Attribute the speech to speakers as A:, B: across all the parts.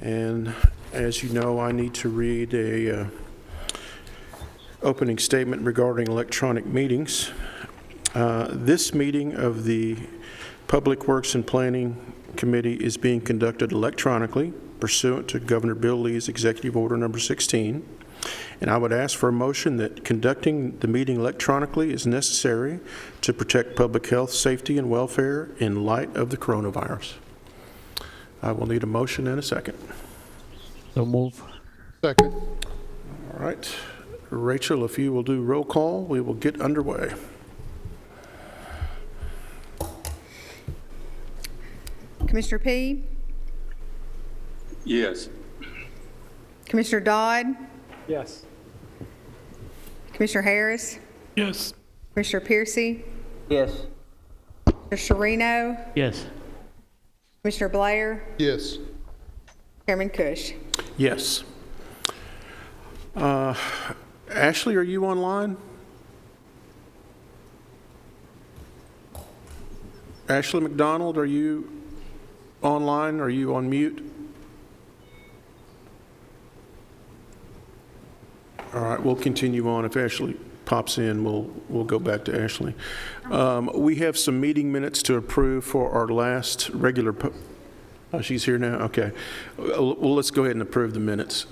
A: And as you know, I need to read a opening statement regarding electronic meetings. This meeting of the Public Works and Planning Committee is being conducted electronically pursuant to Governor Bill Lee's Executive Order Number 16. And I would ask for a motion that conducting the meeting electronically is necessary to protect public health, safety, and welfare in light of the coronavirus. I will need a motion and a second.
B: So move.
C: Second.
A: All right. Rachel, if you will do roll call, we will get underway.
D: Commissioner P?
E: Yes.
D: Commissioner Dodd?
B: Yes.
D: Commissioner Harris?
B: Yes.
D: Commissioner Piercy?
F: Yes.
D: Commissioner Sherino?
B: Yes.
D: Commissioner Blair?
C: Yes.
D: Chairman Cush?
A: Yes. Ashley, are you online? Ashley McDonald, are you online? Are you on mute? All right, we'll continue on. If Ashley pops in, we'll go back to Ashley. We have some meeting minutes to approve for our last regular. Oh, she's here now. Okay. Well, let's go ahead and approve the minutes.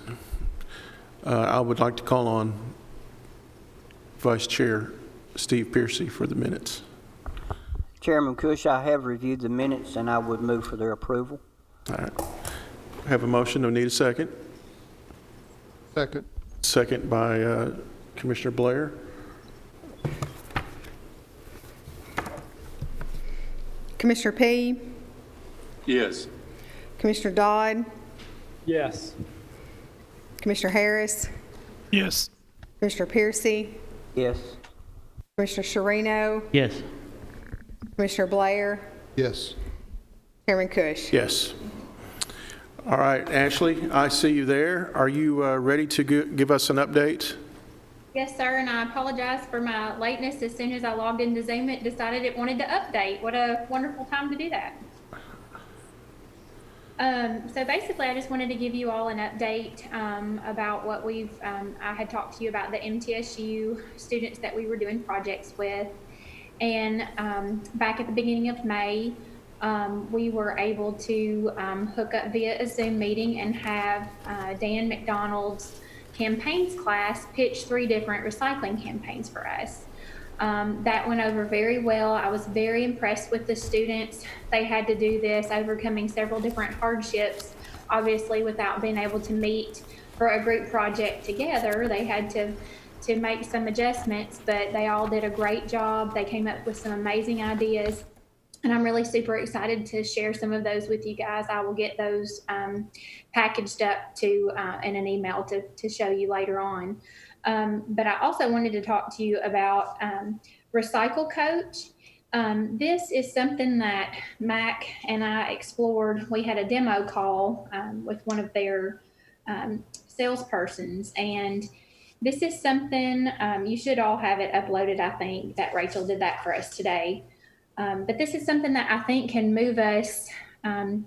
A: I would like to call on Vice Chair Steve Piercy for the minutes.
F: Chairman Cush, I have reviewed the minutes and I would move for their approval.
A: All right. Have a motion. Do we need a second?
C: Second.
A: Second by Commissioner Blair.
D: Commissioner P?
E: Yes.
D: Commissioner Dodd?
B: Yes.
D: Commissioner Harris?
B: Yes.
D: Commissioner Piercy?
F: Yes.
D: Commissioner Sherino?
B: Yes.
D: Commissioner Blair?
C: Yes.
D: Chairman Cush?
A: Yes. All right, Ashley, I see you there. Are you ready to give us an update?
G: Yes, sir, and I apologize for my lateness. As soon as I logged into Zoom, it decided it wanted to update. What a wonderful time to do that. So basically, I just wanted to give you all an update about what I had talked to you about the MTSU students that we were doing projects with. And back at the beginning of May, we were able to hook up via a Zoom meeting and have Dan McDonald's campaigns class pitch 3 different recycling campaigns for us. That went over very well. I was very impressed with the students. They had to do this overcoming several different hardships, obviously without being able to meet for a group project together. They had to make some adjustments, but they all did a great job. They came up with some amazing ideas. And I'm really super excited to share some of those with you guys. I will get those packaged up to in an email to show you later on. But I also wanted to talk to you about Recycle Coach. This is something that Mac and I explored. We had a demo call with one of their salespersons, and this is something you should all have it uploaded. I think that Rachel did that for us today. But this is something that I think can move us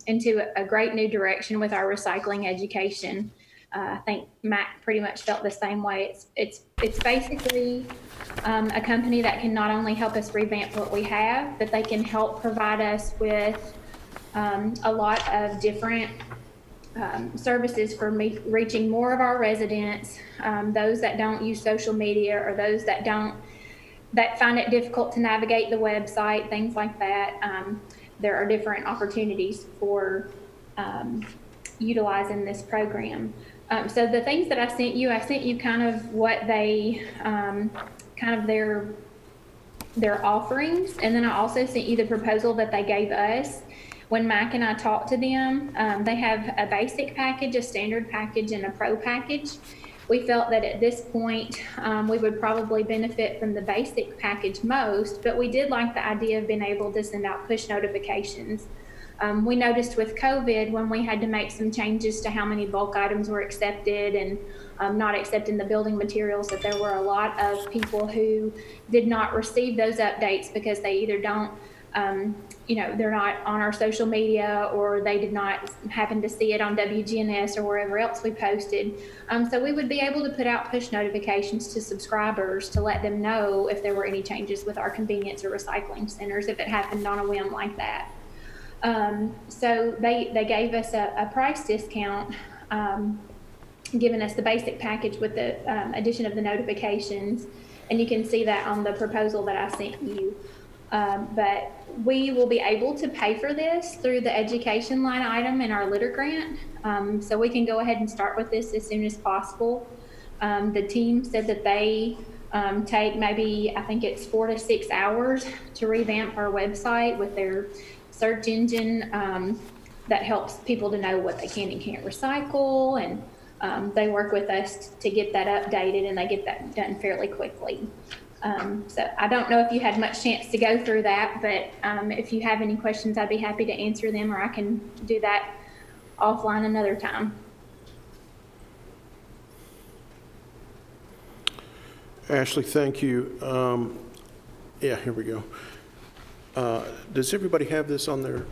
G: into a great new direction with our recycling education. I think Mac pretty much felt the same way. It's basically a company that can not only help us revamp what we have, but they can help provide us with a lot of different services for reaching more of our residents, those that don't use social media or those that find it difficult to navigate the website, things like that. There are different opportunities for utilizing this program. So the things that I sent you kind of what they, kind of their offerings. And then I also sent you the proposal that they gave us. When Mac and I talked to them, they have a basic package, a standard package, and a pro package. We felt that at this point, we would probably benefit from the basic package most, but we did like the idea of being able to send out push notifications. We noticed with COVID, when we had to make some changes to how many bulk items were accepted and not accepting the building materials, that there were a lot of people who did not receive those updates because they either don't they're not on our social media, or they did not happen to see it on WGNS or wherever else we posted. So we would be able to put out push notifications to subscribers to let them know if there were any changes with our convenience or recycling centers, if it happened on a whim like that. So they gave us a price discount, giving us the basic package with the addition of the notifications. And you can see that on the proposal that I sent you. But we will be able to pay for this through the education line item in our litter grant. So we can go ahead and start with this as soon as possible. The team said that they take maybe, I think it's 4 to 6 hours to revamp our website with their search engine that helps people to know what they can and can't recycle. And they work with us to get that updated, and they get that done fairly quickly. So I don't know if you had much chance to go through that, but if you have any questions, I'd be happy to answer them, or I can do that offline another time.
A: Ashley, thank you. Yeah, here we go. Does everybody have this on their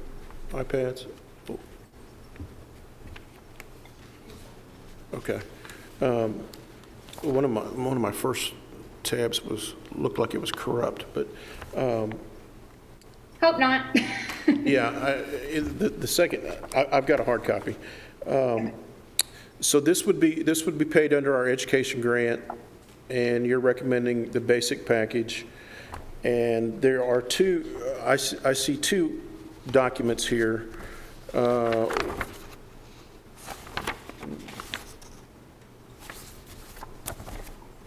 A: iPads? Okay. One of my first tabs looked like it was corrupt, but
G: Hope not.
A: yeah, the second, I've got a hard copy. So this would be paid under our education grant, and you're recommending the basic package. And there are two, I see two documents here.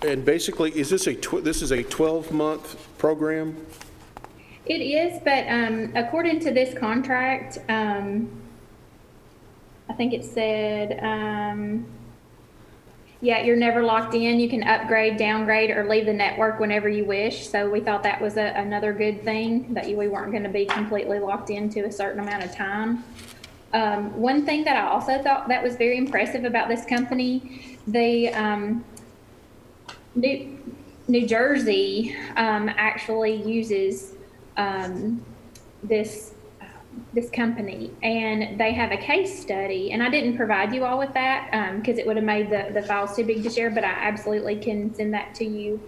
A: And basically, is this this is a 12-month program?
G: It is, but according to this contract, I think it said, yeah, you're never locked in. You can upgrade, downgrade, or leave the network whenever you wish. So we thought that was another good thing, that we weren't going to be completely locked into a certain amount of time. One thing that I also thought that was very impressive about this company, New Jersey actually uses this company, and they have a case study, and I didn't provide you all with that because it would have made the files too big to share, but I absolutely can send that to you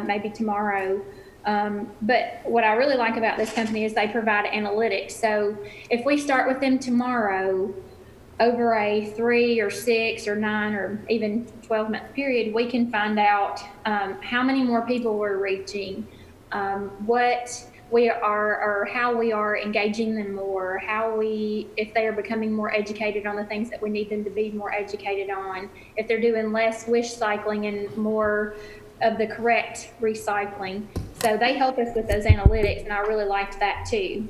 G: maybe tomorrow. But what I really like about this company is they provide analytics. So if we start with them tomorrow, over a 3 or 6 or 9 or even 12-month period, we can find out how many more people we're reaching, what we are, or how we are engaging them more, if they are becoming more educated on the things that we need them to be more educated on, if they're doing less wish cycling and more of the correct recycling. So they help us with those analytics, and I really liked that too.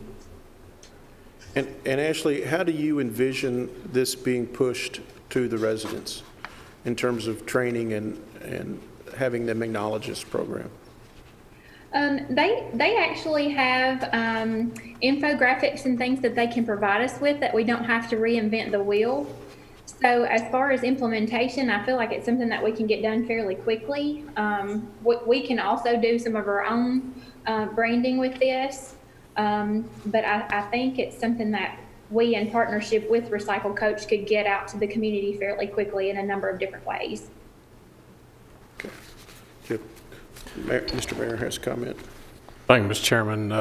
A: And Ashley, how do you envision this being pushed to the residents in terms of training and having them acknowledge this program?
G: They actually have infographics and things that they can provide us with that we don't have to reinvent the wheel. So as far as implementation, I feel like it's something that we can get done fairly quickly. We can also do some of our own branding with this. But I think it's something that we, in partnership with Recycle Coach, could get out to the community fairly quickly in a number of different ways.
A: Okay. Mr. Mayor has a comment.
H: Thank you, Mr. Chairman.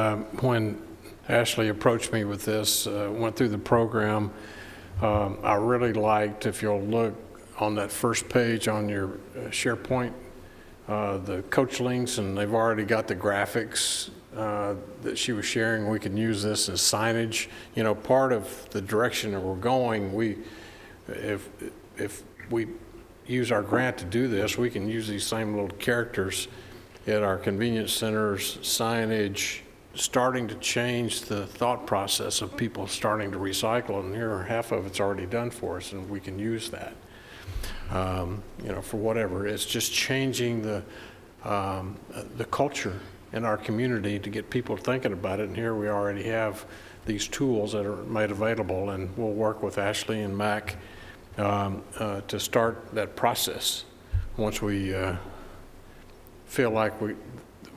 H: When Ashley approached me with this, went through the program, I really liked, if you'll look on that first page on your SharePoint, the coach links, and they've already got the graphics that she was sharing. We can use this as signage. You know, part of the direction that we're going, if we use our grant to do this, we can use these same little characters at our convenience centers, signage, starting to change the thought process of people starting to recycle, and here half of it's already done for us, and we can use that. You know, for whatever. It's just changing the culture in our community to get people thinking about it, and here we already have these tools that are made available, and we'll work with Ashley and Mac to start that process once we feel like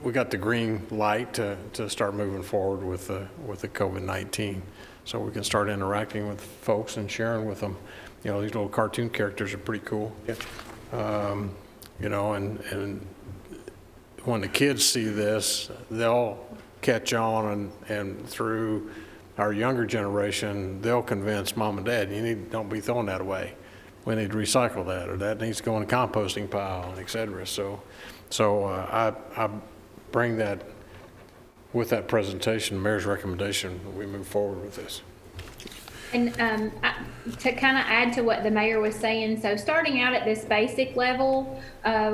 H: we got the green light to start moving forward with the COVID-19. So we can start interacting with folks and sharing with them. You know, these little cartoon characters are pretty cool.
A: Yeah.
H: You know, and when the kids see this, they'll catch on, and through our younger generation, they'll convince mom and dad, don't be throwing that away. We need to recycle that, or that needs to go in a composting pile, and et cetera. So I bring that with that presentation, Mayor's recommendation, we move forward with this.
G: And to kind of add to what the mayor was saying, so starting out at this basic level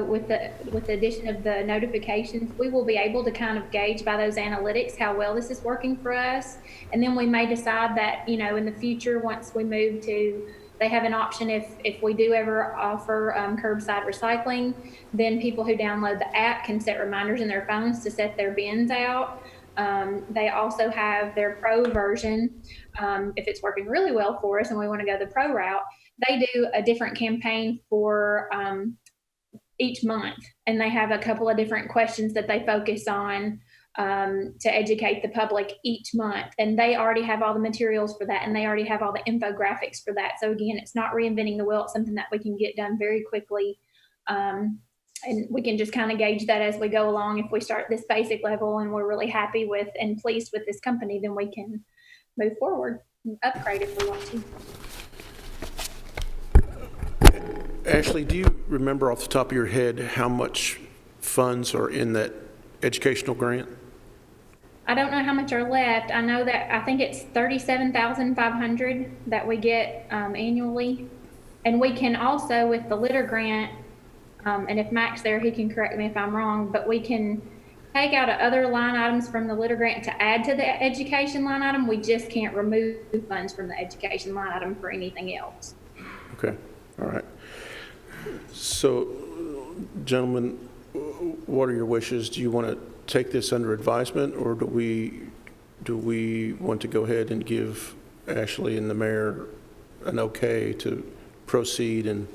G: with the addition of the notifications, we will be able to kind of gauge by those analytics how well this is working for us. And then we may decide that, you know, in the future, once we move to, they have an option if we do ever offer curbside recycling, then people who download the app can set reminders in their phones to set their bins out. They also have their pro version. If it's working really well for us and we want to go the pro route, they do a different campaign for each month. And they have a couple of different questions that they focus on to educate the public each month. And they already have all the materials for that, and they already have all the infographics for that. So again, it's not reinventing the wheel. It's something that we can get done very quickly. And we can just kind of gauge that as we go along. If we start at this basic level and we're really happy with and pleased with this company, then we can move forward and upgrade if we want to.
A: Ashley, do you remember off the top of your head how much funds are in that educational grant?
G: I don't know how much are left. I know that I think it's $37,500 that we get annually. And we can also, with the litter grant, and if Mac's there, he can correct me if I'm wrong, but we can take out other line items from the litter grant to add to the education line item. We just can't remove funds from the education line item for anything else.
A: Okay, all right. So, gentlemen, what are your wishes? Do you want to take this under advisement, or do we want to go ahead and give Ashley and the mayor an okay to proceed and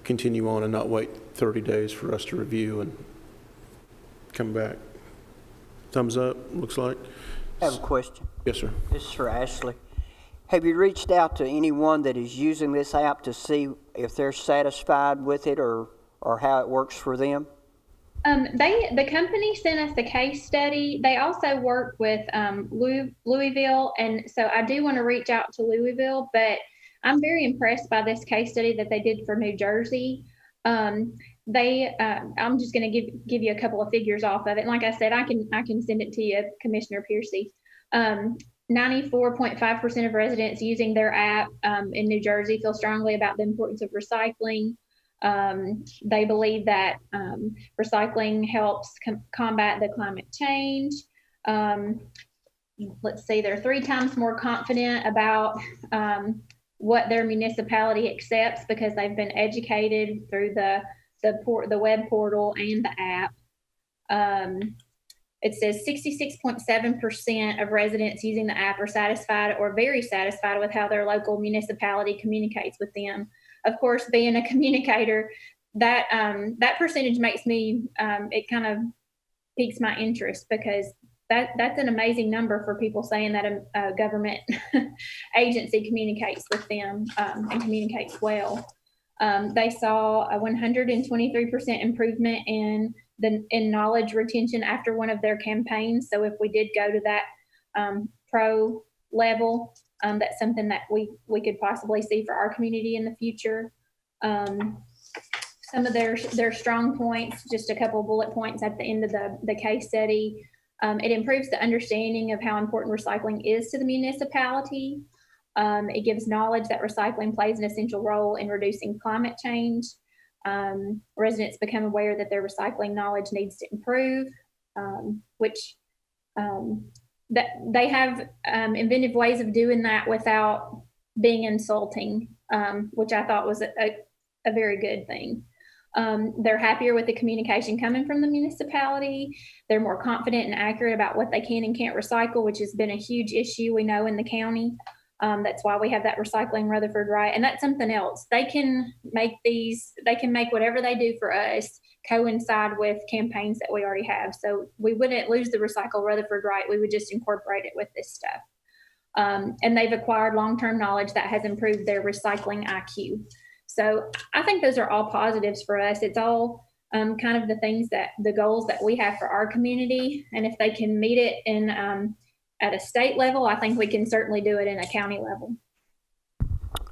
A: continue on and not wait 30 days for us to review and come back? Thumbs up, looks like.
F: I have a question.
A: Yes, sir.
F: This is for Ashley. Have you reached out to anyone that is using this app to see if they're satisfied with it or how it works for them?
G: The company sent us a case study. They also work with Louisville, and so I do want to reach out to Louisville, but I'm very impressed by this case study that they did for New Jersey. I'm just going to give you a couple of figures off of it. And like I said, I can send it to you, Commissioner Piercy. 94.5% of residents using their app in New Jersey feel strongly about the importance of recycling. They believe that recycling helps combat the climate change. Let's see, they're 3 times more confident about what their municipality accepts because they've been educated through the web portal and the app. It says 66.7% of residents using the app are satisfied or very satisfied with how their local municipality communicates with them. Of course, being a communicator, that percentage makes me, it kind of piques my interest because that's an amazing number for people saying that a government agency communicates with them and communicates well. They saw a 123% improvement in knowledge retention after one of their campaigns. So if we did go to that pro level, that's something that we could possibly see for our community in the future. Some of their strong points, just a couple of bullet points at the end of the case study. It improves the understanding of how important recycling is to the municipality. It gives knowledge that recycling plays an essential role in reducing climate change. Residents become aware that their recycling knowledge needs to improve, which that they have inventive ways of doing that without being insulting, which I thought was a very good thing. They're happier with the communication coming from the municipality. They're more confident and accurate about what they can and can't recycle, which has been a huge issue we know in the county. That's why we have that Recycling Rutherford right. And that's something else. They can make whatever they do for us coincide with campaigns that we already have. So we wouldn't lose the Recycle Rutherford right. We would just incorporate it with this stuff. And they've acquired long-term knowledge that has improved their recycling IQ. So I think those are all positives for us. It's all kind of the goals that we have for our community. And if they can meet it at a state level, I think we can certainly do it in a county level.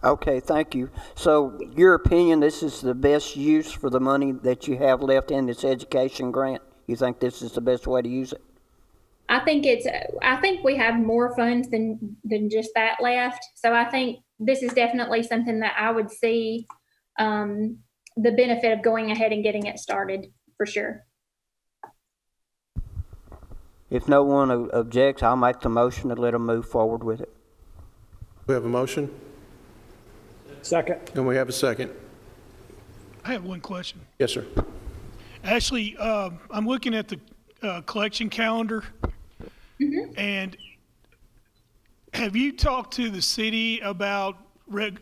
F: Okay, thank you. So your opinion, this is the best use for the money that you have left in this education grant? You think this is the best way to use it?
G: I think we have more funds than just that left. So I think this is definitely something that I would see the benefit of going ahead and getting it started for sure.
F: If no one objects, I'll make the motion to let them move forward with it.
A: We have a motion,
B: Second.
A: and we have a second.
I: I have one question.
A: Yes, sir.
I: Ashley, I'm looking at the collection calendar, and have you talked to the city about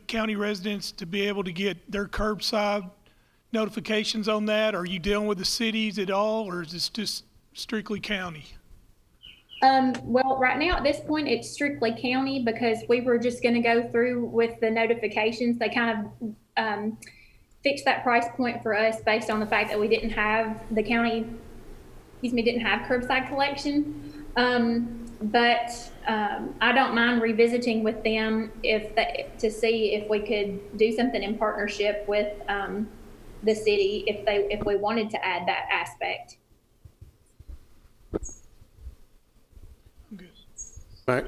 I: county residents to be able to get their curbside notifications on that? Are you dealing with the cities at all, or is this just strictly county?
G: Well, right now at this point, it's strictly county because we were just going to go through with the notifications. They kind of fixed that price point for us based on the fact that we didn't have didn't have curbside collection. But I don't mind revisiting with them to see if we could do something in partnership with the city if we wanted to add that aspect.
I: Good.
A: All right.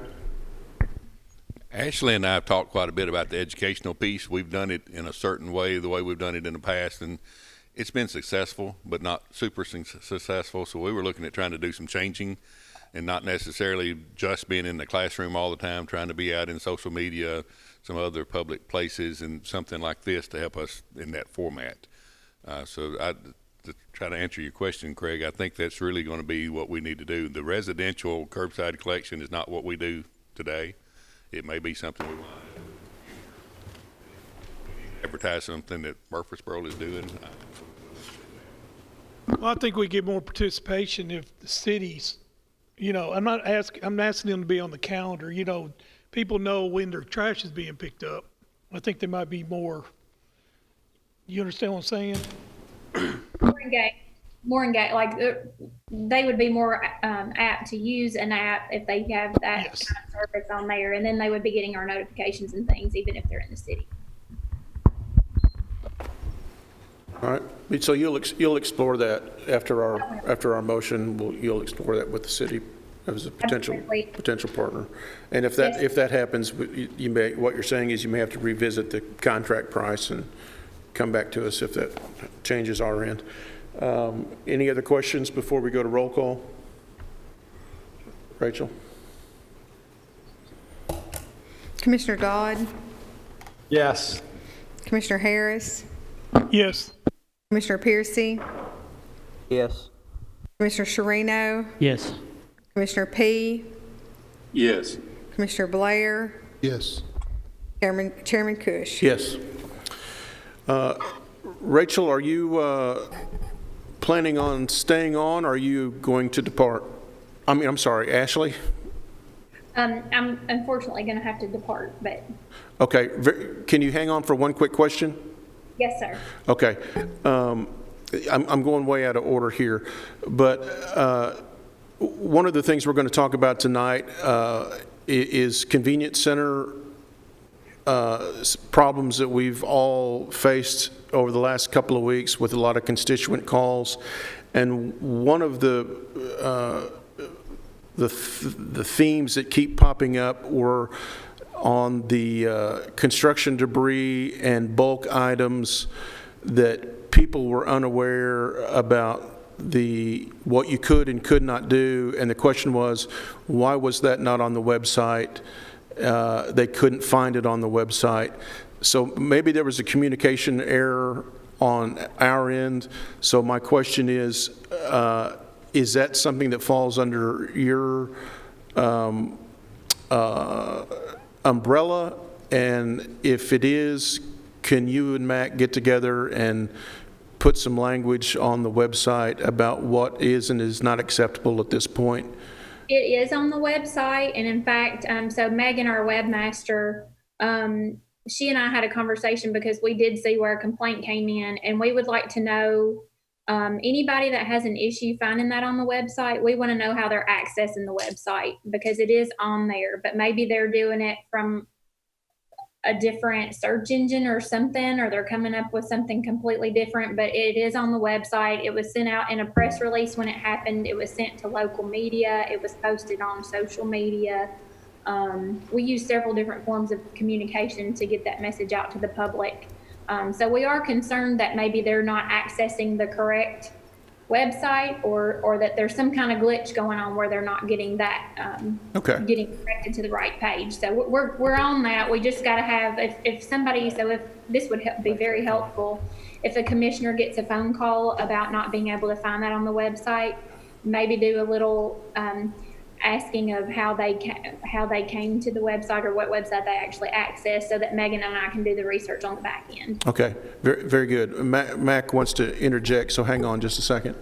E: Ashley and I have talked quite a bit about the educational piece. We've done it in a certain way, the way we've done it in the past, and it's been successful, but not super successful. So we were looking at trying to do some changing and not necessarily just being in the classroom all the time, trying to be out in social media, some other public places, and something like this to help us in that format. To try to answer your question, Craig, I think that's really going to be what we need to do. The residential curbside collection is not what we do today. It may be something we want to advertise, something that Murfreesboro is doing.
I: Well, I think we get more participation if the cities, I'm asking them to be on the calendar. People know when their trash is being picked up. I think there might be more. You understand what I'm saying?
G: More engaged. Like they would be more apt to use an app if they have that
I: Yes.
G: kind of service on there, and then they would be getting our notifications and things, even if they're in the city.
A: All right. So you'll explore that after our motion. You'll explore that with the city as a
G: Absolutely.
A: potential partner. And if
G: Yes.
A: that happens, what you're saying is you may have to revisit the contract price and come back to us if that changes our end. Any other questions before we go to roll call? Rachel?
D: Commissioner Dodd,
B: Yes.
D: Commissioner Harris,
I: Yes.
D: Commissioner Piercy,
F: Yes.
D: Commissioner Sharino,
B: Yes.
D: Commissioner P,
E: Yes.
D: Commissioner Blair,
C: Yes.
D: Chairman Cush.
A: Yes. Rachel, are you planning on staying on, or are you going to depart? I'm sorry, Ashley?
G: I'm unfortunately going to have to depart, but
A: Okay, can you hang on for one quick question?
G: yes, sir.
A: Okay. I'm going way out of order here, but one of the things we're going to talk about tonight is convenience center problems that we've all faced over the last couple of weeks with a lot of constituent calls. And one of the themes that keep popping up were on the construction debris and bulk items that people were unaware about what you could and could not do. And the question was, why was that not on the website? They couldn't find it on the website. So maybe there was a communication error on our end. So my question is that something that falls under your umbrella? And if it is, can you and Mac get together and put some language on the website about what is and is not acceptable at this point?
G: It is on the website, and in fact, so Megan, our webmaster, she and I had a conversation because we did see where a complaint came in, and we would like to know anybody that has an issue finding that on the website. We want to know how they're accessing the website because it is on there, but maybe they're doing it from a different search engine or something, or they're coming up with something completely different, but it is on the website. It was sent out in a press release when it happened. It was sent to local media. It was posted on social media. We use several different forms of communication to get that message out to the public. So we are concerned that maybe they're not accessing the correct website, or that there's some kind of glitch going on where they're not getting that, getting directed to the right page. So we're on that. We just got to have, if somebody, so if this would be very helpful, if a commissioner gets a phone call about not being able to find that on the website, maybe do a little asking of how they came to the website or what website they actually accessed, so that Megan and I can do the research on the back end.
A: Okay, very, very good. Mac wants to interject, so hang on just a second.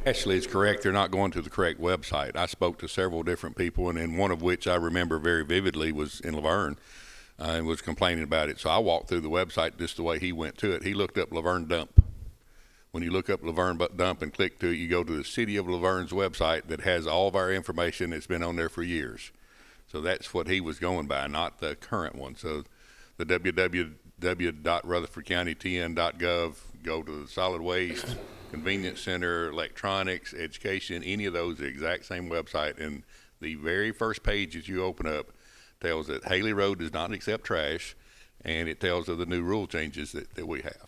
E: Ashley is correct. They're not going to the correct website. I spoke to several different people, and one of which I remember very vividly was in Laverne and was complaining about it. So I walked through the website just the way he went to it. He looked up Laverne Dump. When you look up Laverne Dump and click to it, you go to the City of Laverne's website that has all of our information that's been on there for years. So that's what he was going by, not the current one. So the www.rutherfordcountytn.gov, go to the solid waste, convenience center, electronics, education, any of those, the exact same website. And the very first page that you open up tells that Haley Road does not accept trash, and it tells of the new rule changes that we have.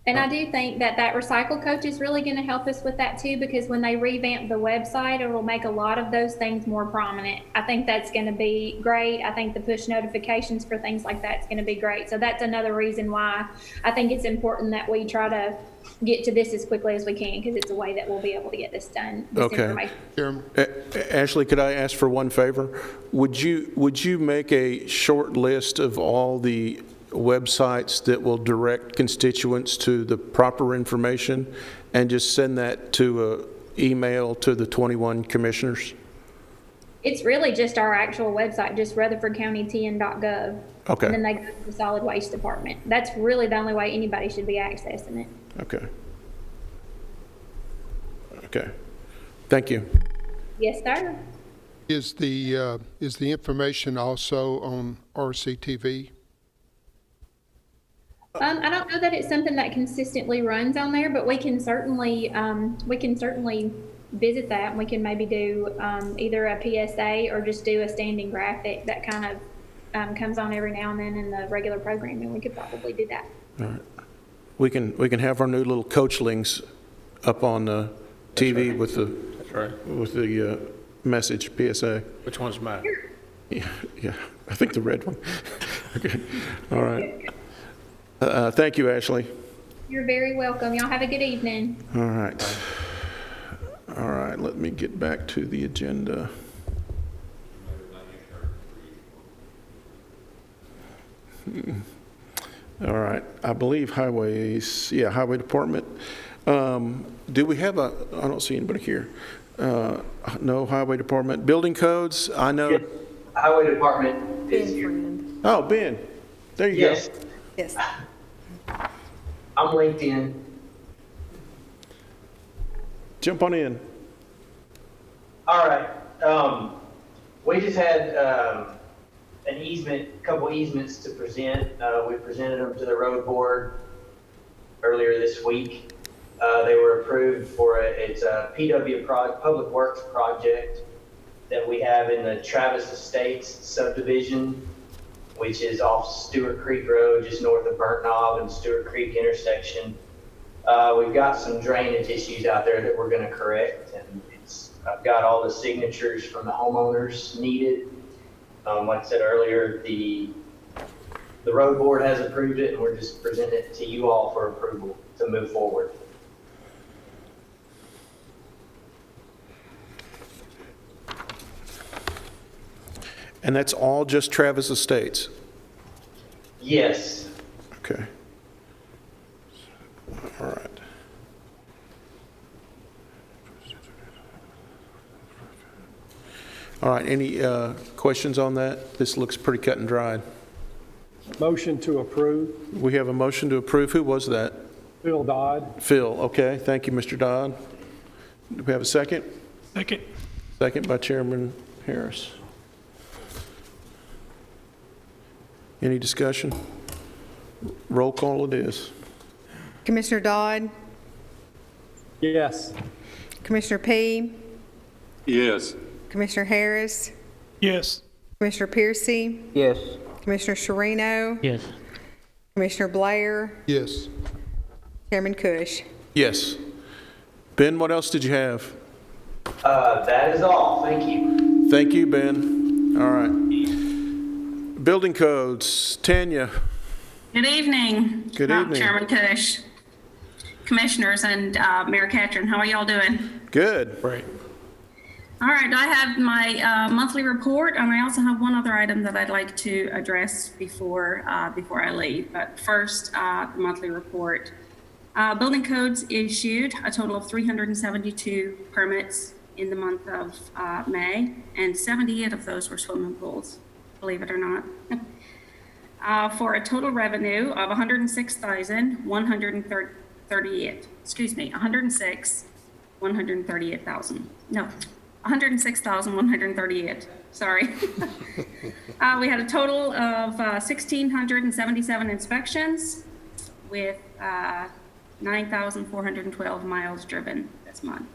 G: And I do think that recycle coach is really going to help us with that too, because when they revamp the website, it will make a lot of those things more prominent. I think that's going to be great. I think the push notifications for things like that is going to be great. So that's another reason why I think it's important that we try to get to this as quickly as we can, because it's a way that we'll be able to get this done.
A: Okay.
C: Chairman,
A: Ashley, could I ask for one favor? Would you make a short list of all the websites that will direct constituents to the proper information, and just send that to an email to the 21 commissioners?
G: It's really just our actual website, just rutherfordcountytn.gov.
A: Okay.
G: And then they go to the solid waste department. That's really the only way anybody should be accessing it.
A: Okay. Okay. Thank you.
G: Yes, sir.
C: is the information also on RCTV?
G: I don't know that it's something that consistently runs on there, but we can certainly visit that, and we can maybe do either a PSA or just do a standing graphic that kind of comes on every now and then in the regular programming. We could probably do that.
A: All right. We can have our new little coachlings up on the TV with the message PSA.
H: Which one's mine?
A: Yeah, I think the red one. Okay. All right. Thank you, Ashley.
G: You're very welcome. Y'all have a good evening.
A: All right. All right, let me get back to the agenda. All right, I believe Highway Department. Do we have I don't see anybody here. No, Highway Department. Building codes, I know.
J: Yes. Highway Department is here.
A: Oh, Ben, there you
J: Yes,
A: go.
D: Yes.
J: I'm LinkedIn.
A: Jump on in.
J: All right. We just had a couple easements to present. We presented them to the road board earlier this week. They were approved for it's a PW Public Works project that we have in the Travis Estates subdivision, which is off Stewart Creek Road, just north of Burnt Knob and Stewart Creek intersection. We've got some drainage issues out there that we're going to correct, and I've got all the signatures from the homeowners needed. Like I said earlier, the road board has approved it, and we're just presenting it to you all for approval to move forward.
A: And that's all just Travis Estates?
J: Yes.
A: Okay. All right. All right, any questions on that? This looks pretty cut and dried.
B: Motion to approve.
A: We have a motion to approve. Who was that?
B: Phil Dodd.
A: Phil, okay. Thank you, Mr. Dodd. Do we have a second?
I: Second.
A: Second by Chairman Harris. Any discussion? Roll call it is.
D: Commissioner Dodd,
B: Yes.
D: Commissioner P,
E: Yes.
D: Commissioner Harris,
I: Yes.
D: Commissioner Piercy,
F: Yes.
D: Commissioner Sharino,
K: Yes.
D: Commissioner Blair,
C: Yes.
D: Chairman Cush.
A: Yes. Ben, what else did you have?
J: That is all. Thank you.
A: Thank you, Ben. All right. Building codes, Tanya.
L: Good evening.
A: Good evening.
L: Chairman Cush, Commissioners, and Mayor Catron. How are y'all doing?
A: Good.
H: Great.
L: All right, I have my monthly report, and I also have one other item that I'd like to address before I leave. But first, the monthly report. Building codes issued a total of 372 permits in the month of May, and 78 of those were swimming pools, believe it or not. For a total revenue of $106,138. Sorry. We had a total of 1,677 inspections with 9,412 miles driven this month.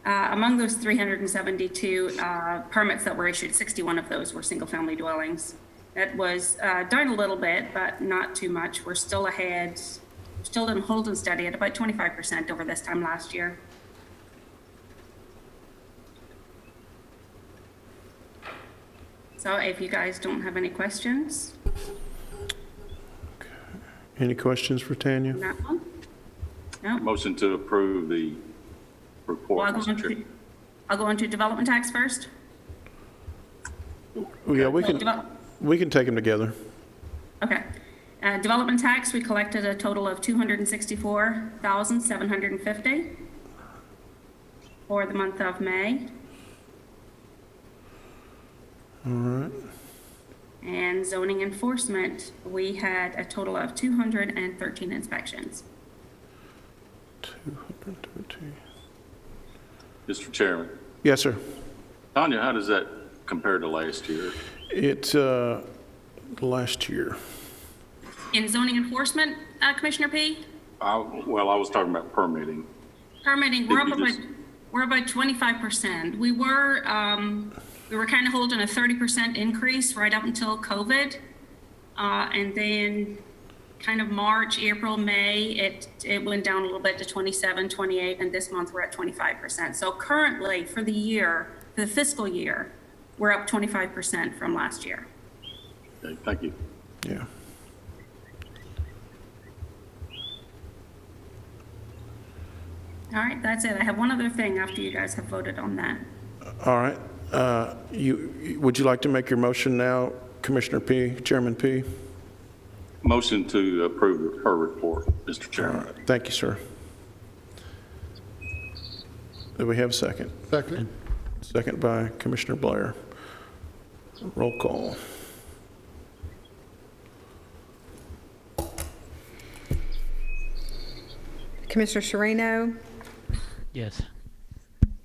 L: Among those 372 permits that were issued, 61 of those were single-family dwellings. That was down a little bit, but not too much. We're still ahead, still holding steady at about 25% over this time last year. So if you guys don't have any questions.
A: Any questions for Tanya?
L: on that one? No?
E: Motion to approve the report,
L: Well,
E: Mr. Chair.
L: I'll go into development tax first.
A: Yeah, we can take them together.
L: Okay. Development tax, we collected a total of $264,750 for the month of May.
A: All right.
L: And zoning enforcement, we had a total of 213 inspections.
A: 213.
E: Mr. Chairman.
A: Yes, sir.
E: Tanya, how does that compare to last year?
A: It's last year.
L: In zoning enforcement, Commissioner P?
E: Well, I was talking about permitting.
L: Permitting, we're about 25%. We were kind of holding a 30% increase right up until COVID. And then kind of March, April, May, it went down a little bit to 27, 28, and this month we're at 25%. So currently for the year, for the fiscal year, we're up 25% from last year.
E: Okay, thank you.
A: Yeah.
L: All right, that's it. I have one other thing after you guys have voted on that.
A: All right. Would you like to make your motion now, Commissioner P, Chairman P?
E: Motion to approve her report, Mr. Chairman.
A: All right. Thank you, sir. Do we have a second?
C: Second.
A: Second by Commissioner Blair. Roll call.
D: Commissioner Sharino,
K: Yes.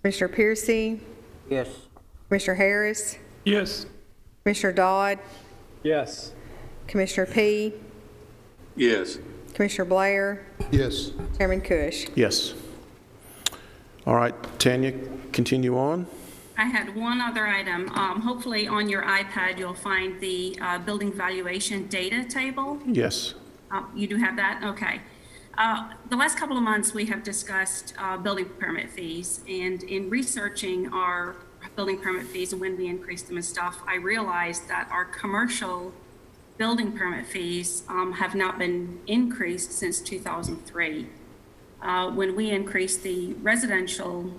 D: Commissioner Piercy,
F: Yes.
D: Commissioner Harris,
I: Yes.
D: Commissioner Dodd,
B: Yes.
D: Commissioner P,
E: Yes.
D: Commissioner Blair,
C: Yes.
D: Chairman Cush.
A: Yes. All right, Tanya, continue on.
L: I had one other item. Hopefully on your iPad, you'll find the building valuation data table.
A: Yes.
L: You do have that? Okay. The last couple of months, we have discussed building permit fees, and in researching our building permit fees and when we increased them and stuff, I realized that our commercial building permit fees have not been increased since 2003. When we increased the residential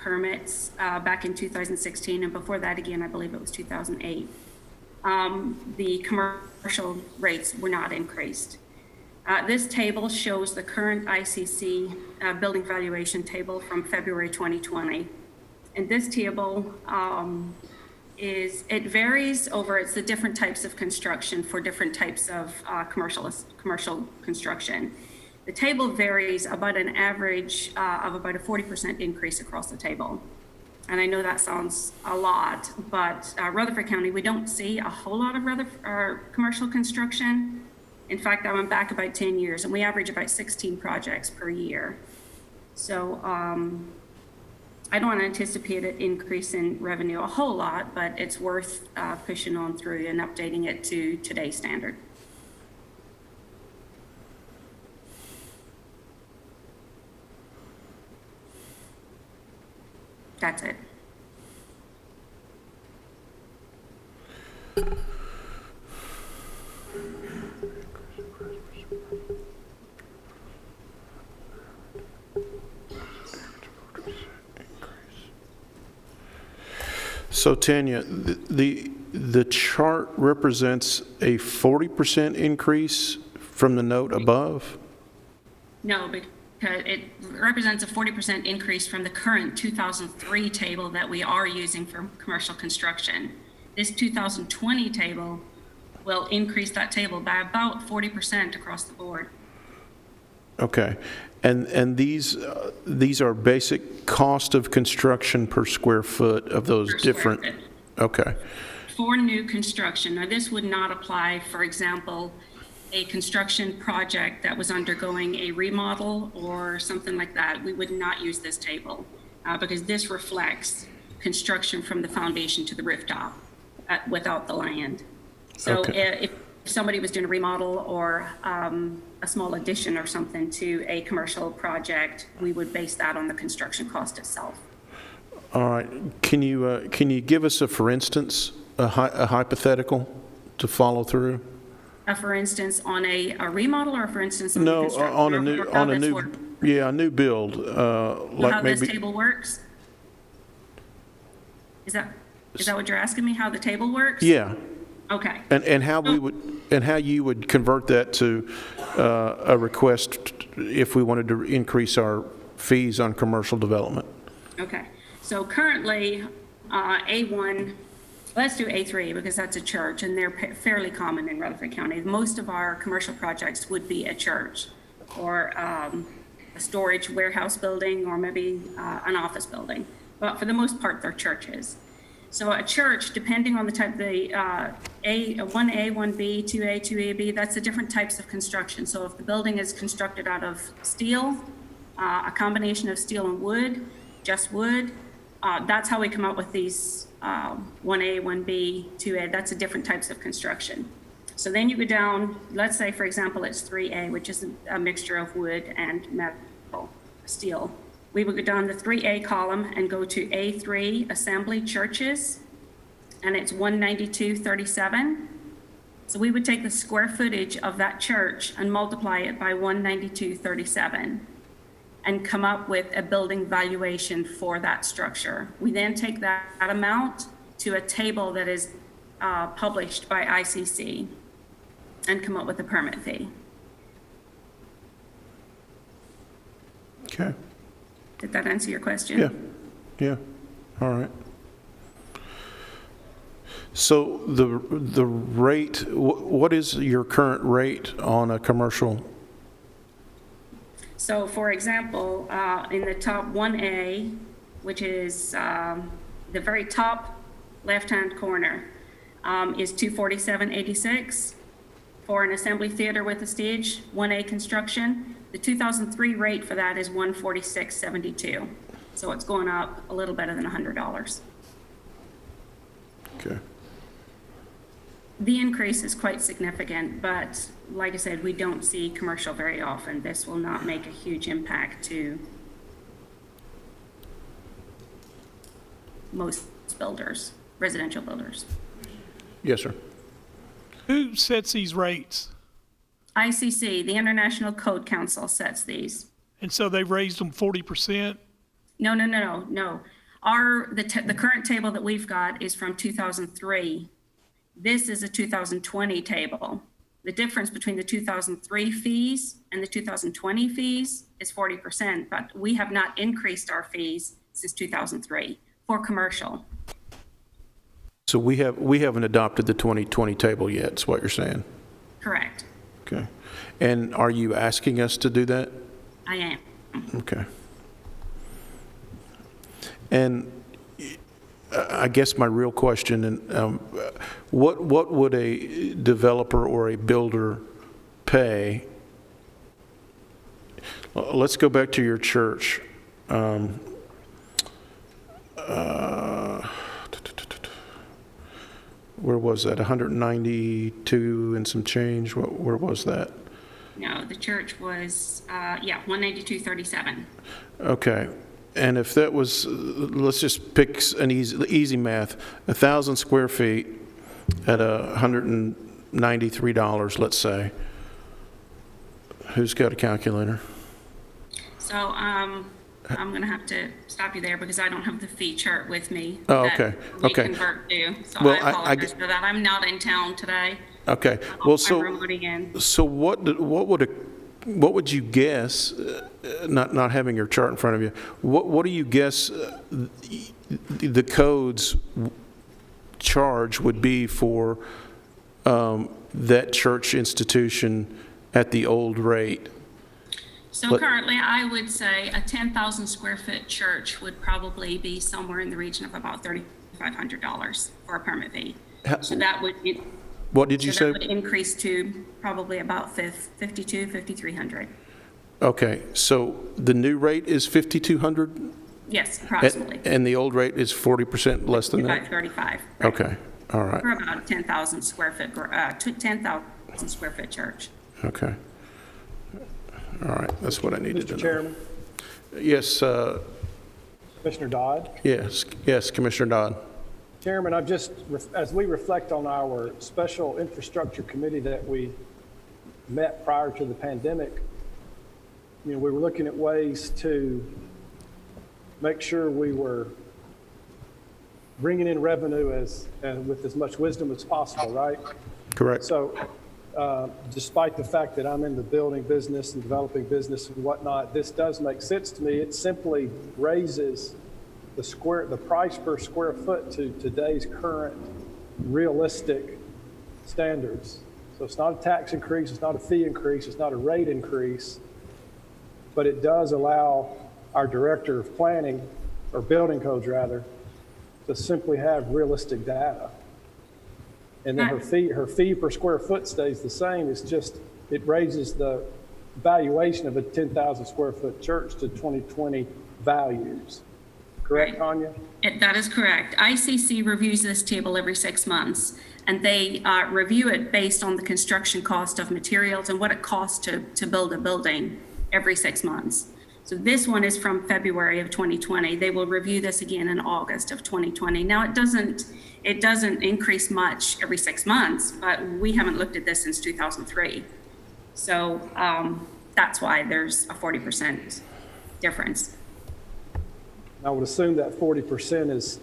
L: permits back in 2016, and before that, again, I believe it was 2008. The commercial rates were not increased. This table shows the current ICC building valuation table from February 2020. And this table it varies over, it's the different types of construction for different types of commercial construction. The table varies about an average of about a 40% increase across the table. And I know that sounds a lot, but Rutherford County, we don't see a whole lot of commercial construction. In fact, I went back about 10 years and we average about 16 projects per year. So I don't anticipate an increase in revenue a whole lot, but it's worth pushing on through and updating it to today's standard. That's it.
A: So Tanya, the chart represents a 40% increase from the note above?
L: No, because it represents a 40% increase from the current 2003 table that we are using for commercial construction. This 2020 table will increase that table by about 40% across the board.
A: Okay. And these are basic cost of construction per square foot of those different. Okay.
L: For new construction. Now, this would not apply, for example, a construction project that was undergoing a remodel or something like that. We would not use this table because this reflects construction from the foundation to the rooftop without the land. So if somebody was doing a remodel or a small addition or something to a commercial project, we would base that on the construction cost itself.
A: All right. Can you give us for instance, a hypothetical to follow through?
L: For instance, on a remodel, or for instance, on
A: a new build. Like
L: how
A: maybe
L: this table works? Is that what you're asking me? How the table works?
A: Yeah.
L: Okay.
A: And how you would convert that to a request if we wanted to increase our fees on commercial development.
L: Okay. So currently, A1, let's do A3 because that's a church and they're fairly common in Rutherford County. Most of our commercial projects would be a church or a storage warehouse building or maybe an office building. But for the most part, they're churches. So a church, depending on the type, the 1A, 1B, 2A, 2AB, that's the different types of construction. So if the building is constructed out of steel, a combination of steel and wood, just wood, that's how we come up with these 1A, 1B, 2A. That's the different types of construction. So then you go down, let's say, for example, it's 3A, which is a mixture of wood and metal, steel. We would go down the 3A column and go to A3 assembly churches, and it's 192.37. So we would take the square footage of that church and multiply it by 192.37 and come up with a building valuation for that structure. We then take that amount to a table that is published by ICC and come up with a permit fee.
A: Okay.
L: Did that answer your question?
A: Yeah. All right. So the rate, what is your current rate on a commercial?
L: So for example, in the top 1A, which is the very top left-hand corner, is $247.86 for an assembly theater with a stage, 1A construction. The 2003 rate for that is $146.72. So it's going up a little better than $100.
A: Okay.
L: The increase is quite significant, but like I said, we don't see commercial very often. This will not make a huge impact to most builders, residential builders.
A: Yes, sir.
I: Who sets these rates?
L: ICC, the International Code Council, sets these.
I: And so they've raised them 40%?
L: No. The current table that we've got is from 2003. This is a 2020 table. The difference between the 2003 fees and the 2020 fees is 40%, but we have not increased our fees since 2003 for commercial.
A: So we haven't adopted the 2020 table yet, is what you're saying?
L: Correct.
A: Okay. And are you asking us to do that?
L: I am.
A: Okay. And I guess my real question, and what would a developer or a builder pay? Let's go back to your church. Where was that? 192 and some change. Where was that?
L: No, the church was 192.37.
A: Okay. And if that was, let's just pick an easy math, 1,000 square feet at $193, let's say. Who's got a calculator?
L: So I'm going to have to stop you there because I don't have the fee chart with me.
A: Oh,
L: that
A: okay.
L: we
A: Okay.
L: convert to. So
A: Well,
L: I apologize for that. I'm not in town today.
A: Okay. Well, so
L: I'm remoting in.
A: So what would you guess? Not having your chart in front of you, what do you guess the code's charge would be for that church institution at the old rate?
L: So currently, I would say a 10,000 square foot church would probably be somewhere in the region of about $3,500 for a permit fee. So that would.
A: What did you say?
L: That would increase to probably about $5,300.
A: Okay, so the new rate is $5,200?
L: Yes, approximately.
A: And the old rate is 40% less than that?
L: 35.
A: Okay, all right.
L: For about a 10,000 square foot, 10,000 square foot church.
A: Okay. All right, that's what I needed to know.
B: Mr. Chairman,
A: Yes,
B: Commissioner Dodd.
A: yes, Commissioner Dodd.
B: Chairman, as we reflect on our special infrastructure committee that we met prior to the pandemic, we were looking at ways to make sure we were bringing in revenue with as much wisdom as possible, right?
A: Correct.
B: So despite the fact that I'm in the building business and developing business and whatnot, this does make sense to me. It simply raises the price per square foot to today's current realistic standards. So it's not a tax increase, it's not a fee increase, it's not a rate increase, but it does allow our director of planning, or building codes rather, to simply have realistic data. And then her fee per square foot stays the same. It's just, it raises the valuation of a 10,000 square foot church to 2020 values. Correct, Tanya?
L: That is correct. ICC reviews this table every 6 months, and they review it based on the construction cost of materials and what it costs to build a building every 6 months. So this one is from February of 2020. They will review this again in August of 2020. Now, it doesn't increase much every 6 months, but we haven't looked at this since 2003. So that's why there's a 40% difference.
B: I would assume that 40% is,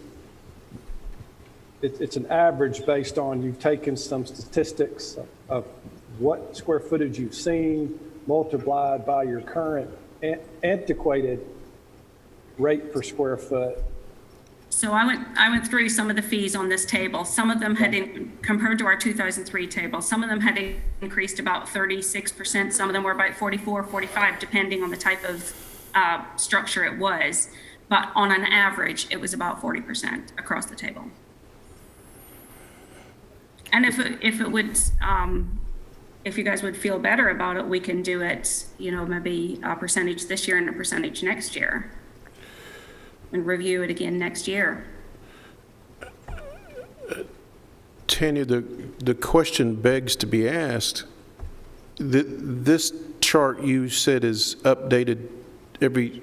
B: it's an average based on you've taken some statistics of what square footage you've seen multiplied by your current antiquated rate per square foot.
L: So I went through some of the fees on this table. Some of them had, compared to our 2003 table, some of them had increased about 36%. Some of them were about 44, 45, depending on the type of structure it was. But on an average, it was about 40% across the table. And if it would, if you guys would feel better about it, we can do it, maybe a percentage this year and a percentage next year, and review it again next year.
A: Tanya, the question begs to be asked. This chart you said is updated every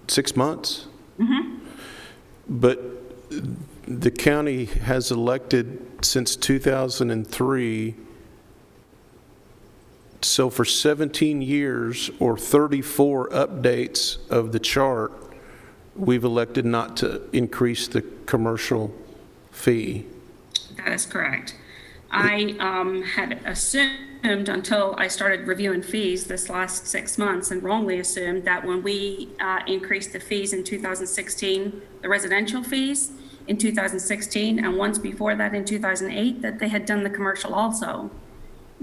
A: 6 months? Mm-hmm. But the county has elected since 2003, so for 17 years or 34 updates of the chart, we've elected not to increase the commercial fee.
L: That is correct. I had assumed until I started reviewing fees this last 6 months, and wrongly assumed that when we increased the fees in 2016, the residential fees in 2016, and once before that in 2008, that they had done the commercial also.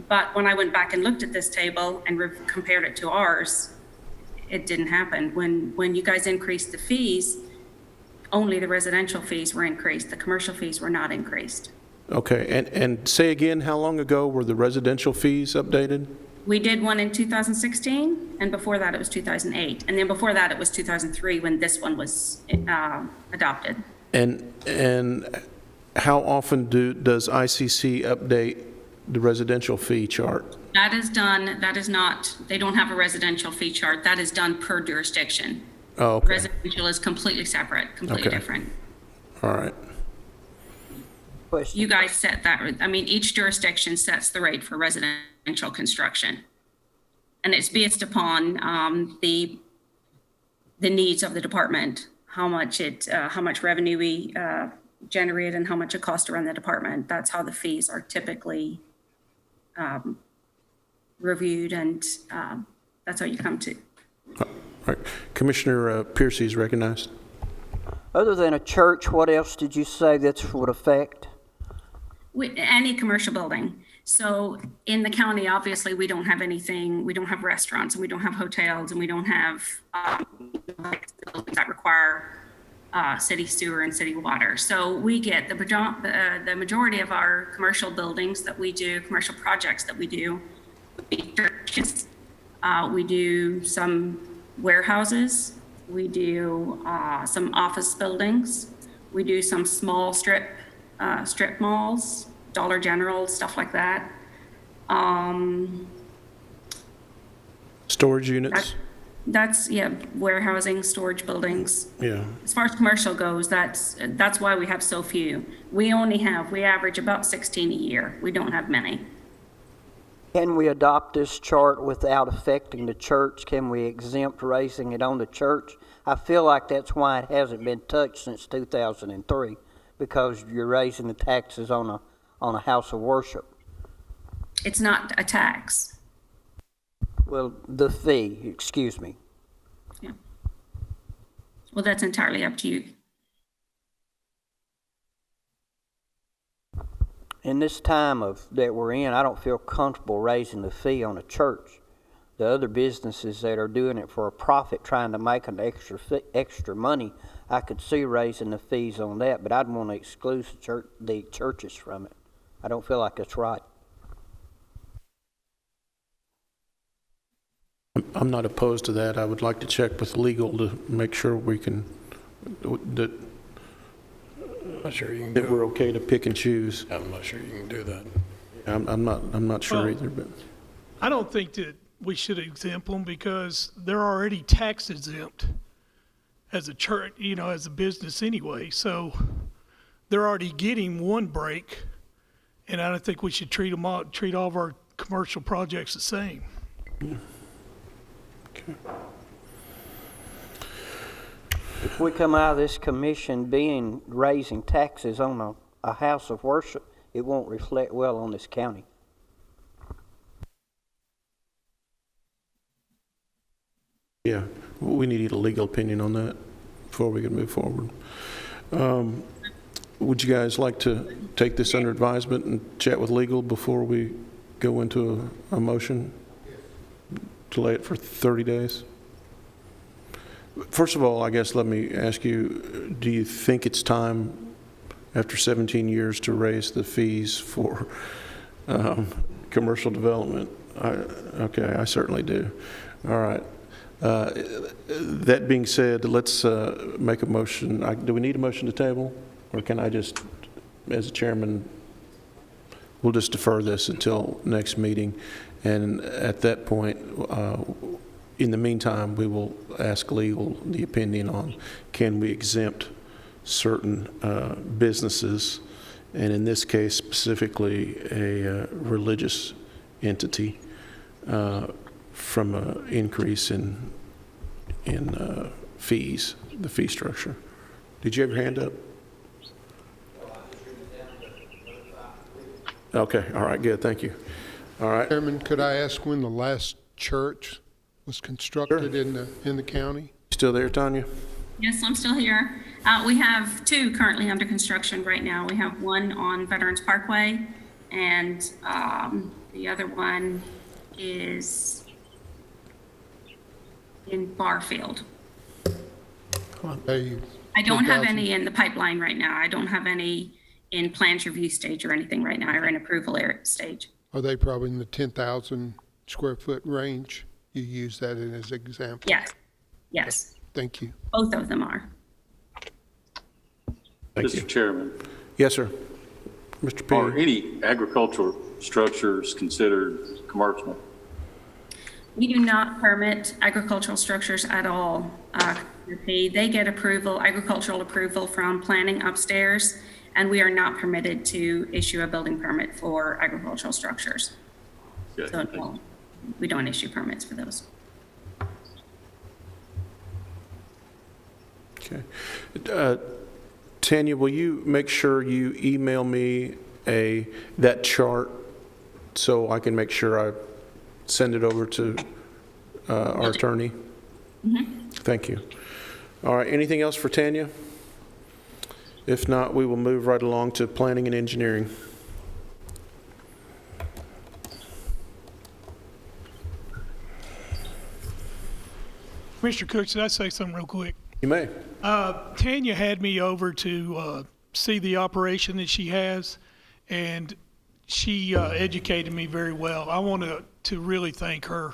L: But when I went back and looked at this table and compared it to ours, it didn't happen. When you guys increased the fees, only the residential fees were increased. The commercial fees were not increased.
A: Okay, and say again, how long ago were the residential fees updated?
L: We did one in 2016, and before that it was 2008. And then before that it was 2003 when this one was adopted.
A: And how often does ICC update the residential fee chart?
L: That is done, that is not, they don't have a residential fee chart. That is done per jurisdiction.
A: Oh, okay.
L: Residential is completely separate, completely different.
A: All right.
L: You guys set that, I mean, each jurisdiction sets the rate for residential construction. And it's based upon the needs of the department, how much revenue we generate and how much it costs to run the department. That's how the fees are typically reviewed, and that's how you come to.
A: All right. Commissioner Piercy is recognized.
F: Other than a church, what else did you say that would affect?
L: Any commercial building. So in the county, obviously, we don't have anything, we don't have restaurants, and we don't have hotels, and we don't have buildings that require city sewer and city water. So we get the majority of our commercial buildings that we do, commercial projects that we do, would be churches. We do some warehouses. We do some office buildings. We do some small strip malls, Dollar General, stuff like that.
A: Storage units?
L: That's warehousing, storage buildings.
A: Yeah.
L: As far as commercial goes, that's why we have so few. We average about 16 a year. We don't have many.
F: Can we adopt this chart without affecting the church? Can we exempt raising it on the church? I feel like that's why it hasn't been touched since 2003, because you're raising the taxes on a house of worship.
L: It's not a tax.
F: Well, the fee, excuse me.
L: Yeah. Well, that's entirely up to you.
F: In this time that we're in, I don't feel comfortable raising the fee on a church. The other businesses that are doing it for a profit, trying to make an extra money, I could see raising the fees on that, but I'd want to exclude the churches from it. I don't feel like that's right.
A: I'm not opposed to that. I would like to check with legal to make sure we can, that
H: I'm not sure you can do
A: we're okay to pick and choose.
H: I'm not sure you can do that.
A: I'm not sure
I: Well,
A: either, but
I: I don't think that we should exempt them because they're already tax exempt as a church, as a business anyway. So they're already getting one break, and I don't think we should treat all of our commercial projects the same.
A: yeah. Okay.
F: If we come out of this commission raising taxes on a house of worship, it won't reflect well on this county.
A: Yeah, we need a legal opinion on that before we can move forward. Would you guys like to take this under advisement and chat with legal before we go into a motion? Delay it for 30 days? First of all, I guess let me ask you, do you think it's time after 17 years to raise the fees for commercial development? Okay, I certainly do. All right. That being said, let's make a motion. Do we need a motion to table? Or can I just, as a chairman, we'll just defer this until next meeting. And at that point, in the meantime, we will ask legal the opinion on can we exempt certain businesses, and in this case specifically a religious entity, from an increase in fees, the fee structure. Did you have your hand up? Okay, all right, good, thank you. All right,
C: Chairman, could I ask when the last church was constructed
A: Sure.
C: in the county?
A: still there, Tanya?
L: Yes, I'm still here. We have two currently under construction right now. We have one on Veterans Parkway, and the other one is in Barfield. I don't have any in the pipeline right now. I don't have any in plans review stage or anything right now, or in approval stage.
C: Are they probably in the 10,000 square foot range? You use that as an example?
L: Yes, yes,
C: Thank you.
L: both of them are.
A: Thank you.
K: Mr. Chairman,
A: Yes, sir. Mr.
K: are
A: P.
K: any agricultural structures considered commercial?
L: We do not permit agricultural structures at all. They get approval, agricultural approval from planning upstairs, and we are not permitted to issue a building permit for agricultural structures.
K: Okay,
L: So
K: thank you.
L: no, we don't issue permits for those.
A: Okay. Tanya, will you make sure you email me that chart so I can make sure I send it over to our attorney? Thank you. All right, anything else for Tanya? If not, we will move right along to planning and engineering.
I: Mr. Cook, should I say something real quick?
A: You may.
I: Tanya had me over to see the operation that she has, and she educated me very well. I want to really thank her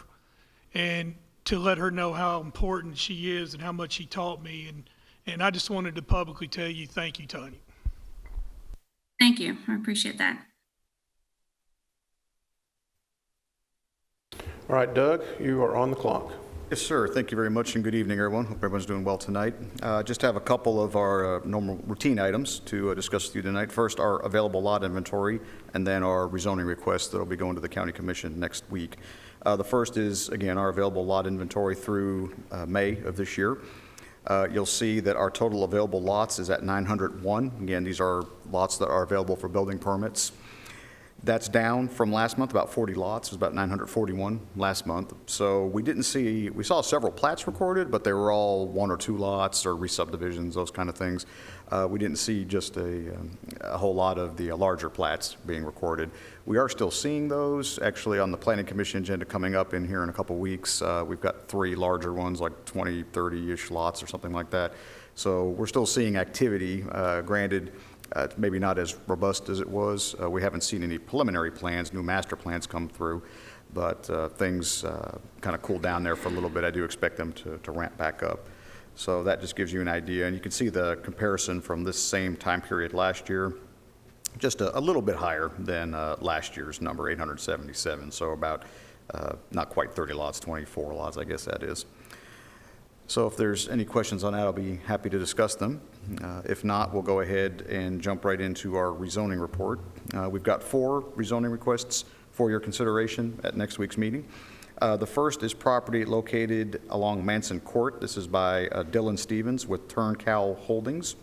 I: and to let her know how important she is and how much she taught me. And I just wanted to publicly tell you, thank you, Tanya.
L: Thank you. I appreciate that.
A: All right, Doug, you are on the clock.
M: Yes, sir. Thank you very much, and good evening, everyone. Hope everyone's doing well tonight. Just have a couple of our normal routine items to discuss with you tonight. First, our available lot inventory, and then our rezoning request that will be going to the County Commission next week. The first is, again, our available lot inventory through May of this year. You'll see that our total available lots is at 901. Again, these are lots that are available for building permits. That's down from last month, about 40 lots. It was about 941 last month. So we saw several plats recorded, but they were all one or two lots or re-subdivisions, those kind of things. We didn't see just a whole lot of the larger plats being recorded. We are still seeing those. Actually, on the Planning Commission agenda coming up in here in a couple weeks, we've got 3 larger ones, like 20, 30-ish lots or something like that. So we're still seeing activity, granted, maybe not as robust as it was. We haven't seen any preliminary plans, new master plans come through, but things kind of cooled down there for a little bit. I do expect them to ramp back up. So that just gives you an idea. And you can see the comparison from this same time period last year, just a little bit higher than last year's number, 877. So about not quite 30 lots, 24 lots, I guess that is. So if there's any questions on that, I'll be happy to discuss them. If not, we'll go ahead and jump right into our rezoning report. We've got 4 rezoning requests for your consideration at next week's meeting. The first is property located along Manson Court. This is by Dylan Stevens with Turncow Holdings.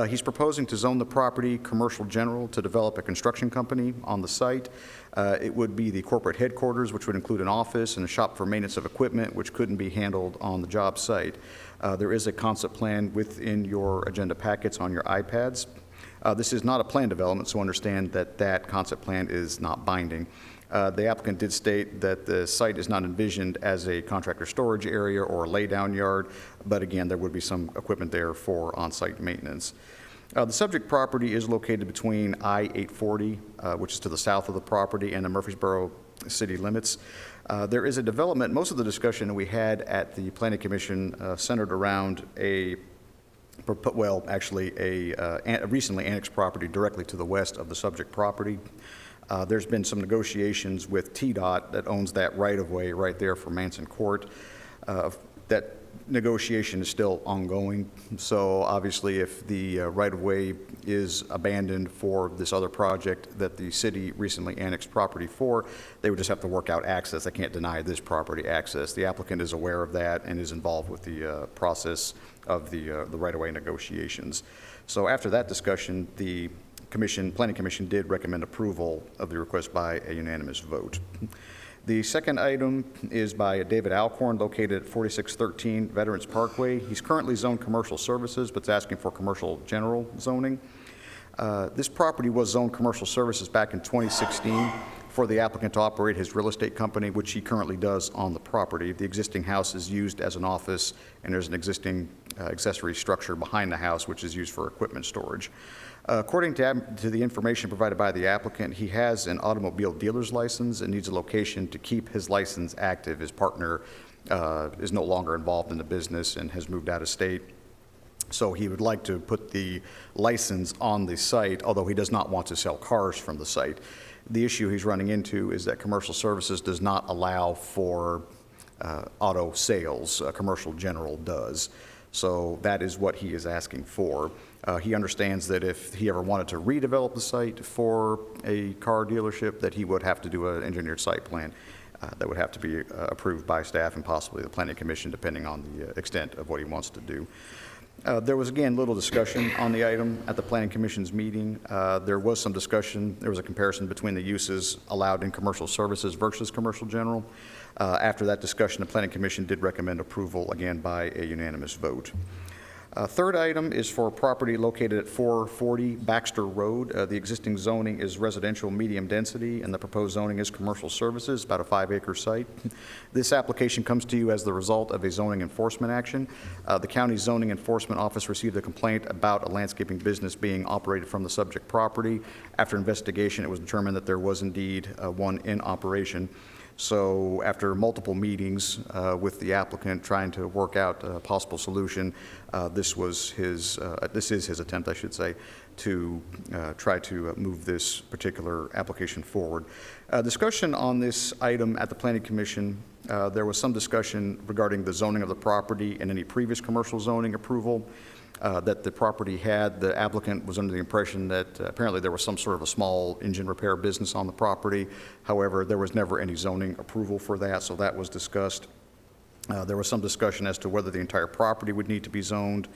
M: He's proposing to zone the property commercial general to develop a construction company on the site. It would be the corporate headquarters, which would include an office and a shop for maintenance of equipment, which couldn't be handled on the job site. There is a concept plan within your agenda packets on your iPads. This is not a plan development, so understand that that concept plan is not binding. The applicant did state that the site is not envisioned as a contractor storage area or a laydown yard, but again, there would be some equipment there for on-site maintenance. The subject property is located between I-840, which is to the south of the property, and the Murfreesboro city limits. There is a development. Most of the discussion that we had at the Planning Commission centered around a recently annexed property directly to the west of the subject property. There's been some negotiations with TDOT that owns that right-of-way right there for Manson Court. That negotiation is still ongoing. So obviously, if the right-of-way is abandoned for this other project that the city recently annexed property for, they would just have to work out access. They can't deny this property access. The applicant is aware of that and is involved with the process of the right-of-way negotiations. So after that discussion, the Planning Commission did recommend approval of the request by a unanimous vote. The second item is by David Alcorn, located at 4613 Veterans Parkway. He's currently zoned commercial services, but is asking for commercial general zoning. This property was zoned commercial services back in 2016 for the applicant to operate his real estate company, which he currently does on the property. The existing house is used as an office, and there's an existing accessory structure behind the house, which is used for equipment storage. According to the information provided by the applicant, he has an automobile dealer's license and needs a location to keep his license active. His partner is no longer involved in the business and has moved out of state. So he would like to put the license on the site, although he does not want to sell cars from the site. The issue he's running into is that commercial services does not allow for auto sales. Commercial general does. So that is what he is asking for. He understands that if he ever wanted to redevelop the site for a car dealership, that he would have to do an engineered site plan that would have to be approved by staff and possibly the Planning Commission, depending on the extent of what he wants to do. There was, again, little discussion on the item at the Planning Commission's meeting. There was some discussion. There was a comparison between the uses allowed in commercial services versus commercial general. After that discussion, the Planning Commission did recommend approval, again, by a unanimous vote. Third item is for property located at 440 Baxter Road. The existing zoning is residential medium density, and the proposed zoning is commercial services, about a 5-acre site. This application comes to you as the result of a zoning enforcement action. The county zoning enforcement office received a complaint about a landscaping business being operated from the subject property. After investigation, it was determined that there was indeed one in operation. So after multiple meetings with the applicant trying to work out a possible solution, this is his attempt, I should say, to try to move this particular application forward. Discussion on this item at the Planning Commission, there was some discussion regarding the zoning of the property and any previous commercial zoning approval that the property had. The applicant was under the impression that apparently there was some sort of a small engine repair business on the property. However, there was never any zoning approval for that, so that was discussed. There was some discussion as to whether the entire property would need to be zoned,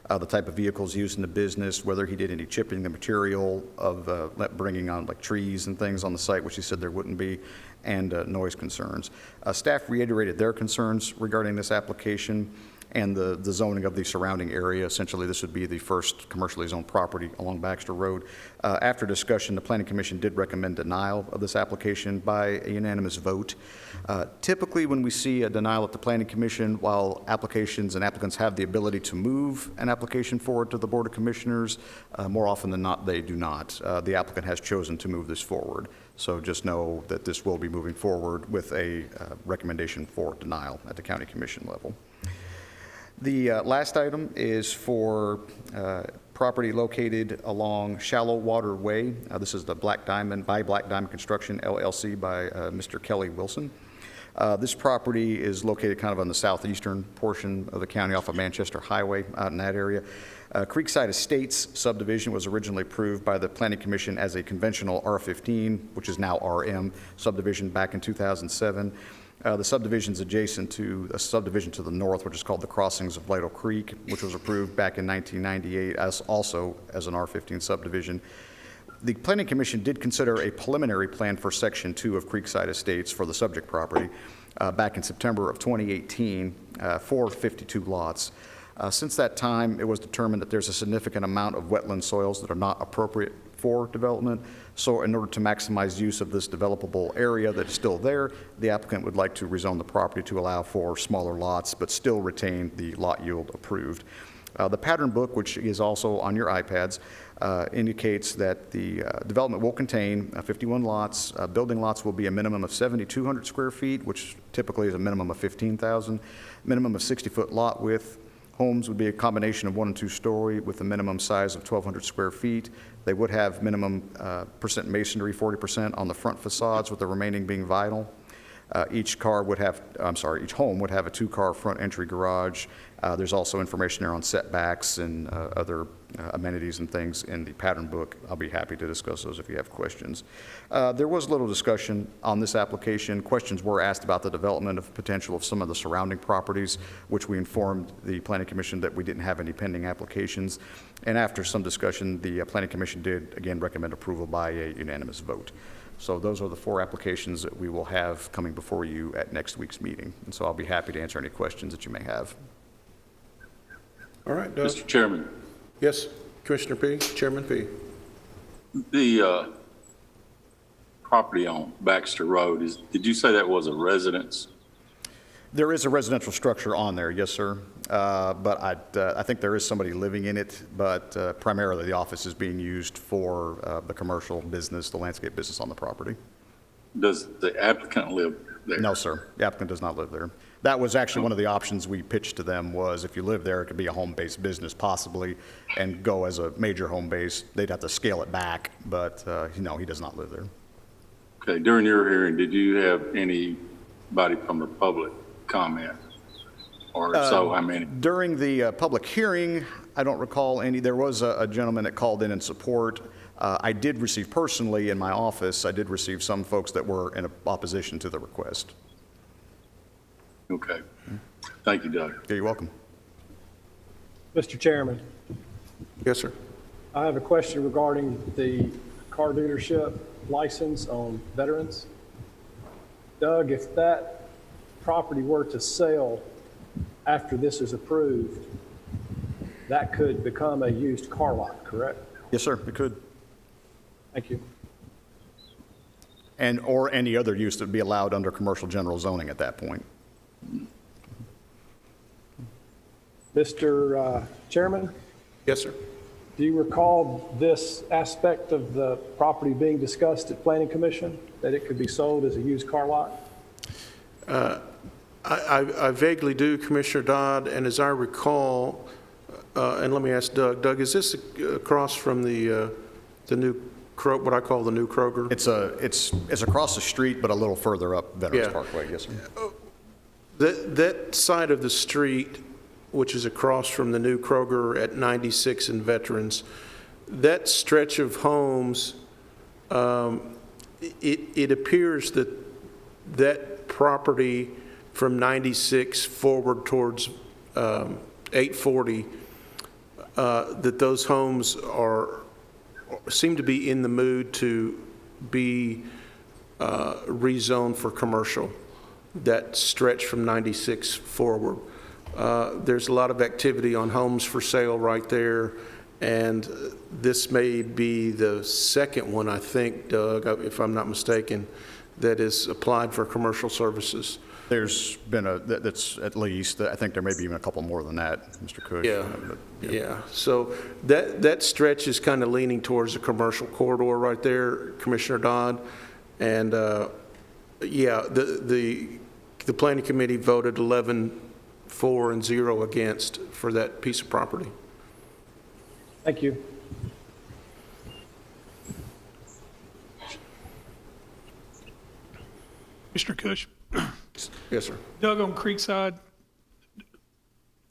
M: the type of vehicles used in the business, whether he did any chipping the material of bringing on like trees and things on the site, which he said there wouldn't be, and noise concerns. Staff reiterated their concerns regarding this application and the zoning of the surrounding area. Essentially, this would be the first commercially zoned property along Baxter Road. After discussion, the Planning Commission did recommend denial of this application by a unanimous vote. Typically, when we see a denial at the Planning Commission, while applications and applicants have the ability to move an application forward to the Board of Commissioners, more often than not, they do not. The applicant has chosen to move this forward. So just know that this will be moving forward with a recommendation for denial at the County Commission level. The last item is for property located along Shallow Waterway. This is the Black Diamond Construction LLC by Mr. Kelly Wilson. This property is located kind of on the southeastern portion of the county off of Manchester Highway, out in that area. Creekside Estates subdivision was originally approved by the Planning Commission as a conventional R15, which is now RM subdivision back in 2007. The subdivision is adjacent to a subdivision to the north, which is called the Crossings of Lytle Creek, which was approved back in 1998 also as an R15 subdivision. The Planning Commission did consider a preliminary plan for Section 2 of Creekside Estates for the subject property back in September of 2018 for 52 lots. Since that time, it was determined that there's a significant amount of wetland soils that are not appropriate for development. So in order to maximize use of this developable area that is still there, the applicant would like to rezone the property to allow for smaller lots, but still retain the lot yield approved. The pattern book, which is also on your iPads, indicates that the development will contain 51 lots. Building lots will be a minimum of 7,200 square feet, which typically is a minimum of 15,000. Minimum of 60-foot lot width. Homes would be a combination of 1 and 2 story with a minimum size of 1,200 square feet. They would have minimum percent masonry, 40% on the front facades, with the remaining being vinyl. Each home would have a 2-car front entry garage. There's also information there on setbacks and other amenities and things in the pattern book. I'll be happy to discuss those if you have questions. There was little discussion on this application. Questions were asked about the development of potential of some of the surrounding properties, which we informed the Planning Commission that we didn't have any pending applications. And after some discussion, the Planning Commission did again recommend approval by a unanimous vote. So those are the 4 applications that we will have coming before you at next week's meeting. And so I'll be happy to answer any questions that you may have.
A: All right, Doug.
K: Mr. Chairman,
A: Yes, Commissioner P. Chairman P.
K: the property on Baxter Road, did you say that was a residence?
M: There is a residential structure on there, yes, sir. But I think there is somebody living in it, but primarily the office is being used for the commercial business, the landscape business on the property.
K: Does the applicant live there?
M: No, sir. The applicant does not live there. That was actually one of the options we pitched to them was if you live there, it could be a home-based business possibly and go as a major home base. They'd have to scale it back, but no, he does not live there.
K: Okay, during your hearing, did you have anybody from the public comment? Or if so, how many?
M: During the public hearing, I don't recall any. There was a gentleman that called in support. I did receive personally in my office, I did receive some folks that were in opposition to the request.
K: Okay. Thank you, Doug.
M: Yeah, you're welcome.
B: Mr. Chairman,
A: Yes, sir.
B: I have a question regarding the car dealership license on veterans. Doug, if that property were to sell after this is approved, that could become a used car lot, correct?
M: Yes, sir, it could.
B: Thank you.
M: And or any other use that would be allowed under commercial general zoning at that point.
B: Mr. Chairman,
A: Yes, sir.
B: do you recall this aspect of the property being discussed at Planning Commission, that it could be sold as a used car lot?
A: I vaguely do, Commissioner Dodd, and as I recall, and let me ask Doug. Doug, is this across from the new, what I call the new Kroger?
M: It's across the street, but a little further up Veterans
A: Yeah.
M: Parkway, yes, sir.
A: That side of the street, which is across from the new Kroger at 96 and Veterans, that stretch of homes, it appears that that property from 96 forward towards 840, that those homes seem to be in the mood to be rezoned for commercial, that stretch from 96 forward. There's a lot of activity on homes for sale right there, and this may be the second one, I think, Doug, if I'm not mistaken, that is applied for commercial services.
M: There's been that's at least, I think there may be even a couple more than that, Mr. Cush.
A: Yeah. So that stretch is kind of leaning towards the commercial corridor right there, Commissioner Dodd. And yeah, the Planning Committee voted 11-4 and 0 against for that piece of property.
B: Thank you.
I: Mr. Cush,
A: Yes, sir.
I: Doug on Creekside,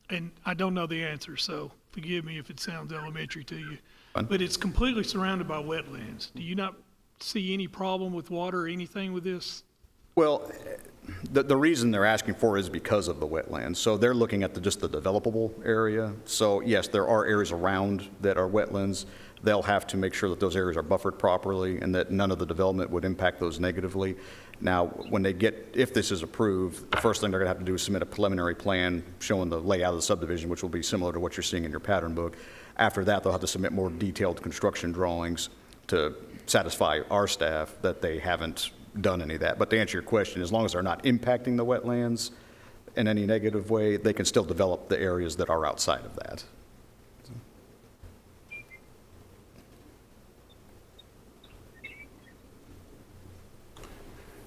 I: and I don't know the answer, so forgive me if it sounds elementary to you, but it's completely surrounded by wetlands. Do you not see any problem with water or anything with this?
M: Well, the reason they're asking for it is because of the wetlands. So they're looking at just the developable area. So yes, there are areas around that are wetlands. They'll have to make sure that those areas are buffered properly and that none of the development would impact those negatively. Now, if this is approved, the first thing they're going to have to do is submit a preliminary plan showing the layout of the subdivision, which will be similar to what you're seeing in your pattern book. After that, they'll have to submit more detailed construction drawings to satisfy our staff that they haven't done any of that. But to answer your question, as long as they're not impacting the wetlands in any negative way, they can still develop the areas that are outside of that.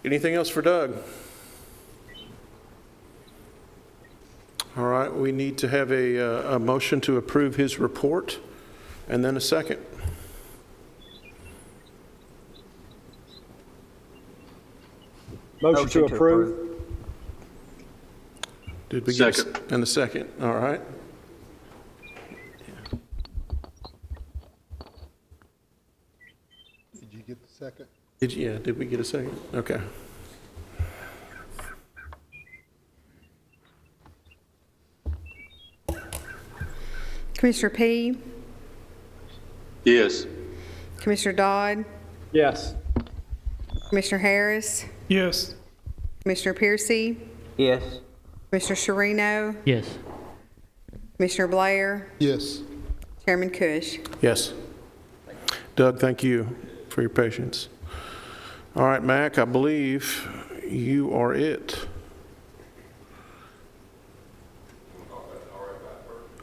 A: Anything else for Doug? All right, we need to have a motion to approve his report, and then a second.
B: Motion to approve.
A: Did we get
K: Second.
A: and the second? All right.
C: Did you get the second?
A: Did we get a second? Okay.
D: Commissioner P,
K: Yes.
D: Commissioner Dodd,
B: Yes.
D: Commissioner Harris,
I: Yes.
D: Commissioner Piercy,
F: Yes.
D: Commissioner Sharino,
N: Yes.
D: Commissioner Blair,
C: Yes.
D: Chairman Cush.
A: Yes. Doug, thank you for your patience. All right, Mac, I believe you are it.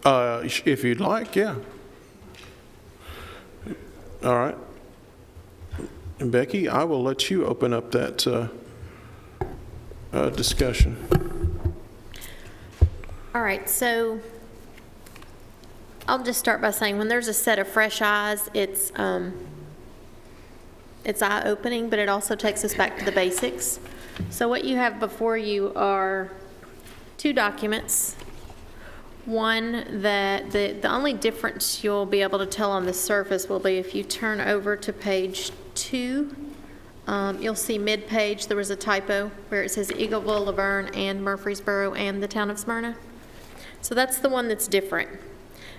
A: If you'd like, yeah. All right. And Becky, I will let you open up that discussion.
O: All right, so I'll just start by saying when there's a set of fresh eyes, it's eye-opening, but it also takes us back to the basics. So what you have before you are two documents. One that the only difference you'll be able to tell on the surface will be if you turn over to page 2. You'll see mid-page there was a typo where it says Eagleville, Laverne, and Murfreesboro, and the town of Smyrna. So that's the one that's different.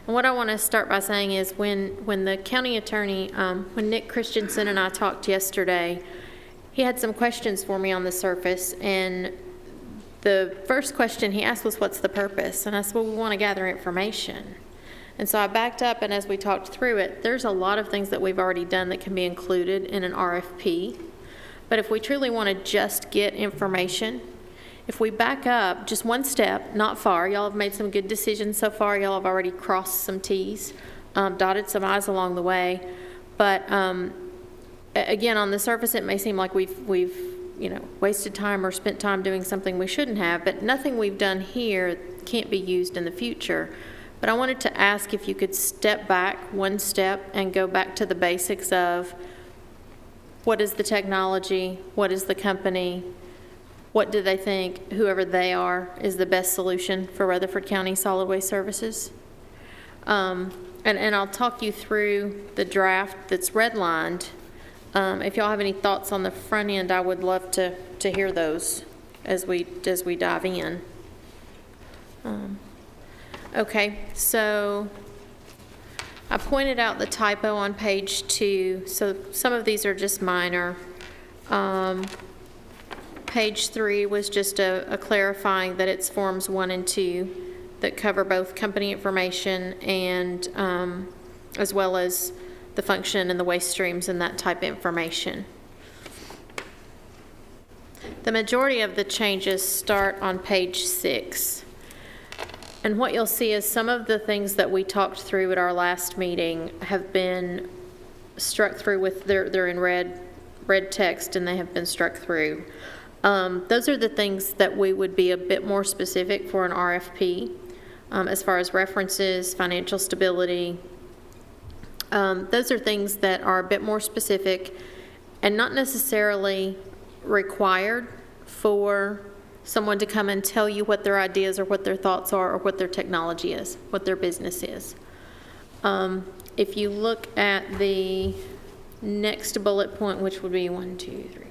O: And what I want to start by saying is when the county attorney, when Nick Christensen and I talked yesterday, he had some questions for me on the surface, and the first question he asked was, what's the purpose? And I said, well, we want to gather information. And so I backed up, and as we talked through it, there's a lot of things that we've already done that can be included in an RFP. But if we truly want to just get information, if we back up just one step, not far, y'all have made some good decisions so far. Y'all have already crossed some T's, dotted some I's along the way. But again, on the surface, it may seem like we've wasted time or spent time doing something we shouldn't have, but nothing we've done here can't be used in the future. But I wanted to ask if you could step back one step and go back to the basics of what is the technology, what is the company, what do they think, whoever they are, is the best solution for Rutherford County Solid Waste Services. And I'll talk you through the draft that's redlined. If y'all have any thoughts on the front end, I would love to hear those as we dive in. Okay, so I pointed out the typo on page 2, so some of these are just minor. Page 3 was just a clarifying that it's forms 1 and 2 that cover both company information and as well as the function and the waste streams and that type of information. The majority of the changes start on page 6. And what you'll see is some of the things that we talked through at our last meeting have been struck through with, they're in red text and they have been struck through. Those are the things that we would be a bit more specific for an RFP as far as references, financial stability. Those are things that are a bit more specific and not necessarily required for someone to come and tell you what their ideas or what their thoughts are or what their technology is, what their business is. If you look at the next bullet point, which would be 1, 2, 3, 4,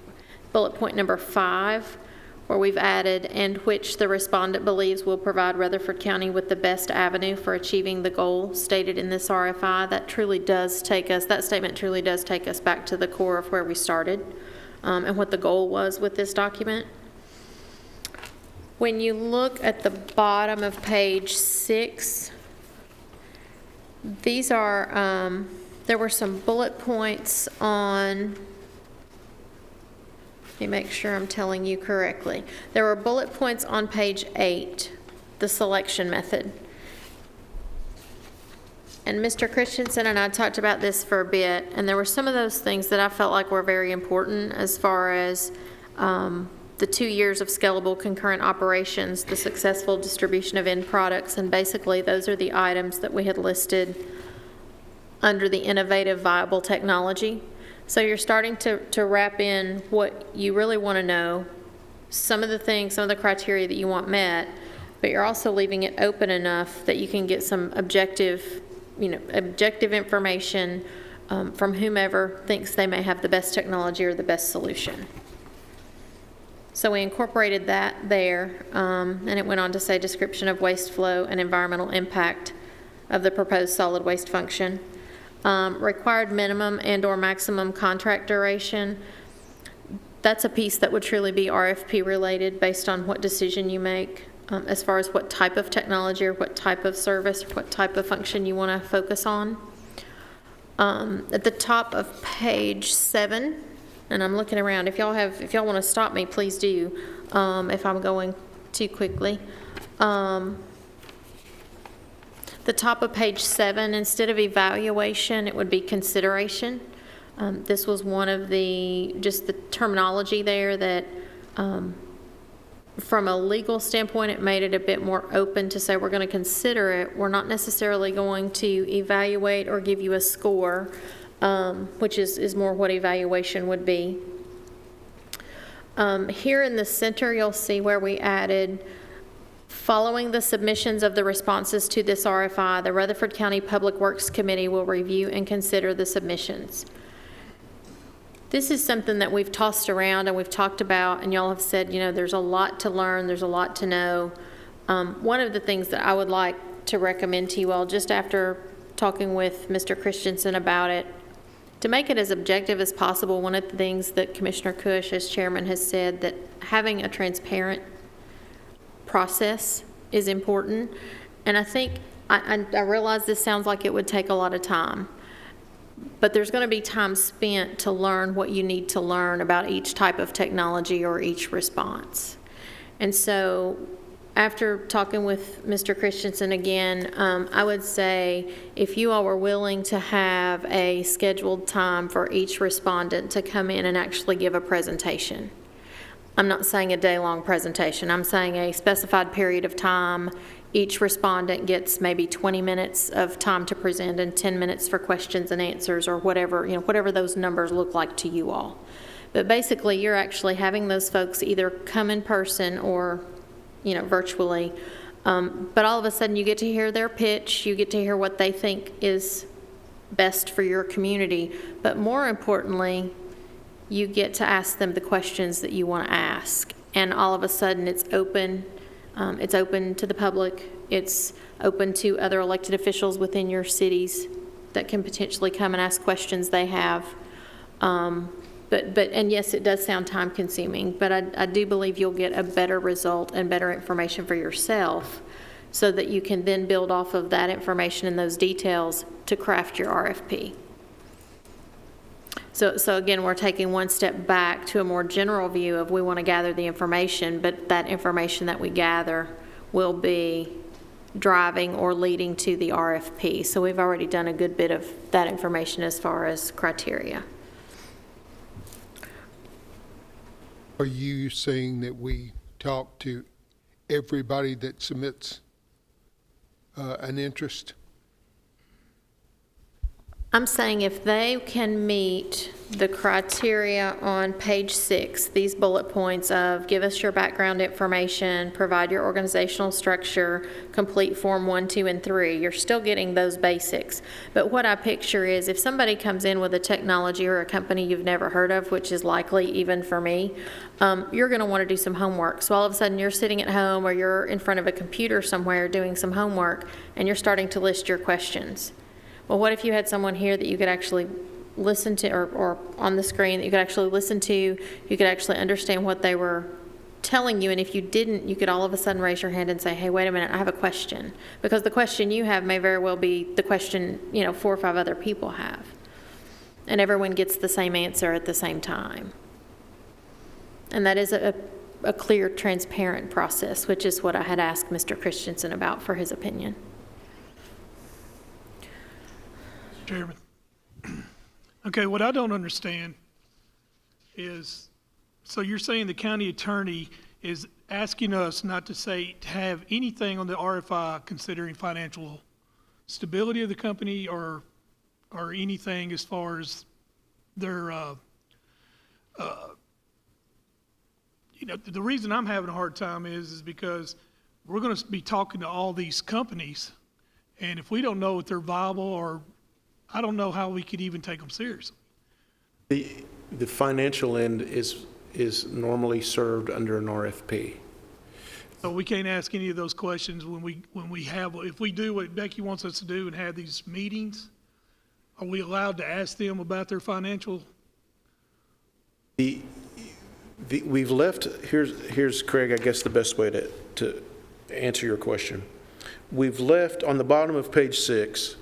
O: bullet point number 5, where we've added, and which the respondent believes will provide Rutherford County with the best avenue for achieving the goal stated in this RFI, that statement truly does take us back to the core of where we started and what the goal was with this document. When you look at the bottom of page 6, these are, there were some bullet points on, let me make sure I'm telling you correctly. There were bullet points on page 8, the selection method. And Mr. Christensen and I talked about this for a bit, and there were some of those things that I felt like were very important as far as the 2 years of scalable concurrent operations, the successful distribution of end products, and basically those are the items that we had listed under the innovative viable technology. So you're starting to wrap in what you really want to know some of the things, some of the criteria that you want met, but you're also leaving it open enough that you can get some objective information from whomever thinks they may have the best technology or the best solution. So we incorporated that there, and it went on to say description of waste flow and environmental impact of the proposed solid waste function. Required minimum and/or maximum contract duration. That's a piece that would truly be RFP related based on what decision you make as far as what type of technology or what type of service or what type of function you want to focus on. At the top of page 7, and I'm looking around, if y'all want to stop me, please do, if I'm going too quickly. The top of page 7, instead of evaluation, it would be consideration. This was one of just the terminology there that, from a legal standpoint, it made it a bit more open to say we're going to consider it. We're not necessarily going to evaluate or give you a score, which is more what evaluation would be. Here in the center, you'll see where we added, following the submissions of the responses to this RFI, the Rutherford County Public Works Committee will review and consider the submissions. This is something that we've tossed around and we've talked about, and y'all have said, there's a lot to learn, there's a lot to know. One of the things that I would like to recommend to you all, just after talking with Mr. Christensen about it, to make it as objective as possible, one of the things that Commissioner Cush, as chairman, has said, that having a transparent process is important. And I think, I realize this sounds like it would take a lot of time, but there's going to be time spent to learn what you need to learn about each type of technology or each response. And so after talking with Mr. Christensen again, I would say if you all were willing to have a scheduled time for each respondent to come in and actually give a presentation. I'm not saying a day-long presentation. I'm saying a specified period of time. Each respondent gets maybe 20 minutes of time to present and 10 minutes for questions and answers, or whatever those numbers look like to you all. But basically, you're actually having those folks either come in person or, virtually. But all of a sudden, you get to hear their pitch. You get to hear what they think is best for your community. But more importantly, you get to ask them the questions that you want to ask. And all of a sudden, it's open. It's open to the public. It's open to other elected officials within your cities that can potentially come and ask questions they have. And yes, it does sound time consuming, but I do believe you'll get a better result and better information for yourself so that you can then build off of that information and those details to craft your RFP. So again, we're taking one step back to a more general view of we want to gather the information, but that information that we gather will be driving or leading to the RFP. So we've already done a good bit of that information as far as criteria.
C: Are you saying that we talk to everybody that submits an interest?
O: I'm saying if they can meet the criteria on page 6, these bullet points of give us your background information, provide your organizational structure, complete form 1, 2, and 3, you're still getting those basics. But what I picture is if somebody comes in with a technology or a company you've never heard of, which is likely even for me, you're going to want to do some homework. So all of a sudden you're sitting at home or you're in front of a computer somewhere doing some homework and you're starting to list your questions. Well, what if you had someone here that you could actually listen to, or on the screen that you could actually listen to, you could actually understand what they were telling you, and if you didn't, you could all of a sudden raise your hand and say, hey, wait a minute, I have a question. Because the question you have may very well be the question, 4 or 5 other people have. And everyone gets the same answer at the same time. And that is a clear, transparent process, which is what I had asked Mr. Christensen about for his opinion.
I: Chairman. Okay, what I don't understand is, so you're saying the county attorney is asking us not to have anything on the RFI considering financial stability of the company or anything as far as their the reason I'm having a hard time is because we're going to be talking to all these companies, and if we don't know if they're viable, or I don't know how we could even take them seriously.
A: The financial end is normally served under an RFP.
I: So we can't ask any of those questions if we do what Becky wants us to do and have these meetings. Are we allowed to ask them about their financial?
A: We've left, here's Craig, I guess the best way to answer your question. We've left, on the bottom of page 6,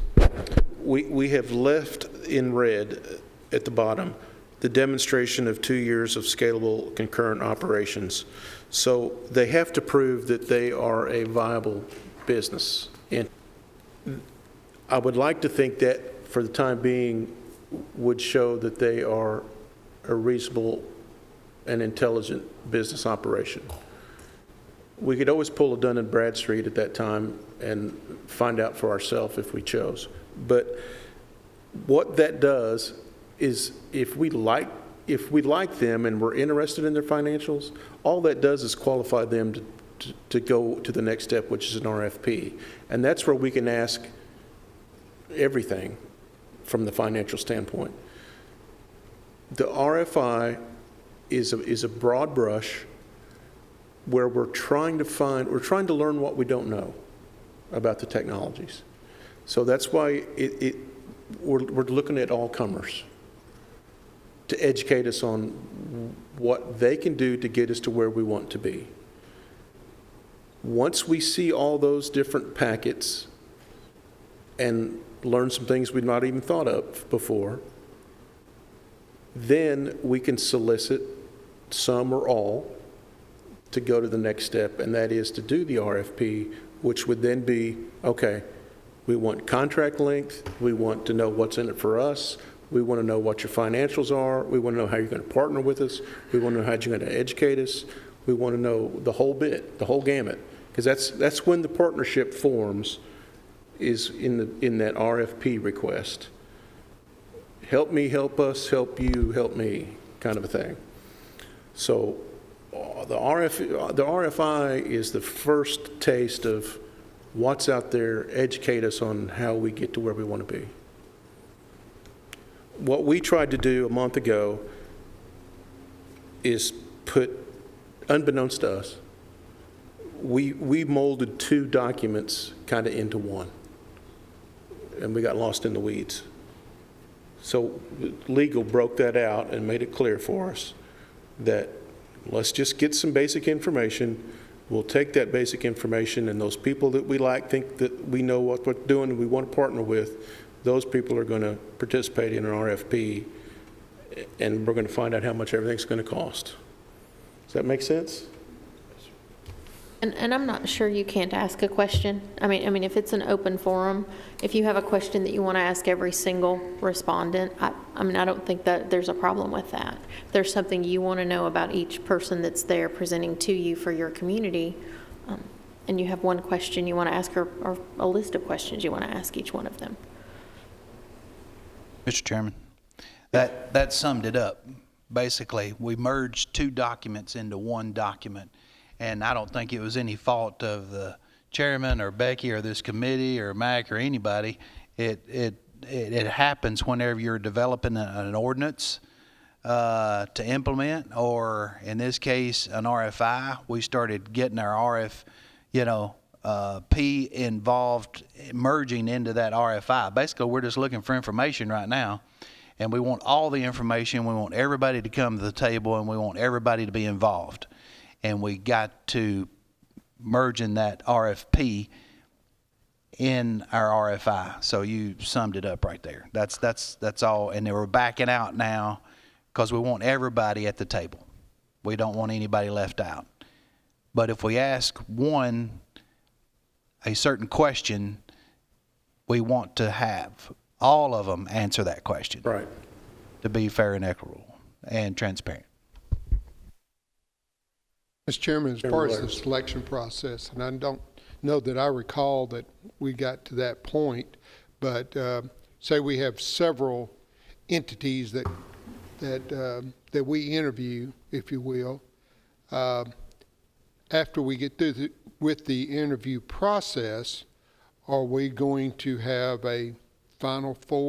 A: we have left in red at the bottom, the demonstration of 2 years of scalable concurrent operations. So they have to prove that they are a viable business. And I would like to think that for the time being would show that they are a reasonable and intelligent business operation. We could always pull a Dun & Bradstreet at that time and find out for ourselves if we chose. But what that does is if we like them and we're interested in their financials, all that does is qualify them to go to the next step, which is an RFP. And that's where we can ask everything from the financial standpoint. The RFI is a broad brush where we're trying to learn what we don't know about the technologies. So that's why we're looking at all comers to educate us on what they can do to get us to where we want to be. Once we see all those different packets and learn some things we've not even thought of before, then we can solicit some or all to go to the next step, and that is to do the RFP, which would then be, okay, we want contract length, we want to know what's in it for us, we want to know what your financials are, we want to know how you're going to partner with us, we want to know how you're going to educate us, we want to know the whole bit, the whole gamut, because that's when the partnership forms, is in that RFP request. Help me, help us, help you, help me, kind of a thing. So the RFI is the first taste of what's out there, educate us on how we get to where we want to be. What we tried to do a month ago is put, unbeknownst to us, we molded 2 documents kind of into one, and we got lost in the weeds. So legal broke that out and made it clear for us that let's just get some basic information. We'll take that basic information, and those people that we like, think that we know what we're doing and we want to partner with, those people are going to participate in an RFP, and we're going to find out how much everything's going to cost. Does that make sense?
O: And I'm not sure you can't ask a question. I mean, if it's an open forum, if you have a question that you want to ask every single respondent, I don't think that there's a problem with that. If there's something you want to know about each person that's there presenting to you for your community, and you have one question you want to ask, or a list of questions you want to ask each one of them.
N: Mr. Chairman, that summed it up. Basically, we merged 2 documents into one document. And I don't think it was any fault of the chairman or Becky or this committee or Mac or anybody. It happens whenever you're developing an ordinance to implement, or in this case, an RFI. We started getting our P involved, merging into that RFI. Basically, we're just looking for information right now, and we want all the information. We want everybody to come to the table, and we want everybody to be involved. And we got to merging that RFP in our RFI. So you summed it up right there. That's all. And we're backing out now because we want everybody at the table. We don't want anybody left out. But if we ask a certain question, we want to have all of them answer that question.
A: Right.
N: To be fair and equitable and transparent.
C: Mr. Chairman, as far as the selection process, and I don't know that I recall that we got to that point, but say we have several entities that we interview, if you will, After we get through with the interview process, are we going to have a final 4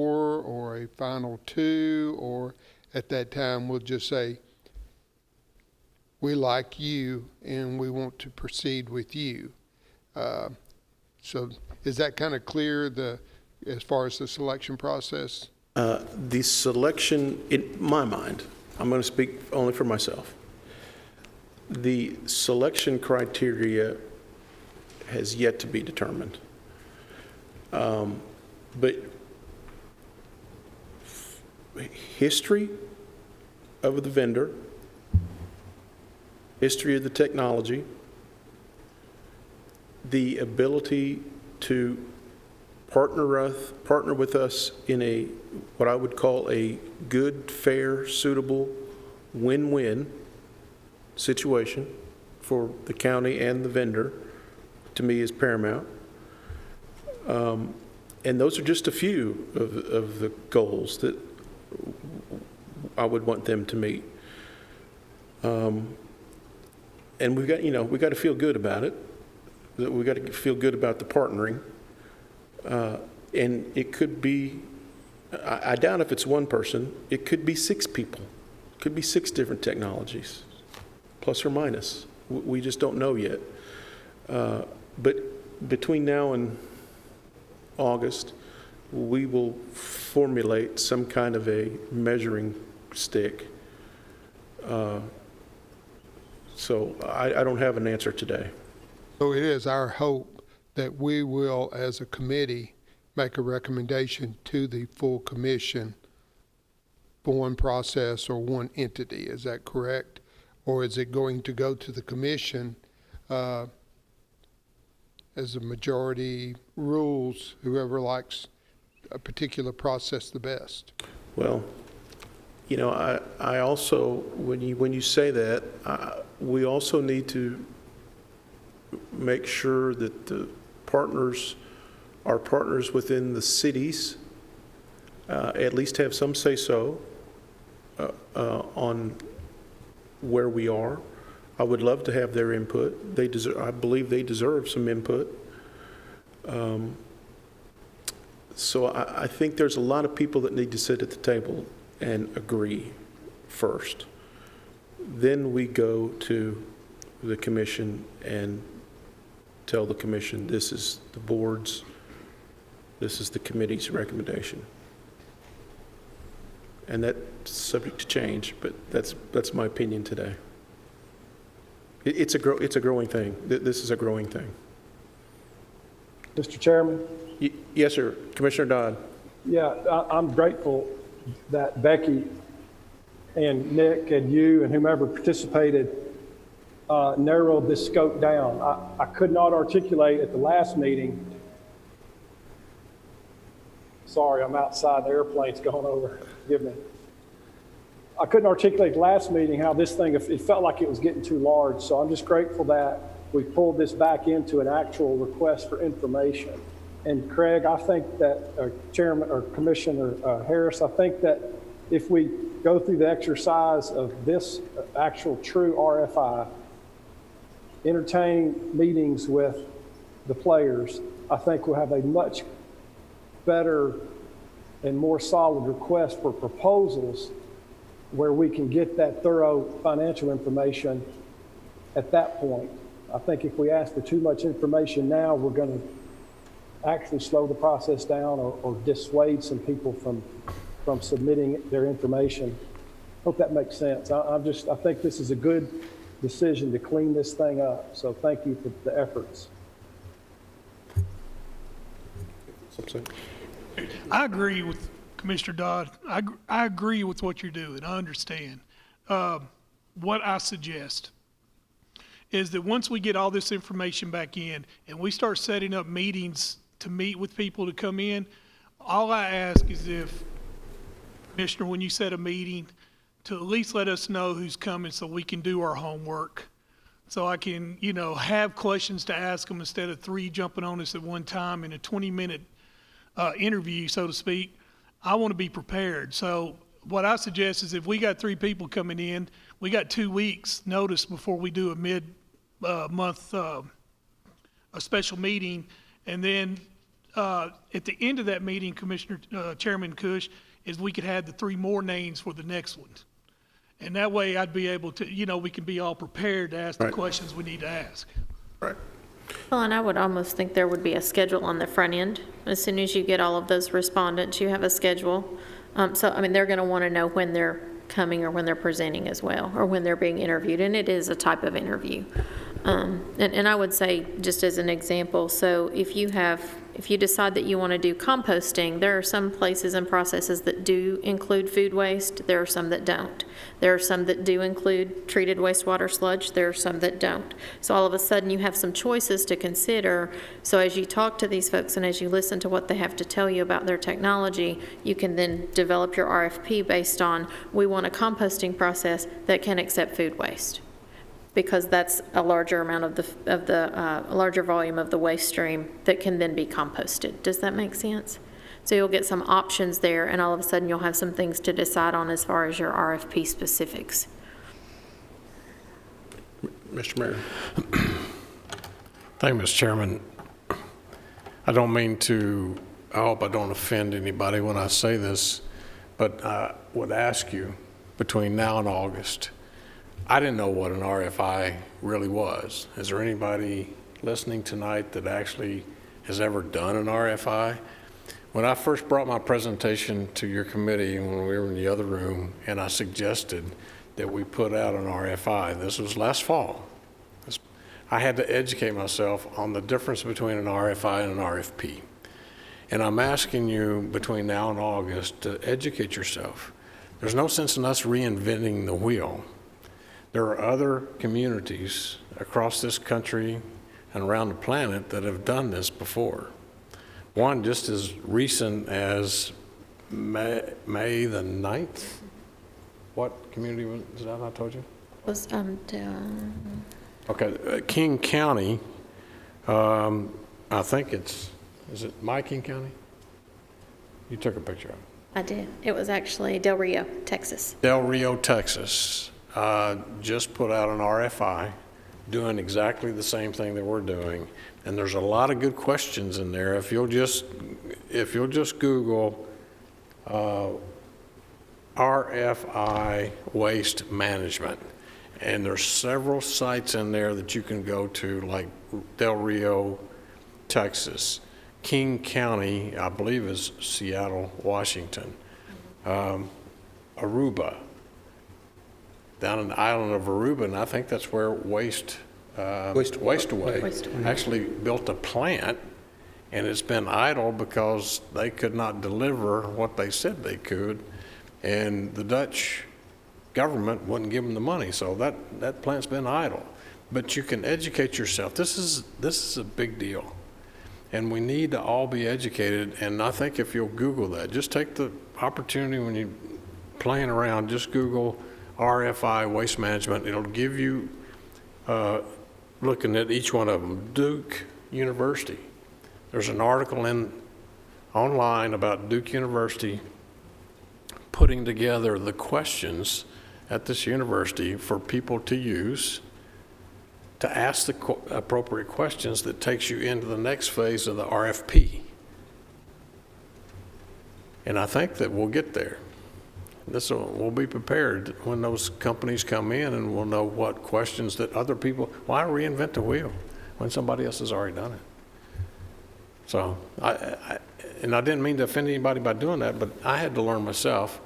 C: or a final 2, or at that time we'll just say, we like you and we want to proceed with you? So is that kind of clear as far as the selection process?
A: The selection, in my mind, I'm going to speak only for myself. The selection criteria has yet to be determined. But history of the vendor, history of the technology, the ability to partner with us in a, what I would call a good, fair, suitable, win-win situation for the county and the vendor, to me is paramount. And those are just a few of the goals that I would want them to meet. And we got to feel good about it. We got to feel good about the partnering. And it could be, I doubt if it's one person, it could be 6 people. It could be 6 different technologies, plus or minus. We just don't know yet. But between now and August, we will formulate some kind of a measuring stick. So I don't have an answer today.
C: So it is our hope that we will, as a committee, make a recommendation to the full commission for one process or one entity. Is that correct? Or is it going to go to the commission as a majority rules, whoever likes a particular process the best?
A: Well, I also, when you say that, we also need to make sure that the our partners within the cities at least have some say-so on where we are. I would love to have their input. I believe they deserve some input. So I think there's a lot of people that need to sit at the table and agree first. Then we go to the commission and tell the commission, this is the board's, this is the committee's recommendation. And that's subject to change, but that's my opinion today. It's a growing thing. This is a growing thing.
B: Mr. Chairman?
A: Yes, sir. Commissioner Dodd.
B: Yeah, I'm grateful that Becky and Nick and you and whomever participated narrowed this scope down. I could not articulate at the last meeting. Sorry, I'm outside. The airplane's going over. Forgive me. I couldn't articulate the last meeting how this thing, it felt like it was getting too large. So I'm just grateful that we pulled this back into an actual request for information. And Craig, I think that, Chairman or Commissioner Harris, I think that if we go through the exercise of this actual true RFI, entertain meetings with the players, I think we'll have a much better and more solid request for proposals where we can get that thorough financial information at that point. I think if we ask for too much information now, we're going to actually slow the process down or dissuade some people from submitting their information. Hope that makes sense. I think this is a good decision to clean this thing up. So thank you for the efforts.
I: I agree with Commissioner Dodd. I agree with what you're doing. I understand. What I suggest is that once we get all this information back in and we start setting up meetings to meet with people to come in, all I ask is if, Commissioner, when you set a meeting, to at least let us know who's coming so we can do our homework. So I can, have questions to ask them instead of 3 jumping on us at one time in a 20-minute interview, so to speak. I want to be prepared. So what I suggest is if we got 3 people coming in, we got 2 weeks notice before we do a mid-month, a special meeting. And then at the end of that meeting, Chairman Cush, is we could have the 3 more names for the next one. And that way I'd be able to, we can be all prepared to ask the questions we need to ask.
A: Right.
O: Well, and I would almost think there would be a schedule on the front end. As soon as you get all of those respondents, you have a schedule. So, I mean, they're going to want to know when they're coming or when they're presenting as well, or when they're being interviewed, and it is a type of interview. And I would say, just as an example, so if you decide that you want to do composting, there are some places and processes that do include food waste. There are some that don't. There are some that do include treated wastewater sludge. There are some that don't. So all of a sudden you have some choices to consider. So as you talk to these folks and as you listen to what they have to tell you about their technology, you can then develop your RFP based on, we want a composting process that can accept food waste, because that's a larger amount of the larger volume of the waste stream that can then be composted. Does that make sense? So you'll get some options there, and all of a sudden you'll have some things to decide on as far as your RFP specifics.
A: Mr. Mayor.
H: Thank you, Mr. Chairman. I don't mean to, I hope I don't offend anybody when I say this, but I would ask you, between now and August, I didn't know what an RFI really was. Is there anybody listening tonight that actually has ever done an RFI? When I first brought my presentation to your committee when we were in the other room, and I suggested that we put out an RFI, this was last fall, I had to educate myself on the difference between an RFI and an RFP. And I'm asking you between now and August to educate yourself. There's no sense in us reinventing the wheel. There are other communities across this country and around the planet that have done this before. One just as recent as May the 9th. What community was that I told you?
O: Was
H: Okay, King County, I think is it my King County? You took a picture of it.
O: I did. It was actually Del Rio, Texas.
H: Del Rio, Texas, just put out an RFI doing exactly the same thing that we're doing. And there's a lot of good questions in there. If you'll just Google RFI waste management, and there's several sites in there that you can go to, like Del Rio, Texas. King County, I believe, is Seattle, Washington. Aruba, down in the island of Aruba, and I think that's where Waterway actually built a plant, and it's been idle because they could not deliver what they said they could, and the Dutch government wouldn't give them the money, so that plant's been idle. But you can educate yourself. This is a big deal, and we need to all be educated. And I think if you'll Google that, just take the opportunity when you're playing around, just Google RFI waste management. It'll give you, looking at each one of them, Duke University. There's an article online about Duke University putting together the questions at this university for people to use to ask the appropriate questions that takes you into the next phase of the RFP. And I think that we'll get there. We'll be prepared when those companies come in, and we'll know what questions that other people, why reinvent the wheel when somebody else has already done it? So, I didn't mean to offend anybody by doing that, but I had to learn myself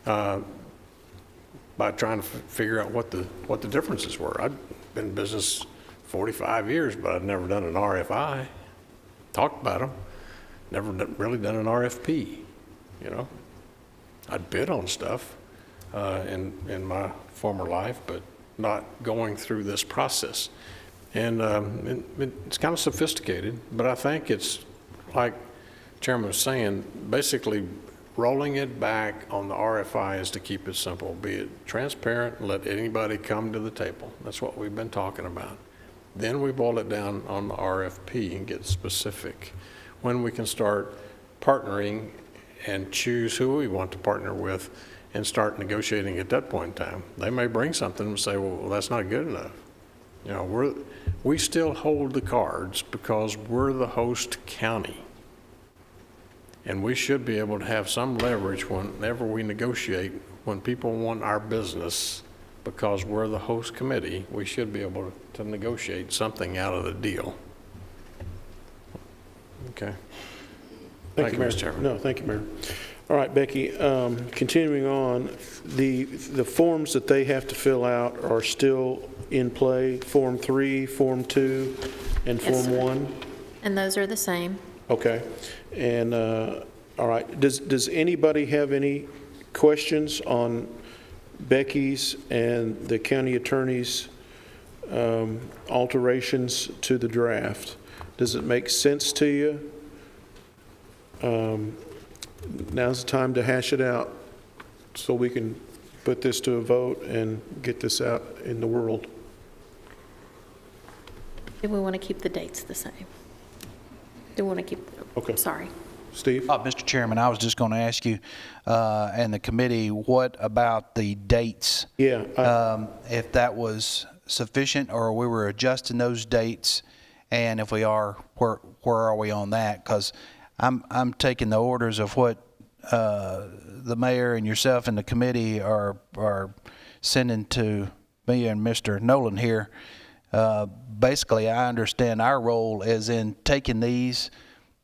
H: by trying to figure out what the differences were. I've been in business 45 years, but I've never done an RFI. Talked about them, never really done an RFP, I'd bid on stuff in my former life, but not going through this process. And it's kind of sophisticated, but I think it's, like Chairman was saying, basically rolling it back on the RFI is to keep it simple. Be it transparent and let anybody come to the table. That's what we've been talking about. Then we boil it down on the RFP and get specific. When we can start partnering and choose who we want to partner with and start negotiating at that point in time. They may bring something and say, well, that's not good enough. You know, we still hold the cards because we're the host county. And we should be able to have some leverage whenever we negotiate. When people want our business, because we're the host committee, we should be able to negotiate something out of the deal. Okay.
A: Thank you, Mayor.
H: Mr. Chairman.
A: No, thank you, Mayor. All right, Becky, continuing on, the forms that they have to fill out are still in play, Form 3, Form 2, and
O: Yes,
A: Form
O: sir.
A: 1?
O: And those are the same.
A: Okay. And, all right, does anybody have any questions on Becky's and the county attorney's alterations to the draft? Does it make sense to you? Now's the time to hash it out so we can put this to a vote and get this out in the world.
O: Do we want to keep the dates the same? Do we want to keep,
A: Okay.
O: sorry.
A: Steve?
N: Mr. Chairman, I was just going to ask you and the committee, what about the dates?
A: Yeah.
N: If that was sufficient, or we were adjusting those dates, and if we are, where are we on that? Because I'm taking the orders of what the mayor and yourself and the committee are sending to me and Mr. Nolan here. Basically, I understand our role is in taking these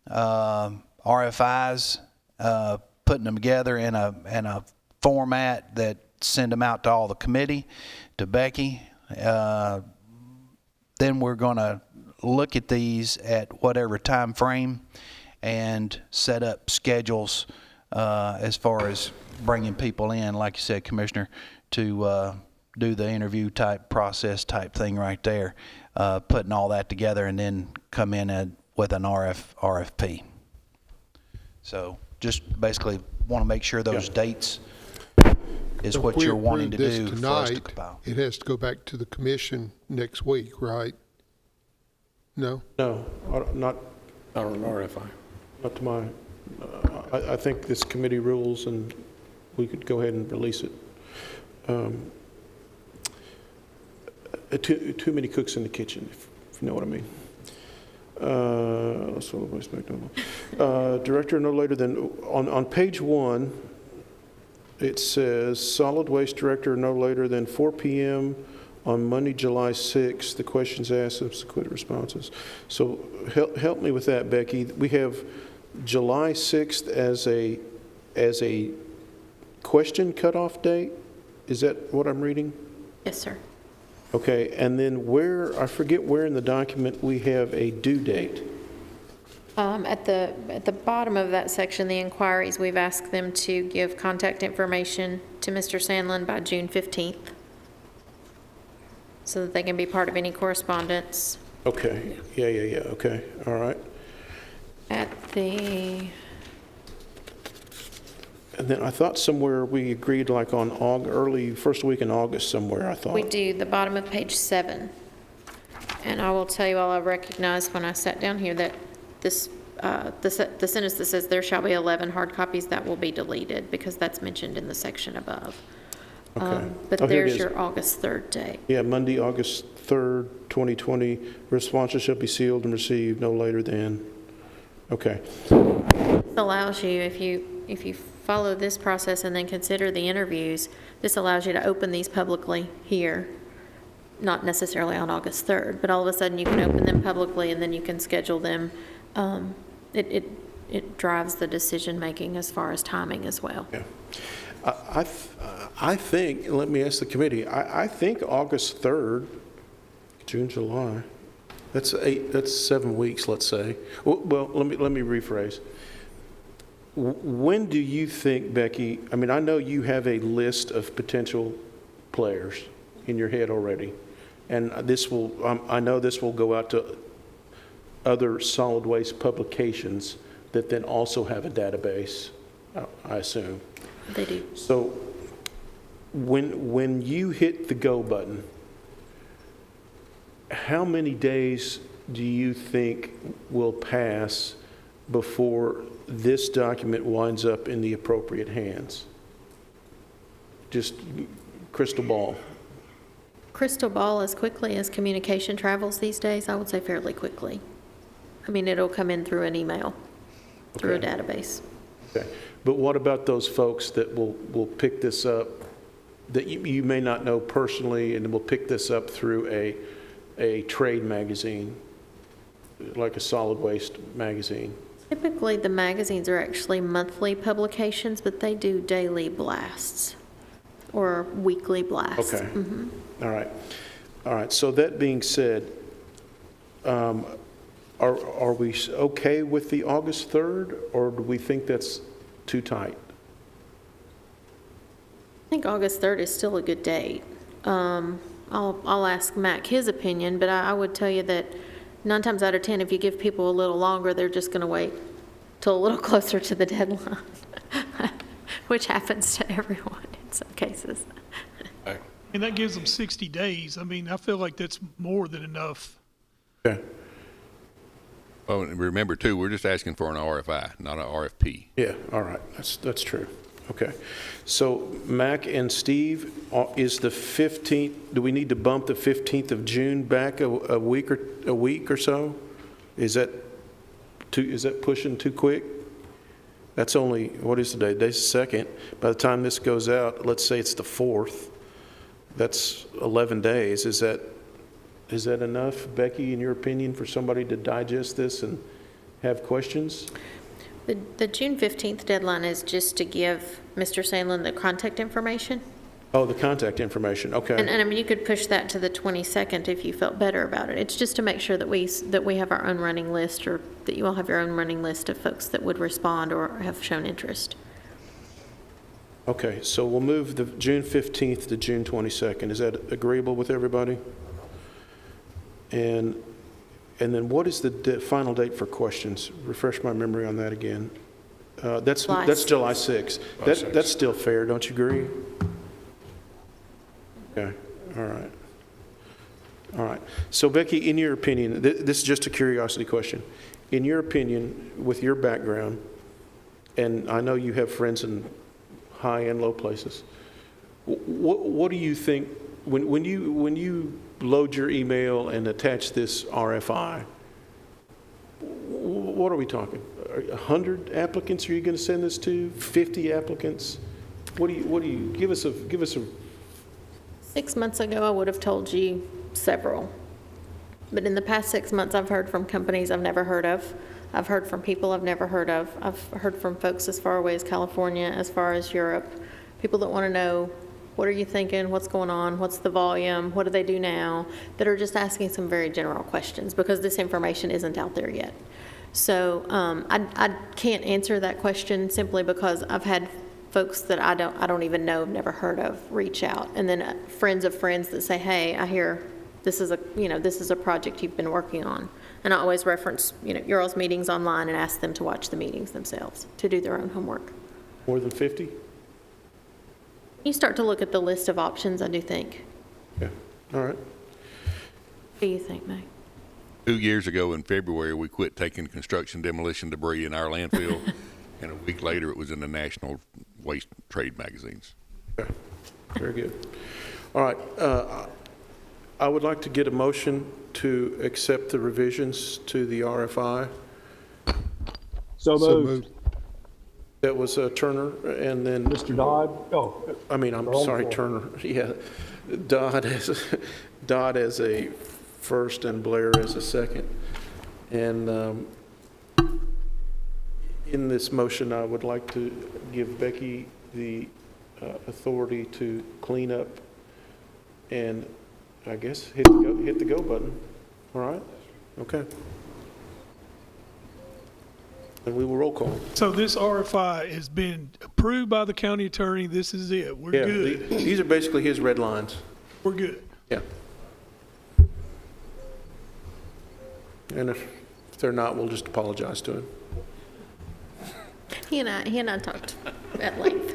N: RFIs, putting them together in a format that send them out to all the committee, to Becky. Then we're going to look at these at whatever time frame and set up schedules as far as bringing people in, like you said, Commissioner, to do the interview type process type thing right there, putting all that together and then come in with an RFP. So just basically want to make sure those dates is
C: So
N: what
C: if we
N: you're wanting to
C: approve
N: do
C: this
N: for us to
C: tonight,
N: compile.
C: it has to go back to the commission next week, right? No?
A: No, not
H: Not an RFI.
A: to my, I think this committee rules and we could go ahead and release it. Too many cooks in the kitchen, if you know what I mean. Director, no later than, on page 1, it says solid waste director no later than 4 p.m. on Monday, July 6th. The questions asked, subsequent responses. So help me with that, Becky. We have July 6th as a question cutoff date. Is that what I'm reading?
O: Yes, sir.
A: Okay, and then I forget where in the document we have a due date.
O: At the bottom of that section, the inquiries, we've asked them to give contact information to Mr. Sandlin by June 15th so that they can be part of any correspondence.
A: Okay, yeah, okay, all right. And then I thought somewhere we agreed like on early first week in August somewhere, I thought.
O: We do, the bottom of page 7. And I will tell you all, I recognized when I sat down here that the sentence that says there shall be 11 hard copies, that will be deleted because that's mentioned in the section above.
A: Okay.
O: But
A: Oh, here it
O: there's
A: is.
O: your August 3rd date.
A: Yeah, Monday, August 3rd, 2020. Responses shall be sealed and received no later than, okay.
O: This allows you, if you follow this process and then consider the interviews, this allows you to open these publicly here, not necessarily on August 3rd, but all of a sudden you can open them publicly and then you can schedule them. It drives the decision-making as far as timing as well.
A: Yeah. I think, let me ask the committee, I think August 3rd, June, July, that's 7 weeks, let's say. Well, let me rephrase. When do you think, Becky, I mean, I know you have a list of potential players in your head already, and I know this will go out to other solid waste publications that then also have a database, I assume.
O: They do.
A: So when you hit the go button, how many days do you think will pass before this document winds up in the appropriate hands? Just crystal ball.
O: Crystal ball, as quickly as communication travels these days, I would say fairly quickly. I mean, it'll come in through an email, through a database.
A: Okay. But what about those folks that will pick this up, that you may not know personally, and will pick this up through a trade magazine, like a solid waste magazine?
O: Typically, the magazines are actually monthly publications, but they do daily blasts or weekly blasts.
A: Okay. All right. All right. So that being said, are we okay with the August 3rd, or do we think that's too tight?
O: I think August 3rd is still a good date. I'll ask Mac his opinion, but I would tell you that 9 times out of 10, if you give people a little longer, they're just going to wait till a little closer to the deadline, which happens to everyone in some cases.
I: And that gives them 60 days. I mean, I feel like that's more than enough.
A: Okay.
E: Oh, and remember too, we're just asking for an RFI, not an RFP.
A: Yeah, all right, that's true. Okay. So Mac and Steve, is the 15th, do we need to bump the 15th of June back a week or so? Is that pushing too quick? That's only, what is today? Today's the 2nd. By the time this goes out, let's say it's the 4th. That's 11 days. Is that enough, Becky, in your opinion, for somebody to digest this and have questions?
O: The June 15th deadline is just to give Mr. Sandlin the contact information.
A: Oh, the contact information, okay.
O: And I mean, you could push that to the 22nd if you felt better about it. It's just to make sure that we have our own running list, or that you all have your own running list of folks that would respond or have shown interest.
A: Okay, so we'll move the June 15th to June 22nd. Is that agreeable with everybody? And then what is the final date for questions? Refresh my memory on that again. That's July 6th. That's still fair, don't you agree? Okay, all right. All right. So Becky, in your opinion, this is just a curiosity question. In your opinion, with your background, and I know you have friends in high and low places, what do you think, when you load your email and attach this RFI, what are we talking? 100 applicants are you going to send this to? 50 applicants? What do you give us a
O: 6 months ago, I would have told you several. But in the past 6 months, I've heard from companies I've never heard of. I've heard from people I've never heard of. I've heard from folks as far away as California, as far as Europe, people that want to know, what are you thinking? What's going on? What's the volume? What do they do now? That are just asking some very general questions because this information isn't out there yet. So I can't answer that question simply because I've had folks that I don't even know, have never heard of, reach out, and then friends of friends that say, hey, I hear this is a project you've been working on. And I always reference, your all's meetings online and ask them to watch the meetings themselves, to do their own homework.
A: more than 50?
O: You start to look at the list of options, I do think.
A: Yeah, all right.
O: What do you think, Meg?
E: 2 years ago in February, we quit taking construction demolition debris in our landfill, and a week later it was in the National Waste Trade magazines.
A: Okay, very good. All right, I would like to get a motion to accept the revisions to the RFI.
B: So moved.
A: That was Turner, and then
B: Mr. Dodd?
A: I'm sorry, Turner. Yeah, Dodd as a first and Blair as a second. And in this motion, I would like to give Becky the authority to clean up and, I guess, hit the go button. All right? Okay. And we will roll call.
I: So this RFI has been approved by the county attorney. This is it. We're good.
A: These are basically his red lines.
I: We're good.
A: Yeah. And if they're not, we'll just apologize to him.
O: He and I talked at length.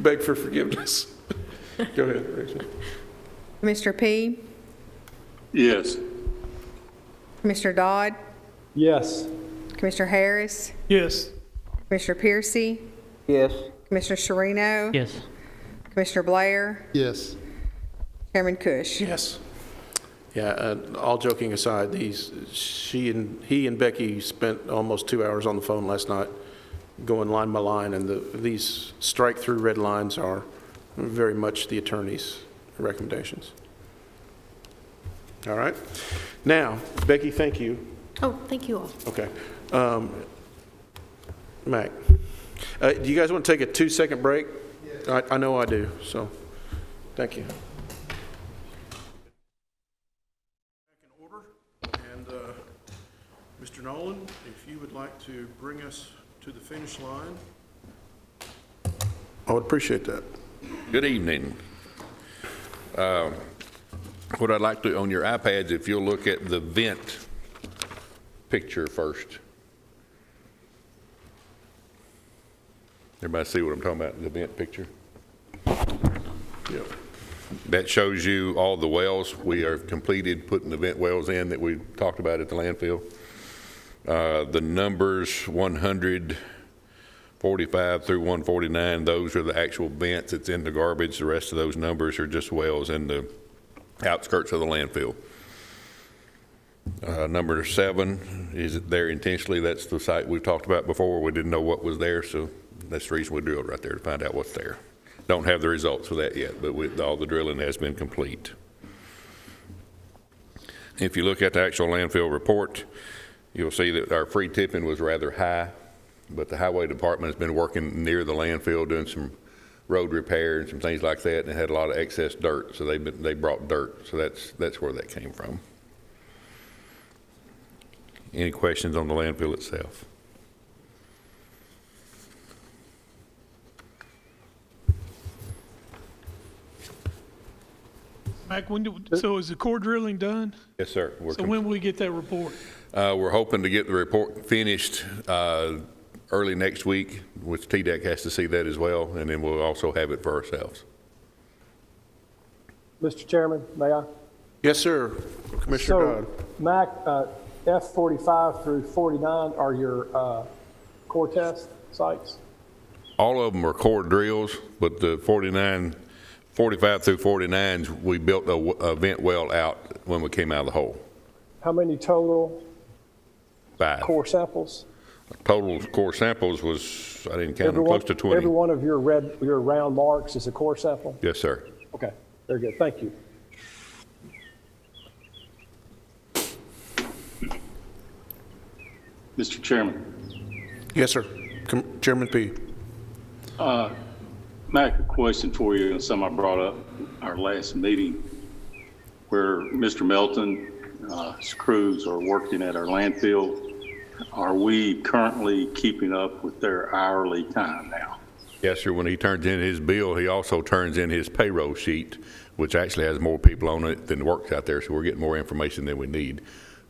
A: Beg for forgiveness. Go ahead, Rachel.
D: Mr. P.,
K: Yes.
D: Mr. Dodd,
B: Yes.
D: Commissioner Harris,
I: Yes.
D: Commissioner Piercy,
F: Yes.
D: Commissioner Sharino,
P: Yes.
D: Commissioner Blair,
C: Yes.
D: Chairman Cush.
A: Yes. Yeah, all joking aside, he and Becky spent almost 2 hours on the phone last night, going line by line, and these strike-through red lines are very much the attorney's recommendations. All right. Now, Becky, thank you.
O: Oh, thank you all.
A: Okay. Mac, do you guys want to take a 2-second break? Yes. I know I do, so thank you. Back in order, and Mr. Nolan, if you would like to bring us to the finish line, I would appreciate that.
E: Good evening. What I'd like to, on your iPads, if you'll look at the vent picture first. Everybody see what I'm talking about, the vent picture?
A: Yep.
E: That shows you all the wells we are completed putting the vent wells in that we talked about at the landfill. The numbers 145 through 149, those are the actual vents that's in the garbage. The rest of those numbers are just wells in the outskirts of the landfill. Number 7 is there intentionally. That's the site we've talked about before. We didn't know what was there, so that's the reason we drilled right there, to find out what's there. Don't have the results for that yet, but all the drilling has been complete. If you look at the actual landfill report, you'll see that our free tipping was rather high, but the highway department has been working near the landfill doing some road repair and some things like that, and had a lot of excess dirt, so they brought dirt, so that's where that came from. Any questions on the landfill itself?
I: Mac, so is the core drilling done?
E: Yes, sir.
I: So when will we get that report?
E: We're hoping to get the report finished early next week, which TDEC has to see that as well, and then we'll also have it for ourselves.
B: Mr. Chairman, may I?
A: Yes, sir. Commissioner Dodd.
B: Mac, F45 through 49 are your core test sites?
E: All of them are core drills, but the 45 through 49s, we built a vent well out when we came out of the hole.
B: How many total
E: 5.
B: core samples?
E: Total core samples was, I didn't count them, close to 20.
B: Every one of your round marks is a core sample?
E: Yes, sir.
B: Okay, very good. Thank you.
K: Mr. Chairman.
A: Yes, sir. Chairman P.
K: Mac, a question for you on something I brought up our last meeting, where Mr. Melton, his crews are working at our landfill. Are we currently keeping up with their hourly time now?
E: Yes, sir. When he turns in his bill, he also turns in his payroll sheet, which actually has more people on it than works out there, so we're getting more information than we need.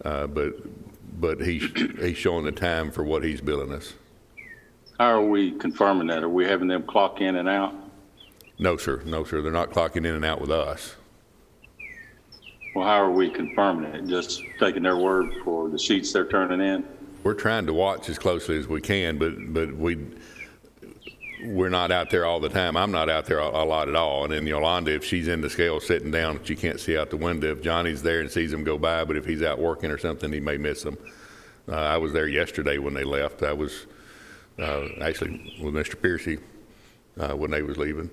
E: But he's showing the time for what he's billing us.
K: How are we confirming that? Are we having them clock in and out?
E: No, sir. No, sir. They're not clocking in and out with us.
K: Well, how are we confirming it? Just taking their word for the sheets they're turning in?
E: We're trying to watch as closely as we can, but we're not out there all the time. I'm not out there a lot at all. And then Yolanda, if she's in the scale sitting down, she can't see out the window. If Johnny's there and sees them go by, but if he's out working or something, he may miss them. I was there yesterday when they left. I was actually with Mr. Piercy when they was leaving.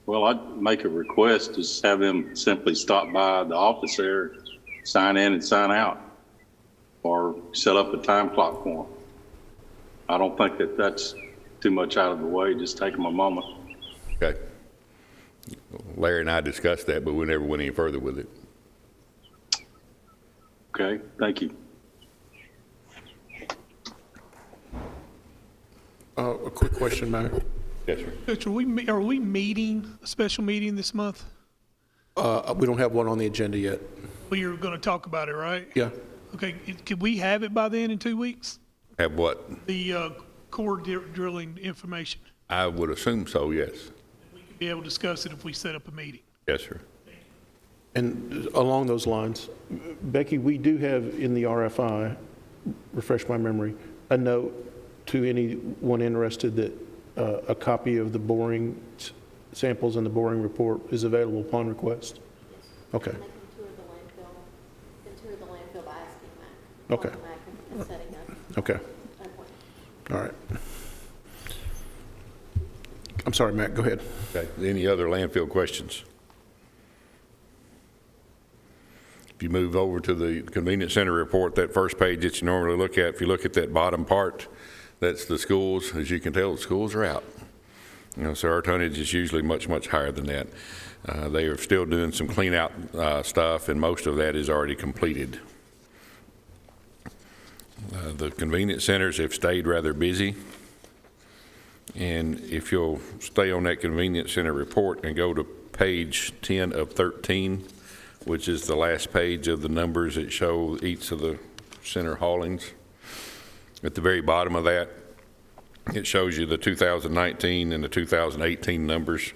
K: Well, I'd make a request, just have them simply stop by the office there, sign in and sign out, or set up a time clock for them. I don't think that that's too much out of the way. Just take them a moment.
E: Okay. Larry and I discussed that, but we never went any further with it.
K: Okay, thank you.
A: A quick question, Mac.
E: Yes, sir.
I: Coach, are we meeting, a special meeting this month?
A: We don't have one on the agenda yet.
I: Well, you're going to talk about it, right?
A: Yeah.
I: Okay, could we have it by then in 2 weeks?
E: Have what?
I: The core drilling information?
E: I would assume so, yes.
I: We could be able to discuss it if we set up a meeting.
E: Yes, sir.
A: And along those lines, Becky, we do have in the RFI, refresh my memory, a note to anyone interested that a copy of the boring samples in the boring report is available upon request? Okay,
O: And they can tour the landfill by asking Mac.
A: Okay.
O: calling Mac and setting up
A: okay,
O: an appointment.
A: all right. I'm sorry, Matt, go ahead.
E: Okay. Any other landfill questions? If you move over to the convenience center report, that first page that you normally look at, if you look at that bottom part, that's the schools. As you can tell, the schools are out. So our tonnage is usually much, much higher than that. They are still doing some clean out stuff, and most of that is already completed. The convenience centers have stayed rather busy. And if you'll stay on that convenience center report and go to page 10 of 13, which is the last page of the numbers that show each of the center haulings. At the very bottom of that, it shows you the 2019 and the 2018 numbers.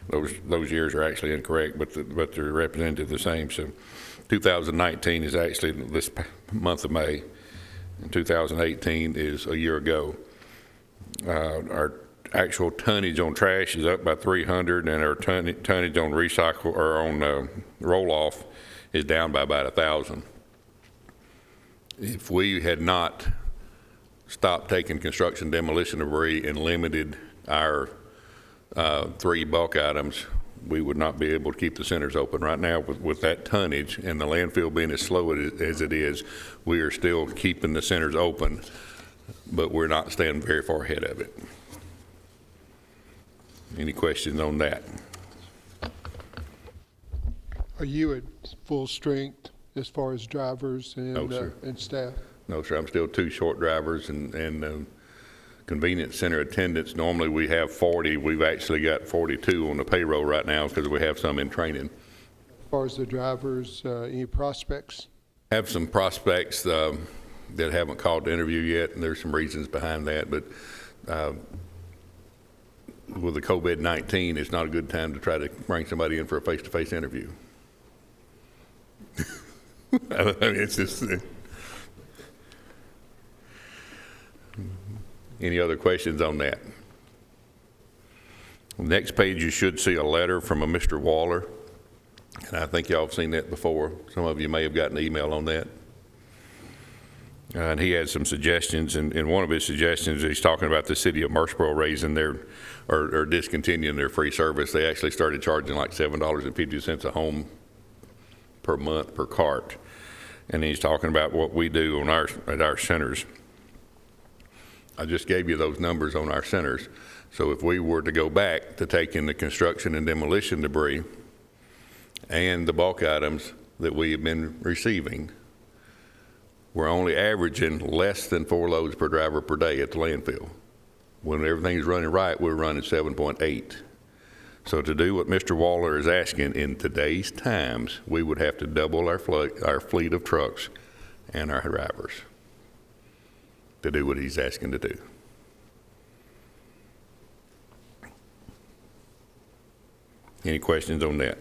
E: Those years are actually incorrect, but they're represented the same. So 2019 is actually this month of May, and 2018 is a year ago. Our actual tonnage on trash is up by 300, and our tonnage on recycle or on roll-off is down by about 1,000. If we had not stopped taking construction demolition debris and limited our 3 bulk items, we would not be able to keep the centers open. Right now, with that tonnage and the landfill being as slow as it is, we are still keeping the centers open, but we're not staying very far ahead of it. Any questions on that?
C: Are you at full strength as far as drivers and,
E: No, sir.
C: And staff?
E: No, sir. I'm still 2 short drivers and convenience center attendants. Normally we have 40. We've actually got 42 on the payroll right now because we have some in training.
C: As far as the drivers, any prospects?
E: Have some prospects that haven't called to interview yet, and there's some reasons behind that. But with the COVID-19, it's not a good time to try to bring somebody in for a face-to-face interview. I mean, it's just. Any other questions on that? Next page, you should see a letter from a Mr. Waller, and I think y'all have seen that before. Some of you may have gotten an email on that. And he had some suggestions, and one of his suggestions, he's talking about the city of Murfreesboro raising their, or discontinuing their free service. They actually started charging like $7.50 a home per month per cart. And he's talking about what we do on at our centers. I just gave you those numbers on our centers. So if we were to go back to taking the construction and demolition debris and the bulk items that we have been receiving, we're only averaging less than 4 loads per driver per day at the landfill. When everything's running right, we're running 7.8. So to do what Mr. Waller is asking in today's times, we would have to double our fleet of trucks and our drivers to do what he's asking to do. Any questions on that?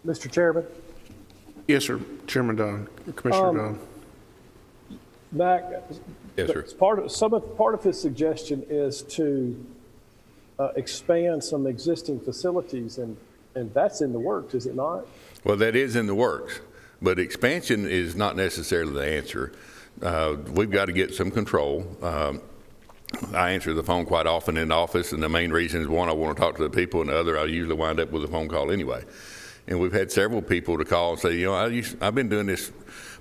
B: Mr. Chairman?
A: Yes, sir. Chairman Don, Commissioner Don.
B: Mac?
E: Yes, sir.
B: Part of his suggestion is to expand some existing facilities, and that's in the works, is it not?
E: Well, that is in the works, but expansion is not necessarily the answer. We've got to get some control. I answer the phone quite often in the office, and the main reason is, one, I want to talk to the people, and the other, I usually wind up with a phone call anyway. And we've had several people to call and say, you know, I've been doing this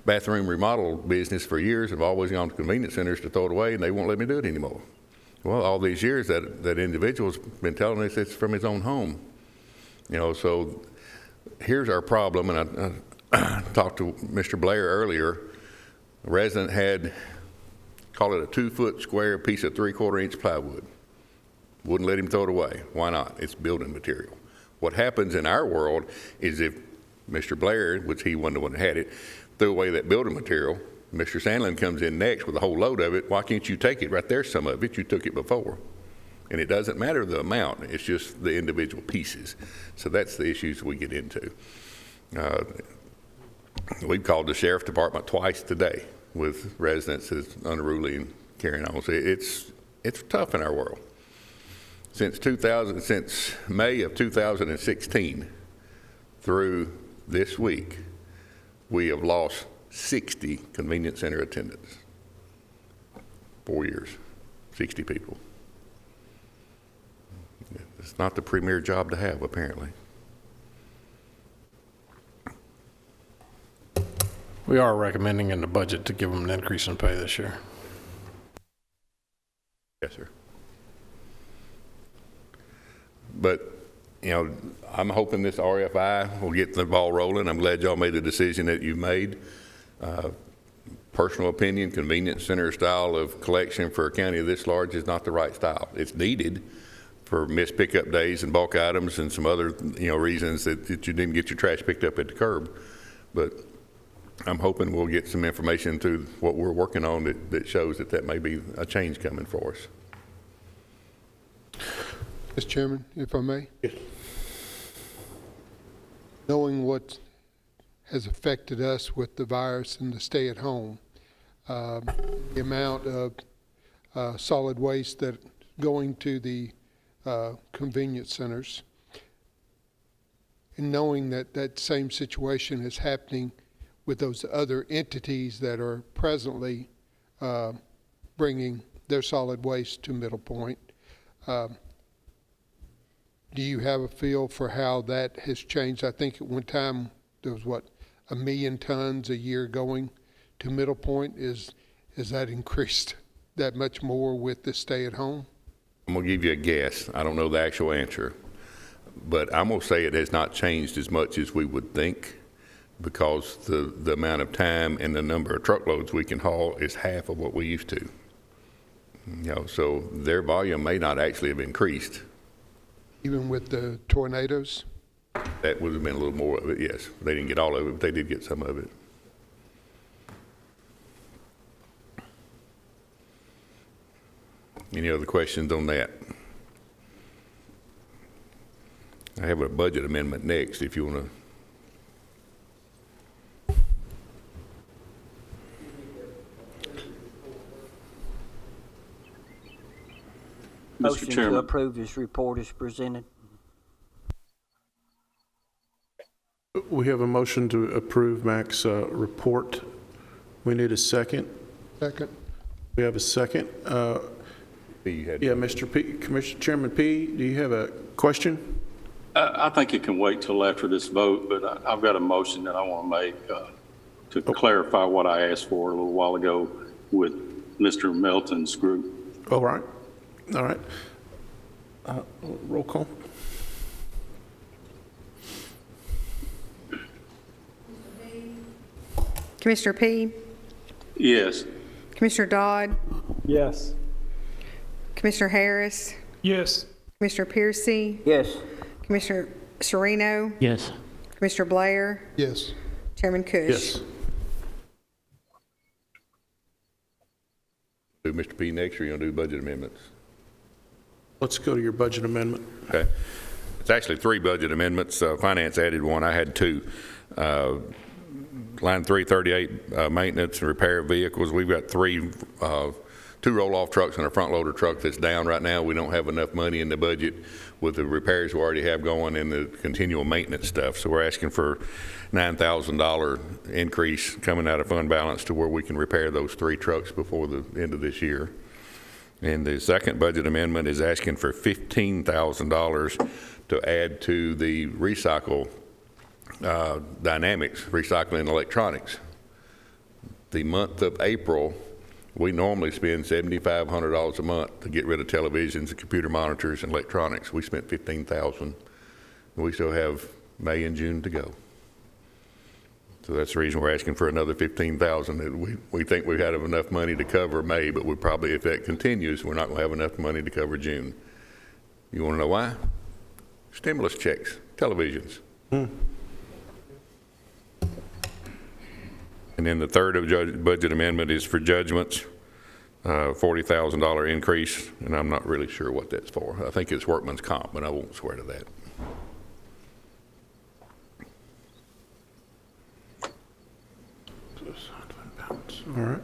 E: bathroom remodel business for years. I've always gone to convenience centers to throw it away, and they won't let me do it anymore. Well, all these years that individual's been telling us it's from his own home. You know, so here's our problem, and I talked to Mr. Blair earlier. A resident had, call it a 2-foot square piece of 3/4 inch plywood. Wouldn't let him throw it away. Why not? It's building material. What happens in our world is if Mr. Blair, which he wasn't the one that had it, threw away that building material, Mr. Sandlin comes in next with a whole load of it. Why can't you take it? Right there's some of it. You took it before. And it doesn't matter the amount. It's just the individual pieces. So that's the issues we get into. We've called the sheriff department twice today with residents that's unruly and carrying on. So It's tough in our world. Since May of 2016 through this week, we have lost 60 convenience center attendants. 4 years, 60 people. It's not the premier job to have, apparently.
H: We are recommending in the budget to give them an increase in pay this year.
E: Yes, sir. But, you know, I'm hoping this RFI will get the ball rolling. I'm glad y'all made the decision that you've made. Personal opinion, convenience center style of collection for a county this large is not the right style. It's needed for missed pickup days and bulk items and some other, you know, reasons that you didn't get your trash picked up at the curb. But I'm hoping we'll get some information through what we're working on that shows that may be a change coming for us.
C: Mr. Chairman, if I may?
A: Yes.
C: Knowing what has affected us with the virus and the stay-at-home, the amount of solid waste that going to the convenience centers, and knowing that that same situation is happening with those other entities that are presently bringing their solid waste to Middle Point, do you have a feel for how that has changed? I think at one time there was, 1 million tons a year going to Middle Point. Is that increased that much more with the stay-at-home?
E: I'm going to give you a guess. I don't know the actual answer, but I'm going to say it has not changed as much as we would think, because the amount of time and the number of truckloads we can haul is half of what we used to. You know, so their volume may not actually have increased.
C: Even with the tornadoes?
E: That would have been a little more of it, yes. They didn't get all of it, but they did get some of it. Any other questions on that? I have a budget amendment next if you want to.
F: Motion to
K: Chairman.
F: approve his report is presented.
A: We have a motion to approve Mac's report. We need a second.
C: Second.
A: We have a second. Yeah, Mr. P, Commissioner Chairman P, do you have a question?
K: I think it can wait till after this vote, but I've got a motion that I want to make to clarify what I asked for a little while ago with Mr. Melton's group.
A: All right. All right. Roll call.
D: Commissioner P?
K: Yes.
D: Commissioner Dodd?
B: Yes.
D: Commissioner Harris?
I: Yes.
D: Commissioner Piercy?
F: Yes.
D: Commissioner Sereno?
P: Yes.
D: Commissioner Blair?
C: Yes.
D: Chairman Cush?
A: Yes.
E: Do Mr. P next, or you going to do budget amendments?
A: Let's go to your budget amendment.
E: Okay. It's actually 3 budget amendments. Finance added 1. I had 2. Line 338, maintenance and repair of vehicles. We've got 2 roll-off trucks and a front-loader truck that's down right now. We don't have enough money in the budget with the repairs we already have going and the continual maintenance stuff. So we're asking for $9,000 increase coming out of fund balance to where we can repair those 3 trucks before the end of this year. And the second budget amendment is asking for $15,000 to add to the recycle dynamics, recycling and electronics. The month of April, we normally spend $7,500 a month to get rid of televisions and computer monitors and electronics. We spent $15,000. We still have May and June to go. So that's the reason we're asking for another $15,000. We think we've had enough money to cover May, but we probably, if that continues, we're not going to have enough money to cover June. You want to know why? Stimulus checks, televisions. And then the third of budget amendment is for judgments, $40,000 increase, and I'm not really sure what that's for. I think it's workman's comp, but I won't swear to that.
A: All right.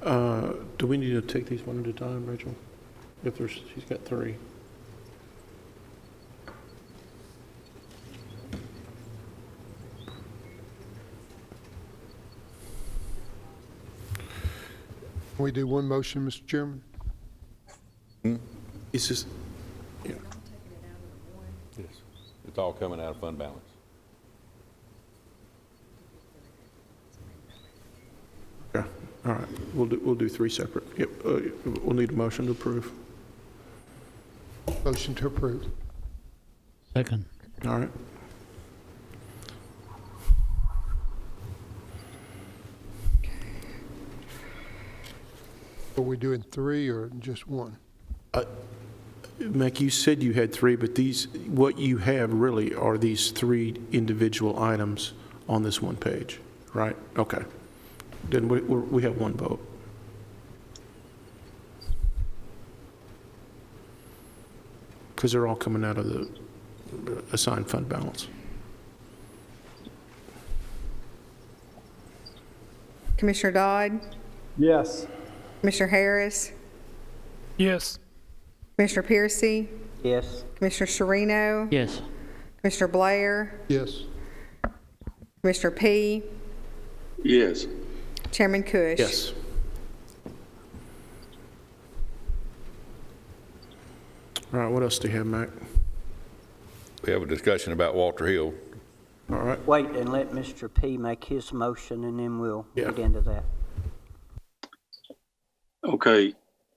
A: Do we need to take these one at a time, Rachel? If there's, she's got 3.
C: Can we do one motion, Mr. Chairman?
A: It's just, yeah.
E: Yes. It's all coming out of fund balance.
A: Okay, all right. We'll do 3 separate. Yep, we'll need a motion to approve.
C: Motion to approve.
P: Second.
A: All right.
C: Are we doing 3 or just 1?
A: Mac, you said you had 3, but these, what you have really are these 3 individual items on this one page, right? Okay. Then we have 1 vote. Because they're all coming out of the assigned fund balance.
D: Commissioner Dodd,
B: Yes.
D: Commissioner Harris,
I: Yes.
D: Commissioner Piercy,
F: Yes.
D: Commissioner Sereno,
P: Yes.
D: Commissioner Blair,
C: Yes.
D: Commissioner P,
K: Yes.
D: Chairman Cush.
A: Yes. All right, what else do you have, Mac?
E: We have a discussion about Walter Hill.
A: All right.
F: Wait and let Mr. P make his motion, and then we'll
A: Yeah.
F: get into that.
K: Okay,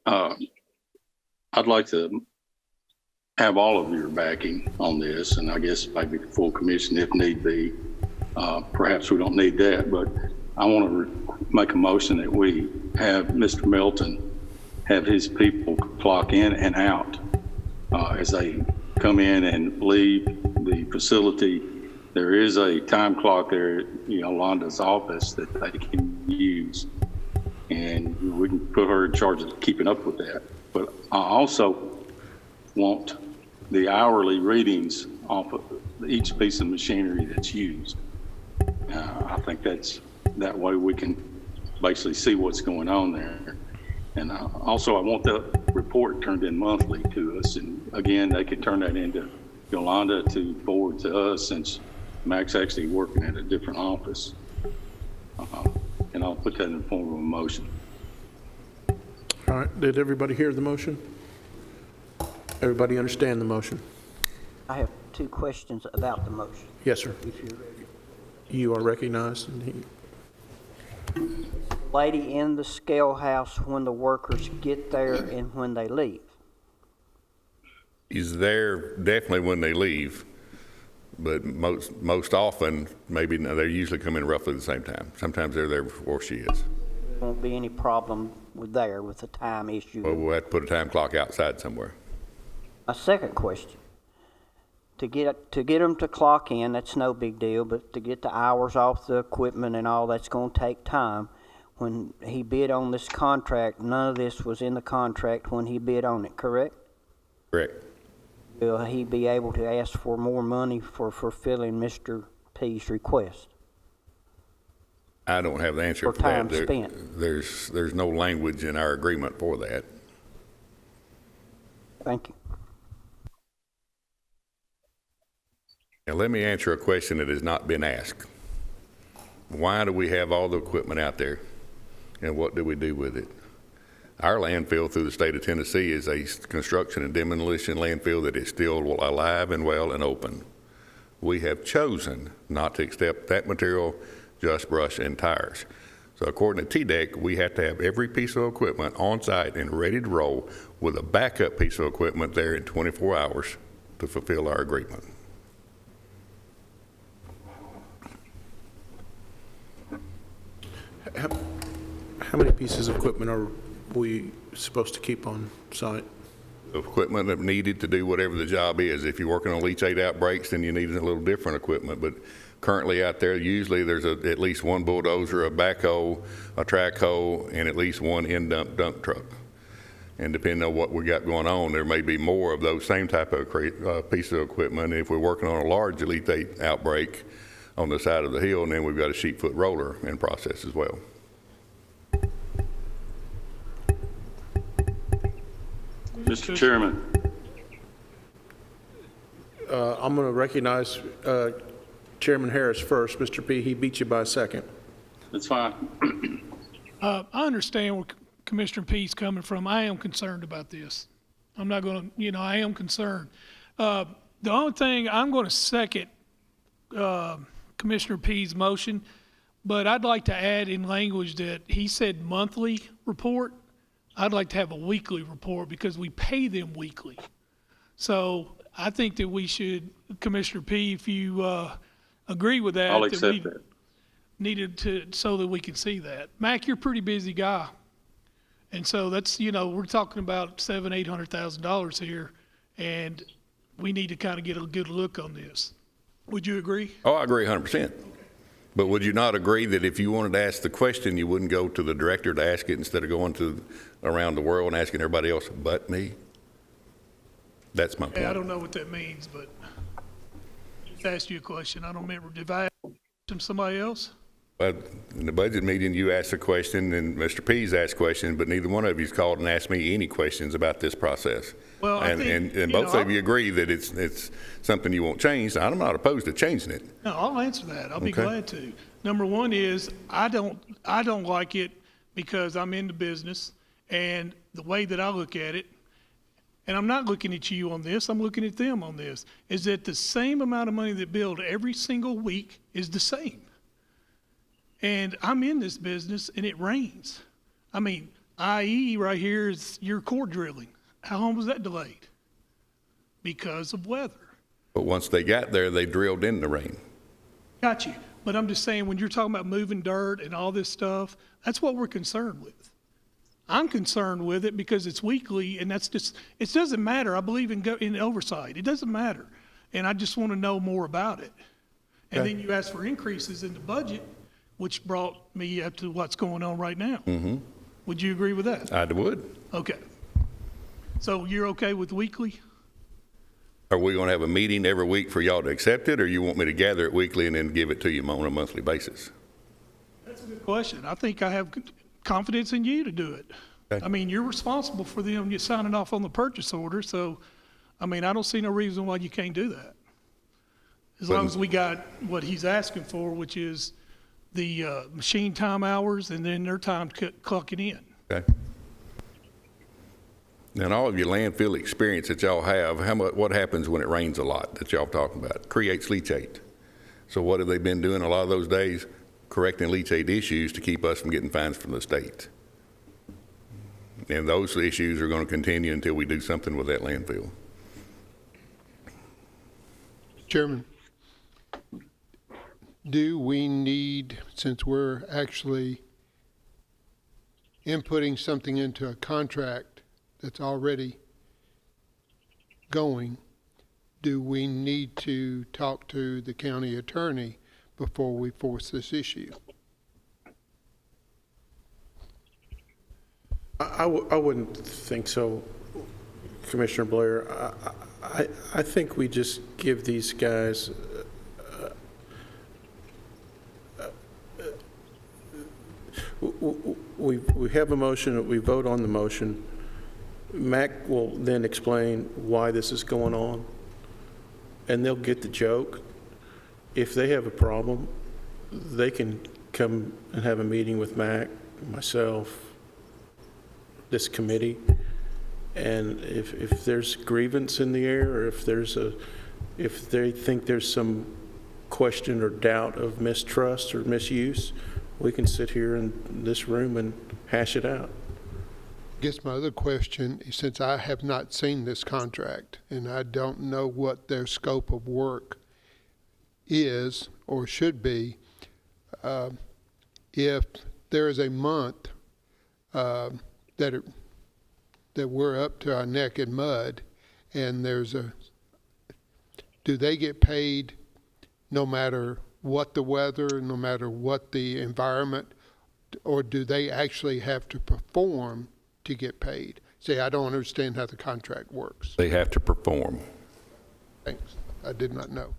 K: I'd like to have all of your backing on this, and I guess maybe the full commission if need be. Perhaps we don't need that, but I want to make a motion that we have Mr. Melton have his people clock in and out as they come in and leave the facility. There is a time clock there at Yolanda's office that they can use, and we can put her in charge of keeping up with that. But I also want the hourly readings off of each piece of machinery that's used. I think that way we can basically see what's going on there. And also I want the report turned in monthly to us. And again, they could turn that into Yolanda to forward to us, since Mac's actually working at a different office. And I'll put that in the form of a motion.
A: All right, did everybody hear the motion? Everybody understand the motion?
F: I have 2 questions about the motion,
A: Yes, sir.
F: if you're ready.
A: You are recognized. And
F: Lady in the scale house when the workers get there and when they leave.
E: He's there definitely when they leave, but most often, maybe they usually come in roughly the same time. Sometimes they're there before she is.
F: Won't be any problem with the time issue.
E: Well, we'll have to put a time clock outside somewhere.
F: A second question. To get them to clock in, that's no big deal, but to get the hours off the equipment and all, that's going to take time. When he bid on this contract, none of this was in the contract when he bid on it, correct?
E: Correct.
F: Will he be able to ask for more money for fulfilling Mr. P's request?
E: I don't have the answer
F: For
E: for that.
F: time spent.
E: There's no language in our agreement for that.
F: Thank you.
E: Now, let me answer a question that has not been asked. Why do we have all the equipment out there, and what do we do with it? Our landfill through the state of Tennessee is a construction and demolition landfill that is still alive and well and open. We have chosen not to accept that material, just brush and tires. So according to TDEC, we have to have every piece of equipment on site and ready to roll with a backup piece of equipment there in 24 hours to fulfill our agreement.
A: how many pieces of equipment are we supposed to keep on site?
E: Equipment that needed to do whatever the job is. If you're working on leachate outbreaks, then you need a little different equipment. But currently out there, usually there's at least one bulldozer, a backhoe, a track hoe, and at least one end dump truck. And depending on what we got going on, there may be more of those same type of piece of equipment. If we're working on a large leachate outbreak on the side of the hill, and then we've got a sheet foot roller in process as well.
K: Mr. Chairman,
A: I'm going to recognize Chairman Harris first. Mr. P., he beat you by a second.
K: that's fine.
I: I understand where Commissioner P's coming from. I am concerned about this. I'm not going to, I am concerned. The only thing, I'm going to second Commissioner P's motion, but I'd like to add in language that he said monthly report. I'd like to have a weekly report because we pay them weekly. So I think that we should, Commissioner P, if you agree with that.
K: I'll accept that.
I: Needed to, so that we can see that. Mac, you're a pretty busy guy. And so that's, we're talking about $700,000-800,000 here, and we need to kind of get a good look on this. Would you agree?
E: Oh, I agree 100%. But would you not agree that if you wanted to ask the question, you wouldn't go to the director to ask it instead of going to around the world and asking everybody else but me? That's my point.
I: Hey, I don't know what that means, but just asked you a question. I don't remember. Did I ask somebody else?
E: Well, in the budget meeting, you asked a question, and Mr. Pease asked a question, but neither one of you's called and asked me any questions about this process.
I: Well,
E: and both of you agree that it's something you won't change. I'm not opposed to changing it.
I: No, I'll answer that. I'll be
E: Okay.
I: glad to. Number one is I don't like it because I'm in the business, and the way that I look at it, and I'm not looking at you on this, I'm looking at them on this, is that the same amount of money that billed every single week is the same. And I'm in this business and it rains. I mean, IE right here is your core drilling. How long was that delayed? Because of weather.
E: But once they got there, they drilled in the rain.
I: Got you. But I'm just saying, when you're talking about moving dirt and all this stuff, that's what we're concerned with. I'm concerned with it because it's weekly, and that's just, it doesn't matter. I believe in oversight. It doesn't matter. And I just want to know more about it. And
E: Okay.
I: then you ask for increases in the budget, which brought me up to what's going on right now.
E: Mm-hmm.
I: Would you agree with that?
E: I would.
I: Okay. So you're okay with weekly?
E: Are we going to have a meeting every week for y'all to accept it, or you want me to gather it weekly and then give it to you on a monthly basis?
I: That's a good question. I think I have confidence in you to do it.
E: Okay.
I: I mean, you're responsible for them signing off on the purchase order, so, I mean, I don't see no reason why you can't do that. As long as we got what he's asking for, which is the machine time hours and then their time clocking in.
E: Okay. And all of your landfill experience that y'all have, what happens when it rains a lot that y'all talking about? Creates leachate. So what have they been doing a lot of those days? Correcting leachate issues to keep us from getting fines from the state. And those issues are going to continue until we do something with that landfill.
C: Chairman, do we need, since we're actually inputting something into a contract that's already going, do we need to talk to the county attorney before we force this issue?
A: I wouldn't think so, Commissioner Blair. I think we just give these guys we have a motion, we vote on the motion. Mac will then explain why this is going on, and they'll get the joke. If they have a problem, they can come and have a meeting with Mac, myself, this committee, and if there's grievance in the air, or if they think there's some question or doubt of mistrust or misuse, we can sit here in this room and hash it out.
C: I guess my other question is, since I have not seen this contract and I don't know what their scope of work is or should be, if there is a month that we're up to our neck in mud, and do they get paid no matter what the weather, no matter what the environment, or do they actually have to perform to get paid? See, I don't understand how the contract works.
E: They have to perform.
C: Thanks. I did not know.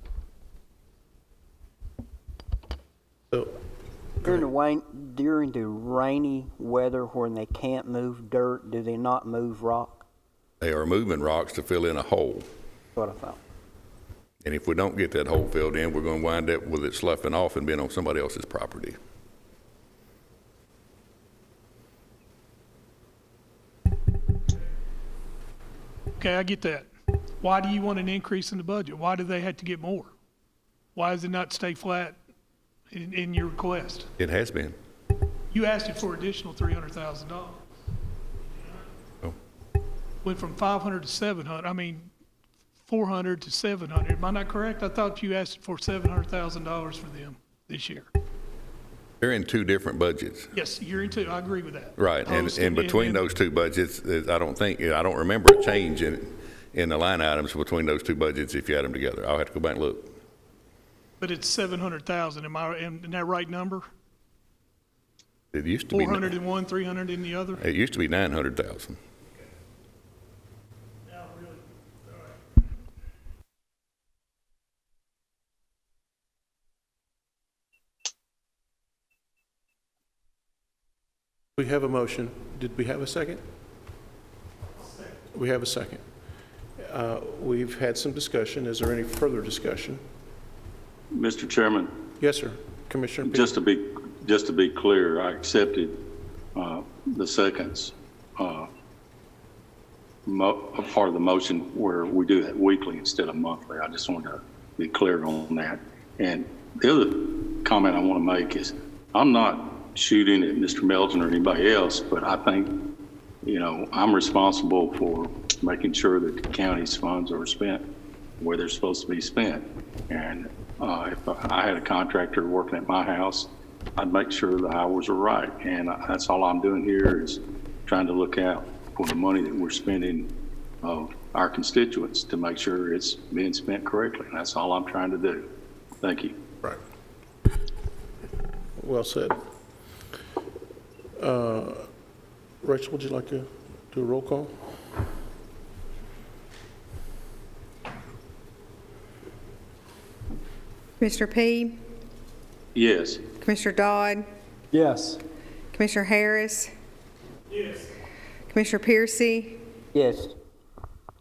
A: So,
F: During the rainy weather when they can't move dirt, do they not move rock?
E: They are moving rocks to fill in a hole.
F: What I thought.
E: And if we don't get that hole filled in, we're going to wind up with it sloughing off and being on somebody else's property.
I: Okay, I get that. Why do you want an increase in the budget? Why do they have to get more? Why does it not stay flat in your request?
E: It has been.
I: You asked it for additional $300,000.
E: Oh.
I: Went from 500 to 700, 400 to 700. Am I not correct? I thought you asked for $700,000 for them this year.
E: They're in two different budgets.
I: Yes, you're into, I agree with that.
E: Right,
I: Host
E: and between those two budgets, I don't remember a change in the line items between those two budgets if you add them together. I'll have to go back and look.
I: But it's 700,000, am that right number?
E: It used to be
I: 400 in one, 300 in the other?
E: It used to be 900,000.
I: Now, really, all right.
A: We have a motion. Did we have a second? We have a second. We've had some discussion. Is there any further discussion?
K: Mr. Chairman,
A: Yes, sir. Commissioner Peake.
K: just to be clear, I accepted the seconds part of the motion where we do that weekly instead of monthly. I just wanted to be clear on that. And the other comment I want to make is I'm not shooting at Mr. Melton or anybody else, but I think, I'm responsible for making sure that the county's funds are spent where they're supposed to be spent. And if I had a contractor working at my house, I'd make sure the hours are right. And that's all I'm doing here is trying to look out for the money that we're spending of our constituents to make sure it's being spent correctly. And that's all I'm trying to do. Thank you.
A: Right. Well said. Rachel, would you like to do a roll call?
D: Commissioner P.,
K: Yes.
D: Commissioner Dodd,
B: Yes.
D: Commissioner Harris,
I: Yes.
D: Commissioner Piercy,
F: Yes.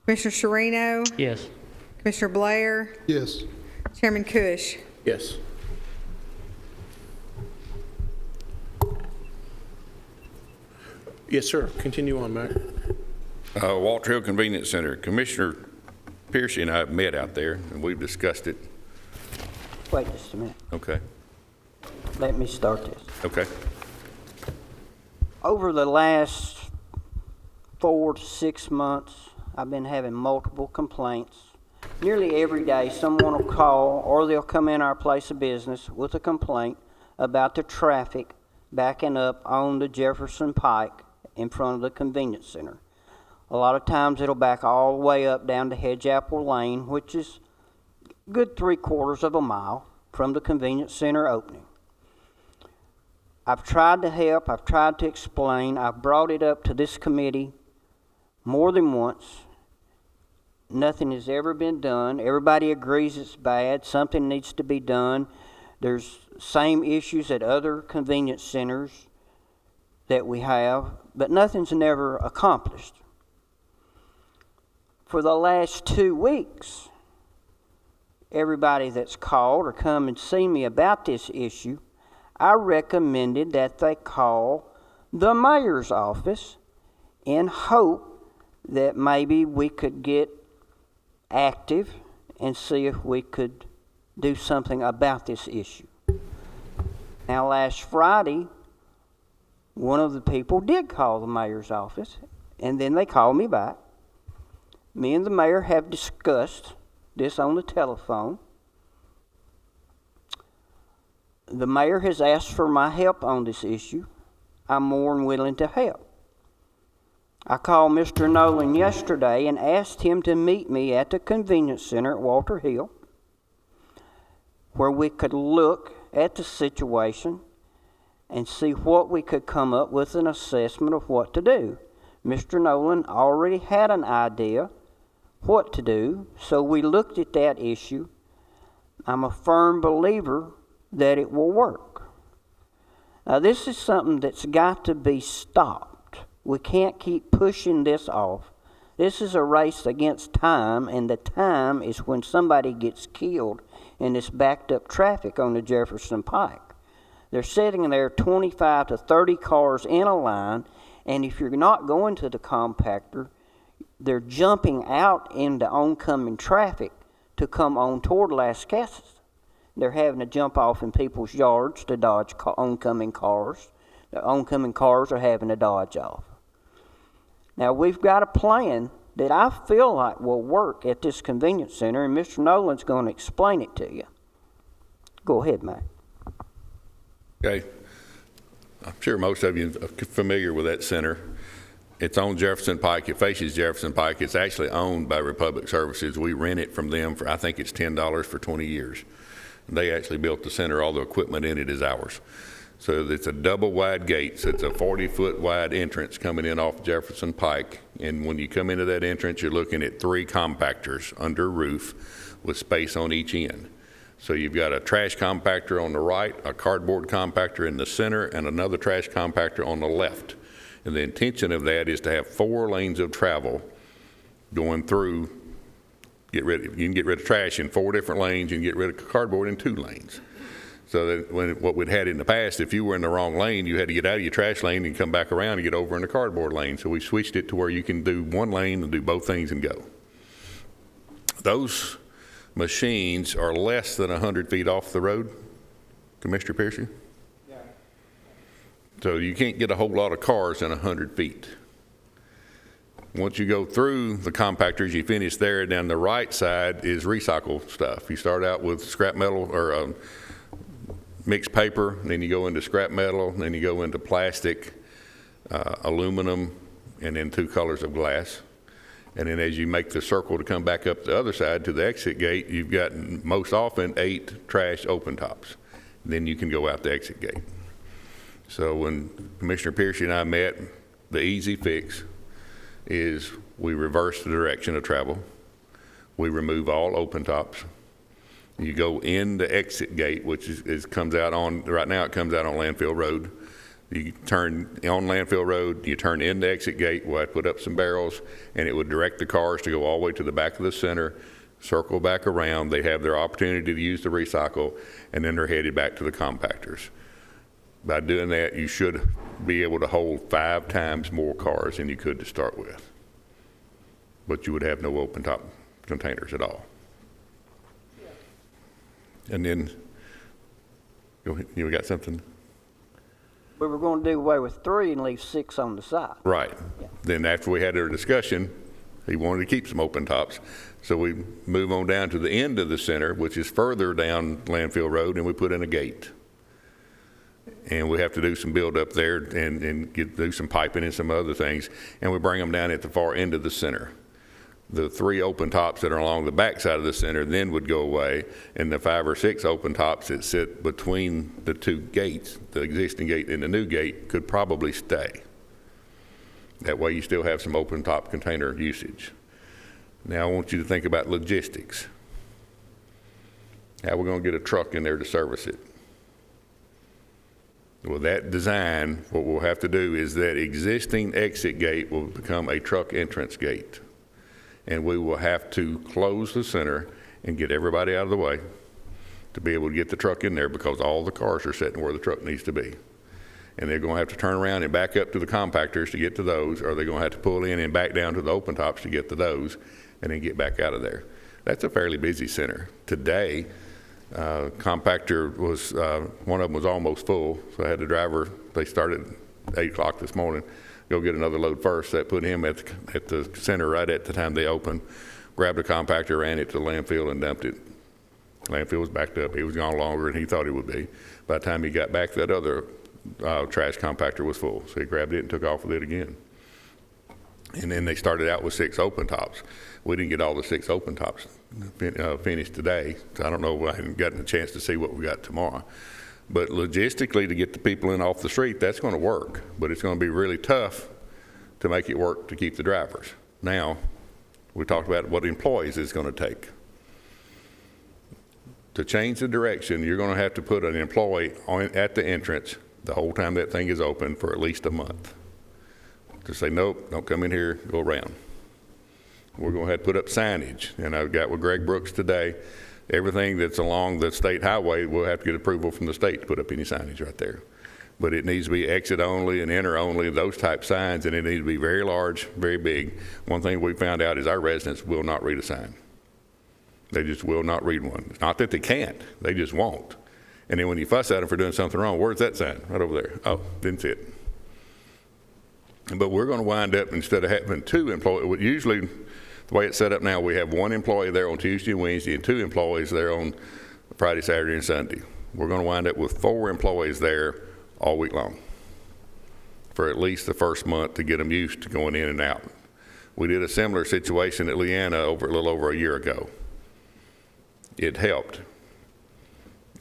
D: Commissioner Sharino,
P: Yes.
D: Commissioner Blair,
C: Yes.
D: Chairman Cush.
A: Yes. Yes, sir. Continue on, Mac.
E: Walter Hill Convenience Center. Commissioner Piercy and I have met out there, and we've discussed it.
F: Wait just a minute.
E: Okay.
F: Let me start this.
E: Okay.
F: Over the last 4 to 6 months, I've been having multiple complaints. Nearly every day, someone will call or they'll come in our place of business with a complaint about the traffic backing up on the Jefferson Pike in front of the convenience center. A lot of times it'll back all the way up down to Hedge Apple Lane, which is a good 3/4 of a mile from the convenience center opening. I've tried to help, I've tried to explain, I've brought it up to this committee more than once. Nothing has ever been done. Everybody agrees it's bad, something needs to be done. There's same issues at other convenience centers that we have, but nothing's never accomplished. For the last 2 weeks, everybody that's called or come and see me about this issue, I recommended that they call the mayor's office in hope that maybe we could get active and see if we could do something about this issue. Now, last Friday, one of the people did call the mayor's office, and then they called me back. Me and the mayor have discussed this on the telephone. The mayor has asked for my help on this issue. I'm more than willing to help. I called Mr. Nolan yesterday and asked him to meet me at the convenience center at Walter Hill, where we could look at the situation and see what we could come up with an assessment of what to do. Mr. Nolan already had an idea what to do, so we looked at that issue. I'm a firm believer that it will work. Now, this is something that's got to be stopped. We can't keep pushing this off This is a race against time, and the time is when somebody gets killed in this backed up traffic on the Jefferson Pike. They're sitting there 25 to 30 cars in a line, and if you're not going to the compactor, they're jumping out into oncoming traffic to come on toward Las Casas. They're having to jump off in people's yards to dodge oncoming cars. The oncoming cars are having to dodge off. Now, we've got a plan that I feel like will work at this convenience center, and Mr. Nolan's going to explain it to you. Go ahead, Matt.
E: Okay. I'm sure most of you are familiar with that center. It's on Jefferson Pike. It faces Jefferson Pike. It's actually owned by Republic Services. We rent it from them for, I think it's $10 for 20 years. They actually built the center. All the equipment in it is ours. So it's a double wide gate. So it's a 40-foot wide entrance coming in off Jefferson Pike. And when you come into that entrance, you're looking at 3 compactors under roof with space on each end. So you've got a trash compactor on the right, a cardboard compactor in the center, and another trash compactor on the left. And the intention of that is to have 4 lanes of travel going through. You can get rid of trash in 4 different lanes. You can get rid of cardboard in 2 lanes. So that what we'd had in the past, if you were in the wrong lane, you had to get out of your trash lane and come back around and get over in the cardboard lane. So we switched it to where you can do 1 lane and do both things and go. Those machines are less than 100 feet off the road, Commissioner Piercy? Yeah. So you can't get a whole lot of cars in 100 feet. Once you go through the compactors, you finish there. Down the right side is recycle stuff. You start out with scrap metal or mixed paper, then you go into scrap metal, then you go into plastic, aluminum, and then 2 colors of glass. And then as you make the circle to come back up the other side to the exit gate, you've got most often 8 trash open tops. Then you can go out the exit gate. So when Commissioner Piercy and I met, the easy fix is we reverse the direction of travel. We remove all open tops. You go in the exit gate, which comes out on, right now it comes out on Landfill Road. You turn on Landfill Road, you turn in the exit gate, we'll have to put up some barrels, and it would direct the cars to go all the way to the back of the center, circle back around. They have their opportunity to use the recycle, and then they're headed back to the compactors. By doing that, you should be able to hold 5 times more cars than you could to start with. But you would have no open top containers at all. And then, you got something?
F: We were going to do away with 3 and leave 6 on the side.
E: Right.
F: Yeah.
E: Then after we had our discussion, he wanted to keep some open tops. So we move on down to the end of the center, which is further down Landfill Road, and we put in a gate. And we have to do some build up there and do some piping and some other things. And we bring them down at the far end of the center. The 3 open tops that are along the back side of the center then would go away, and the 5 or 6 open tops that sit between the 2 gates, the existing gate and the new gate, could probably stay. That way you still have some open top container usage. Now I want you to think about logistics. How are we going to get a truck in there to service it? Well, that design, what we'll have to do is that existing exit gate will become a truck entrance gate. And we will have to close the center and get everybody out of the way to be able to get the truck in there, because all the cars are sitting where the truck needs to be. And they're going to have to turn around and back up to the compactors to get to those, or they're going to have to pull in and back down to the open tops to get to those, and then get back out of there. That's a fairly busy center. Today, compactor was, one of them was almost full, so I had the driver, they started at 8 o'clock this morning, go get another load first. That put him at the center right at the time they opened. Grabbed a compactor, ran it to the landfill, and dumped it. Landfill was backed up. He was gone longer than he thought he would be. By the time he got back, that other trash compactor was full. So he grabbed it and took off with it again. And then they started out with 6 open tops. We didn't get all the 6 open tops finished today. So I don't know, I haven't gotten a chance to see what we got tomorrow. But logistically, to get the people in off the street, that's going to work. But it's going to be really tough to make it work to keep the drivers. Now, we talked about what employees it's going to take. To change the direction, you're going to have to put an employee at the entrance the whole time that thing is open for at least a month. To say, nope, don't come in here, go around. We're going to have to put up signage, and I've got with Greg Brooks today. Everything that's along the state highway, we'll have to get approval from the state to put up any signage right there. But it needs to be exit only and enter only, those type signs, and it needs to be very large, very big. One thing we found out is our residents will not read a sign. They just will not read one. It's not that they can't, they just won't. And then when you fuss at them for doing something wrong, where's that sign? Right over there. Oh, didn't see it. But we're going to wind up, instead of having 2 employees, usually the way it's set up now, we have 1 employee there on Tuesday and Wednesday and 2 employees there on Friday, Saturday, and Sunday. We're going to wind up with 4 employees there all week long for at least the first month to get them used to going in and out. We did a similar situation at Leanna a little over a year ago. It helped.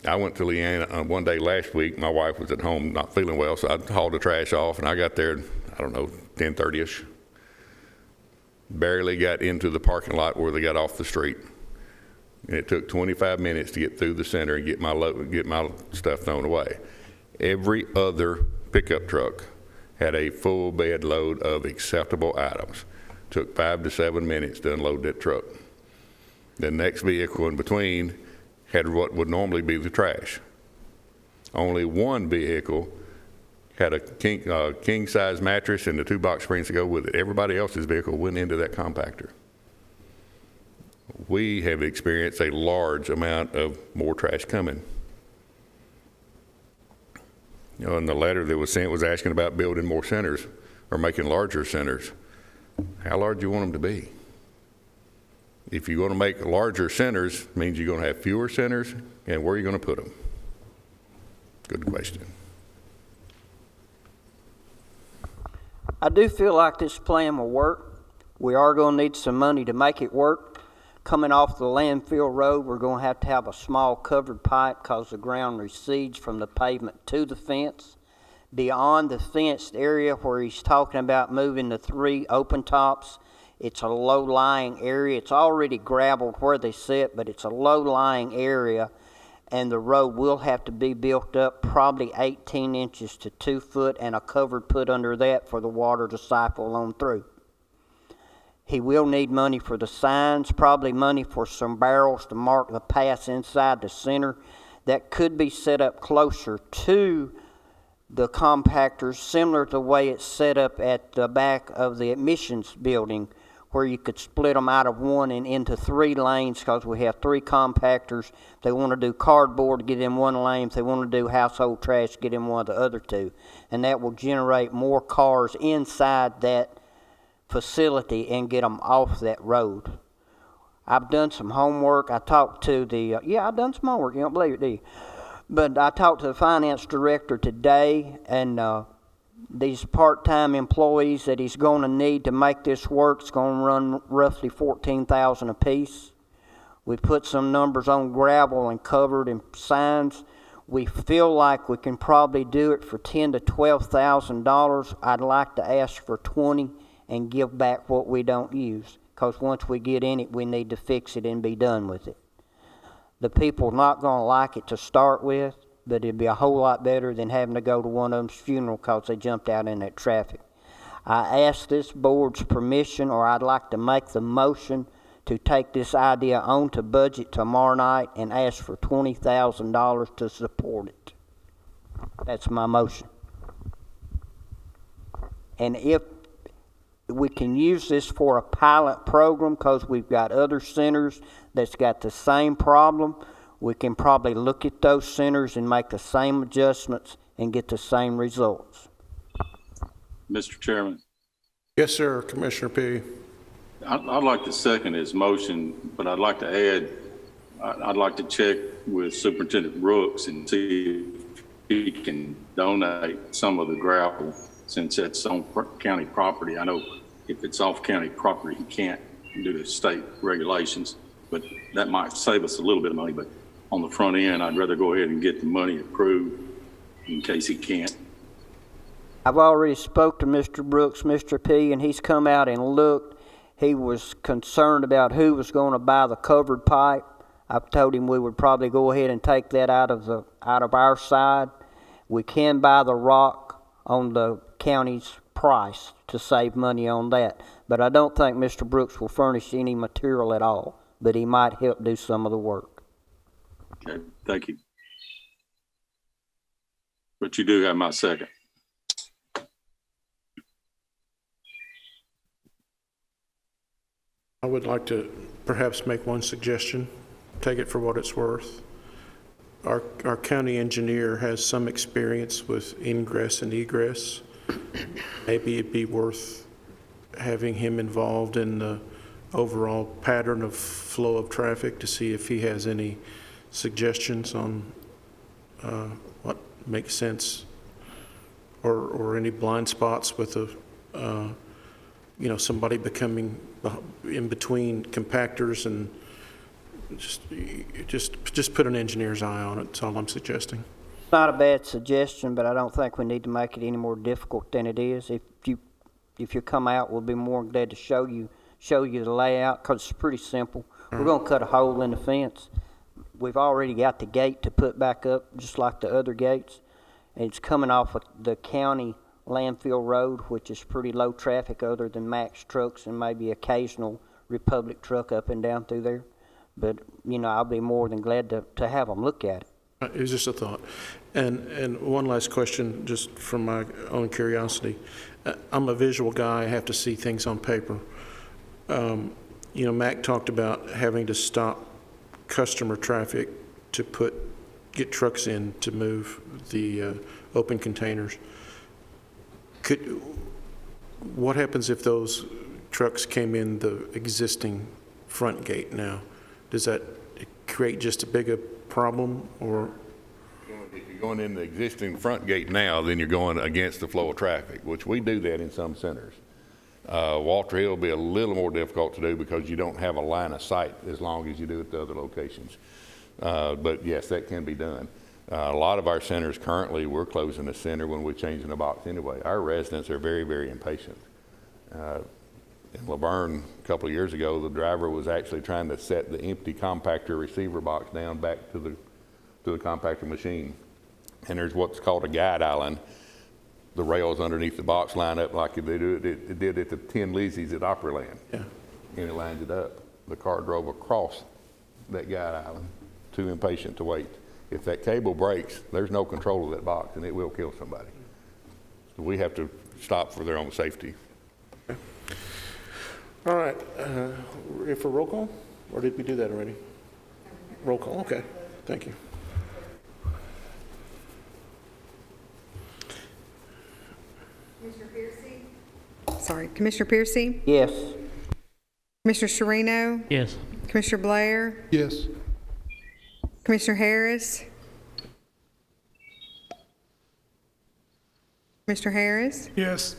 E: I went to Leanna one day last week. My wife was at home not feeling well, so I hauled the trash off, and I got there, 10:30ish. Barely got into the parking lot where they got off the street. And it took 25 minutes to get through the center and get my stuff thrown away. Every other pickup truck had a full bed load of acceptable items. Took 5 to 7 minutes to unload that truck. The next vehicle in between had what would normally be the trash. Only one vehicle had a king size mattress and the 2 box springs to go with it. Everybody else's vehicle went into that compactor. We have experienced a large amount of more trash coming. And the letter that was sent was asking about building more centers or making larger centers. How large do you want them to be? If you're going to make larger centers, means you're going to have fewer centers, and where are you going to put them? Good question.
F: I do feel like this plan will work. We are going to need some money to make it work. Coming off the landfill road, we're going to have a small covered pipe because the ground recedes from the pavement to the fence. Beyond the fenced area where he's talking about moving the 3 open tops, it's a low-lying area. It's already gravelled where they sit, but it's a low-lying area, and the road will have to be built up probably 18 inches to 2 foot and a covered put under that for the water to siphon on through. He will need money for the signs, probably money for some barrels to mark the paths inside the center that could be set up closer to the compactors, similar to the way it's set up at the back of the admissions building, where you could split them out of 1 and into 3 lanes because we have 3 compactors. If they want to do cardboard, get in 1 lane. If they want to do household trash, get in one of the other 2. And that will generate more cars inside that facility and get them off that road. I've done some homework. I talked to the, I've done some homework. You don't believe it, do you? But I talked to the finance director today, and these part-time employees that he's going to need to make this work is going to run roughly $14,000 apiece. We put some numbers on gravel and covered and signs. We feel like we can probably do it for $10,000 to $12,000. I'd like to ask for $20,000 and give back what we don't use, because once we get in it, we need to fix it and be done with it. The people are not going to like it to start with, but it'd be a whole lot better than having to go to one of them's funeral because they jumped out in that traffic. I ask this board's permission, or I'd like to make the motion to take this idea on to budget tomorrow night and ask for $20,000 to support it. That's my motion. And if we can use this for a pilot program, because we've got other centers that's got the same problem, we can probably look at those centers and make the same adjustments and get the same results.
K: Mr. Chairman.
A: Yes, sir, Commissioner P.
K: I'd like to second his motion, but I'd like to add, I'd like to check with Superintendent Brooks and see if he can donate some of the gravel, since it's on county property. I know if it's off county property, he can't do the state regulations, but that might save us a little bit of money. But on the front end, I'd rather go ahead and get the money approved in case he can't.
F: I've already spoke to Mr. Brooks, Mr. P, and he's come out and looked. He was concerned about who was going to buy the covered pipe. I've told him we would probably go ahead and take that out of our side. We can buy the rock on the county's price to save money on that. But I don't think Mr. Brooks will furnish any material at all, but he might help do some of the work.
K: Okay, thank you. But you do have my second.
A: I would like to perhaps make one suggestion, take it for what it's worth. Our county engineer has some experience with ingress and egress. Maybe it'd be worth having him involved in the overall pattern of flow of traffic to see if he has any suggestions on what makes sense, or any blind spots with somebody becoming in between compactors, and just put an engineer's eye on it. That's all I'm suggesting.
F: Not a bad suggestion, but I don't think we need to make it any more difficult than it is. If you come out, we'll be more than glad to show you the layout, because it's pretty simple. We're going to cut a hole in the fence. We've already got the gate to put back up, just like the other gates. And it's coming off of the county landfill road, which is pretty low traffic other than Max trucks and maybe occasional Republic truck up and down through there. But, I'll be more than glad to have them look at it.
A: It was just a thought. And one last question, just from my own curiosity. I'm a visual guy. I have to see things on paper. Mac talked about having to stop customer traffic to get trucks in to move the open containers. What happens if those trucks came in the existing front gate now? Does that create just a bigger problem, or?
E: If you're going in the existing front gate now, then you're going against the flow of traffic, which we do that in some centers. Walter Hill will be a little more difficult to do because you don't have a line of sight as long as you do at the other locations. But yes, that can be done. A lot of our centers currently, we're closing the center when we're changing the box anyway. Our residents are very, very impatient. In Laverne, a couple of years ago, the driver was actually trying to set the empty compactor receiver box down back to the compactor machine. And there's what's called a guide island. The rails underneath the box line up like they do it did at the 10 Lizzie's at Opryland.
A: Yeah.
E: And it lined it up. The car drove across that guide island, too impatient to wait. If that cable breaks, there's no control of that box, and it will kill somebody. So we have to stop for their own safety.
A: Okay. All right. For roll call, or did we do that already? Roll call. Okay. Thank you.
D: Commissioner Piercy? Sorry, Commissioner Piercy?
F: Yes.
D: Commissioner Sherino?
P: Yes.
D: Commissioner Blair?
C: Yes.
D: Commissioner Harris? Commissioner Harris?
I: Yes.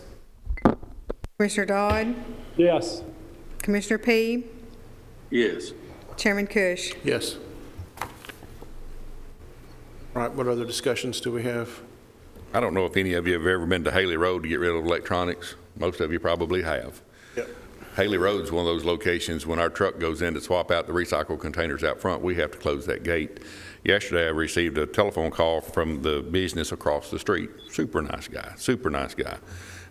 D: Commissioner Dodd?
B: Yes.
D: Commissioner P?
K: Yes.
D: Chairman Cush?
A: Yes. All right. What other discussions do we have?
E: I don't know if any of you have ever been to Haley Road to get rid of electronics. Most of you probably have.
A: Yep.
E: Haley Road's one of those locations when our truck goes in to swap out the recycle containers out front, we have to close that gate. Yesterday, I received a telephone call from the business across the street. Super nice guy.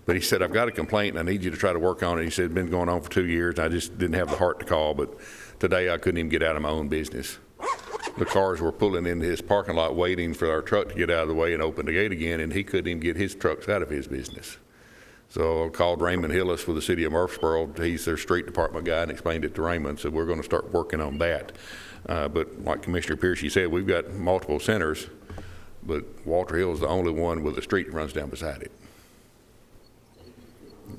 E: But he said, I've got a complaint and I need you to try to work on it. He said, it's been going on for 2 years and I just didn't have the heart to call, but today I couldn't even get out of my own business. The cars were pulling into his parking lot waiting for our truck to get out of the way and open the gate again, and he couldn't even get his trucks out of his business. So I called Raymond Hillis with the city of Murfreesboro. He's their street department guy, and explained it to Raymond. So we're going to start working on that. But like Commissioner Piercy said, we've got multiple centers, but Walter Hill is the only one with a street that runs down beside it.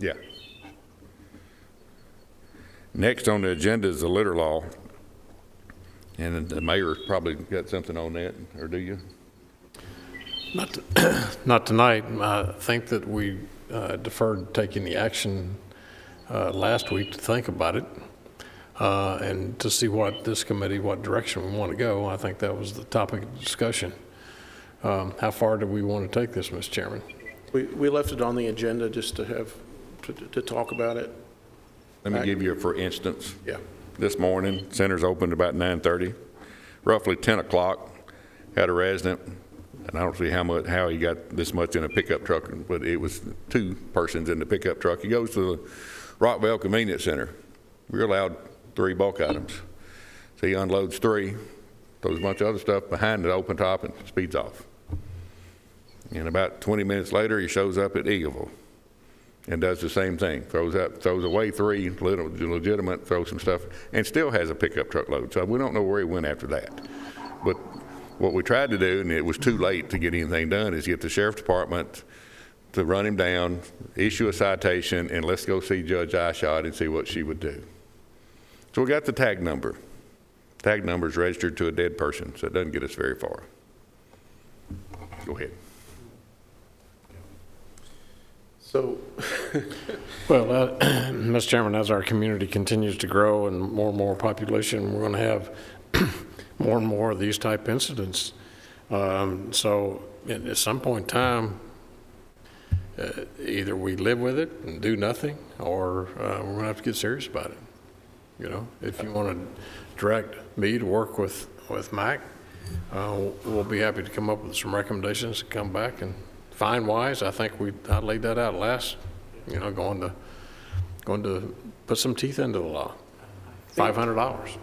E: Yeah. Next on the agenda is the litter law. And the mayor probably got something on that, or do you?
H: Not tonight. I think that we deferred taking the action last week to think about it and to see what this committee, what direction we want to go. I think that was the topic of discussion. How far do we want to take this, Mr. Chairman?
A: We left it on the agenda just to have to talk about it.
E: Let me give you a for instance.
A: Yeah.
E: This morning, center's opened about 9:30. Roughly 10 o'clock, had a resident And I don't see how he got this much in a pickup truck, but it was 2 persons in the pickup truck. He goes to the Rockville Convenience Center. We're allowed 3 bulk items. So he unloads 3, throws a bunch of other stuff behind the open top and speeds off. And about 20 minutes later, he shows up at Eagleville and does the same thing. Throws away 3 legitimate, throws some stuff, and still has a pickup truck load. So we don't know where he went after that. But what we tried to do, and it was too late to get anything done, is get the sheriff's department to run him down, issue a citation, and let's go see Judge Eyeshot and see what she would do. So we got the tag number. Tag number is registered to a dead person, so it doesn't get us very far. Go ahead.
A: So,
H: Well, Mr. Chairman, as our community continues to grow and more population, we're going to have more and more of these type incidents. So at some point in time, either we live with it and do nothing, or we're going to have to get serious about it. You know, if you want to direct me to work with Mac, we'll be happy to come up with some recommendations to come back and fine-wise. I think I laid that out last, you know, going to put some teeth into the law. $500.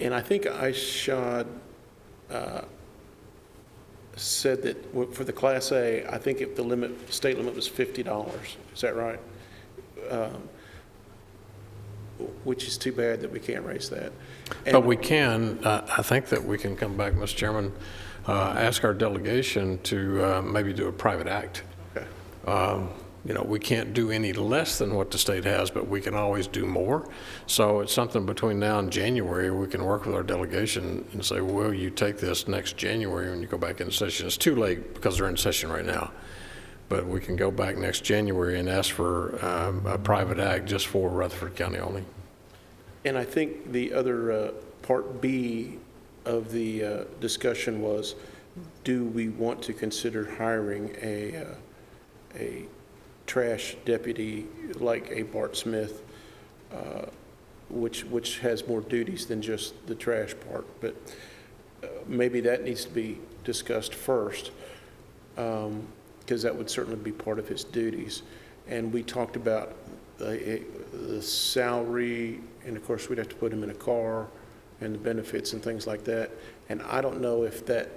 A: and I think Eyeshot said that for the Class A, I think if the state limit was $50. Is that right? Which is too bad that we can't raise that.
H: But we can, I think that we can come back, Mr. Chairman, ask our delegation to maybe do a private act.
A: Okay.
H: You know, we can't do any less than what the state has, but we can always do more. So it's something between now and January, we can work with our delegation and say, will you take this next January when you go back into session? It's too late because they're in session right now. But we can go back next January and ask for a private act just for Rutherford County only.
A: And I think the other part B of the discussion was, do we want to consider hiring a trash deputy like a Bart Smith, which has more duties than just the trash part? But maybe that needs to be discussed first, because that would certainly be part of his duties. And we talked about the salary, and of course we'd have to put him in a car, and the benefits and things like that. And I don't know if that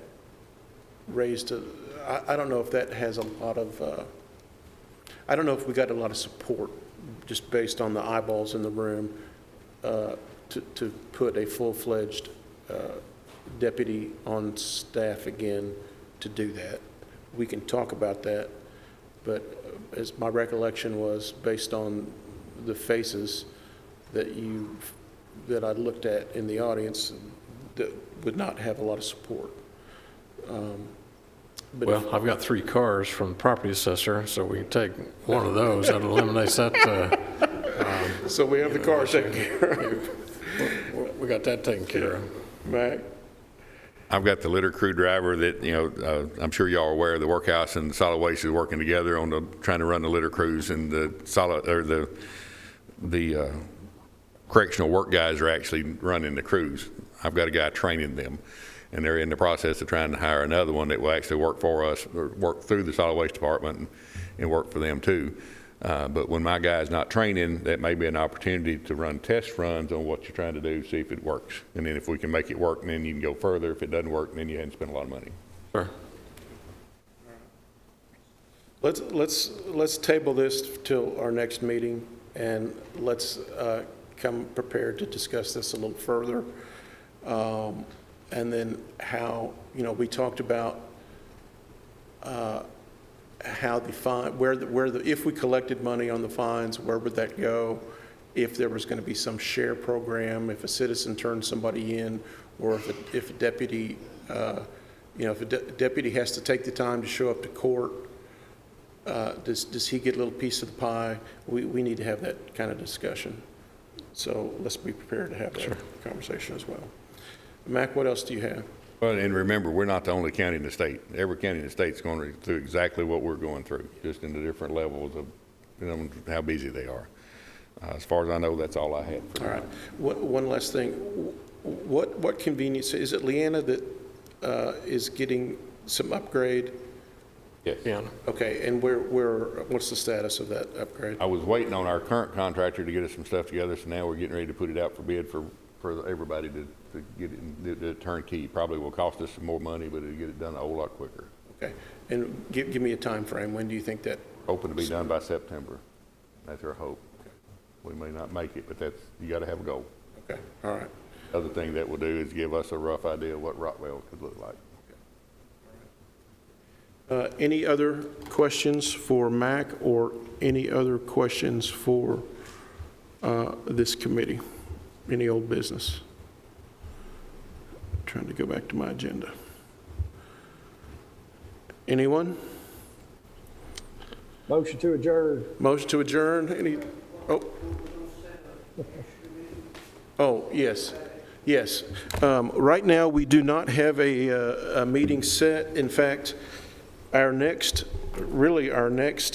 A: I don't know if that has a lot of, I don't know if we got a lot of support just based on the eyeballs in the room to put a full-fledged deputy on staff again to do that. We can talk about that, but as my recollection was, based on the faces that I looked at in the audience, that would not have a lot of support. But
H: well, I've got 3 cars from the property assessor, so we can take one of those. That eliminates that.
A: So we have the car taken care of.
H: We got that taken care of.
A: Mac?
E: I've got the litter crew driver that, you know, I'm sure y'all are aware the workhouse and the solid waste is working together on trying to run the litter crews, and the correctional work guys are actually running the crews. I've got a guy training them, and they're in the process of trying to hire another one that will actually work for us, or work through the solid waste department and work for them too. But when my guy's not training, that may be an opportunity to run test runs on what you're trying to do, see if it works. And then if we can make it work, then you can go further. If it doesn't work, then you haven't spent a lot of money.
H: Sure.
A: Let's table this till our next meeting, and let's come prepared to discuss this a little further. And then how, you know, we talked about how the fine, if we collected money on the fines, where would that go? If there was going to be some share program, if a citizen turned somebody in, or if a deputy, if a deputy has to take the time to show up to court, does he get a little piece of the pie? We need to have that kind of discussion. So let's be prepared to have that conversation as well. Mac, what else do you have?
E: Well, and remember, we're not the only county in the state. Every county in the state is going through exactly what we're going through, just in the different levels of, you know, how busy they are. As far as I know, that's all I had.
A: All right. One last thing. What convenience, is it Leanna that is getting some upgrade.
E: Yes.
H: Yeah.
A: Okay, and what's the status of that upgrade?
E: I was waiting on our current contractor to get us some stuff together, so now we're getting ready to put it out for bid for everybody to get it, the turnkey. Probably will cost us some more money, but it'll get it done a whole lot quicker.
A: Okay, and give me a time frame. When do you think that?
E: Hoping to be done by September. That's our hope. We may not make it, but you got to have a goal.
A: Okay, all right.
E: Other thing that will do is give us a rough idea of what Rockwell could look like.
A: Any other questions for Mac or any other questions for this committee? Any old business? Trying to go back to my agenda. Anyone?
B: Motion to adjourn.
A: Motion to adjourn? Oh, yes. Yes. Right now, we do not have a meeting set. In fact, our next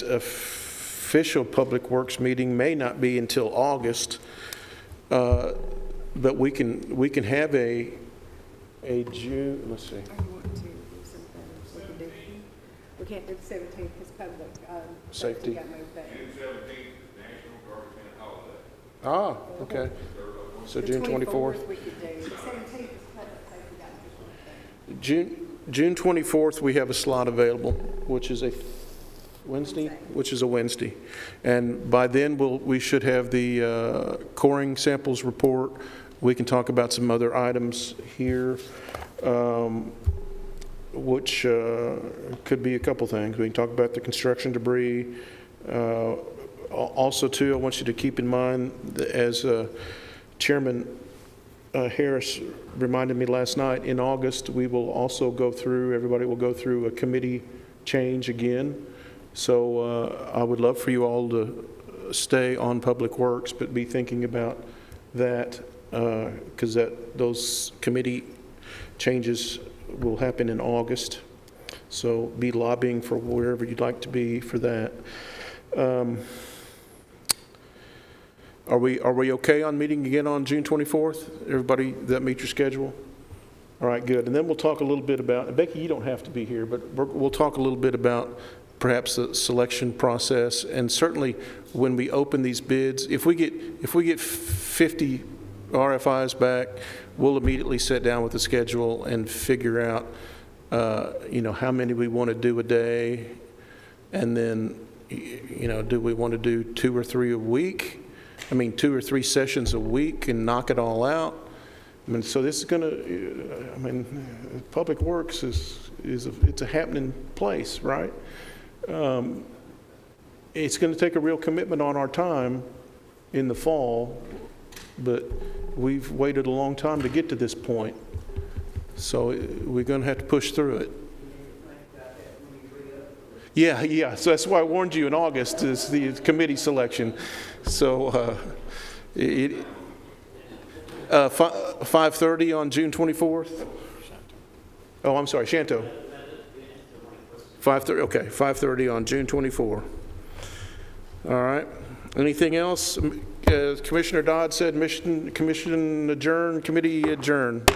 A: official Public Works meeting may not be until August, but we can have a June, let's see.
D: I want to do something we can do. We can't do the 17th because public
A: Safety.
D: got moved back.
E: June 17th is National Garbage Holiday.
A: Ah, okay. So June 24th.
D: We could do. The 17th is public safety got moved.
A: June 24th, we have a slot available, which is a Wednesday, and by then we should have the coring samples report. We can talk about some other items here, which could be a couple things. We can talk about the construction debris. Also, too, I want you to keep in mind that as Chairman Harris reminded me last night, in August, we will also everybody will go through a committee change again. So I would love for you all to stay on Public Works, but be thinking about that because those committee changes will happen in August. So be lobbying for wherever you'd like to be for that. Are we okay on meeting again on June 24th? Everybody that meet your schedule? All right, good. And then we'll talk a little bit about, Becky, you don't have to be here, but we'll talk a little bit about perhaps the selection process, and certainly when we open these bids, if we get 50 RFIs back, we'll immediately sit down with the schedule and figure out, how many we want to do a day, and then, do we want to do 2 or 3 a week? 2 or 3 sessions a week and knock it all out. So this is going to, Public Works it's a happening place, right? It's going to take a real commitment on our time in the fall, but we've waited a long time to get to this point. So we're going to have to push through it. Yeah. So that's why I warned you in August is the committee selection. So 5:30 on June 24th. Oh, I'm sorry, Shanto. 5:30. Okay, 5:30 on June 24. All right. Anything else? Commissioner Dodd said commission adjourn, committee adjourn.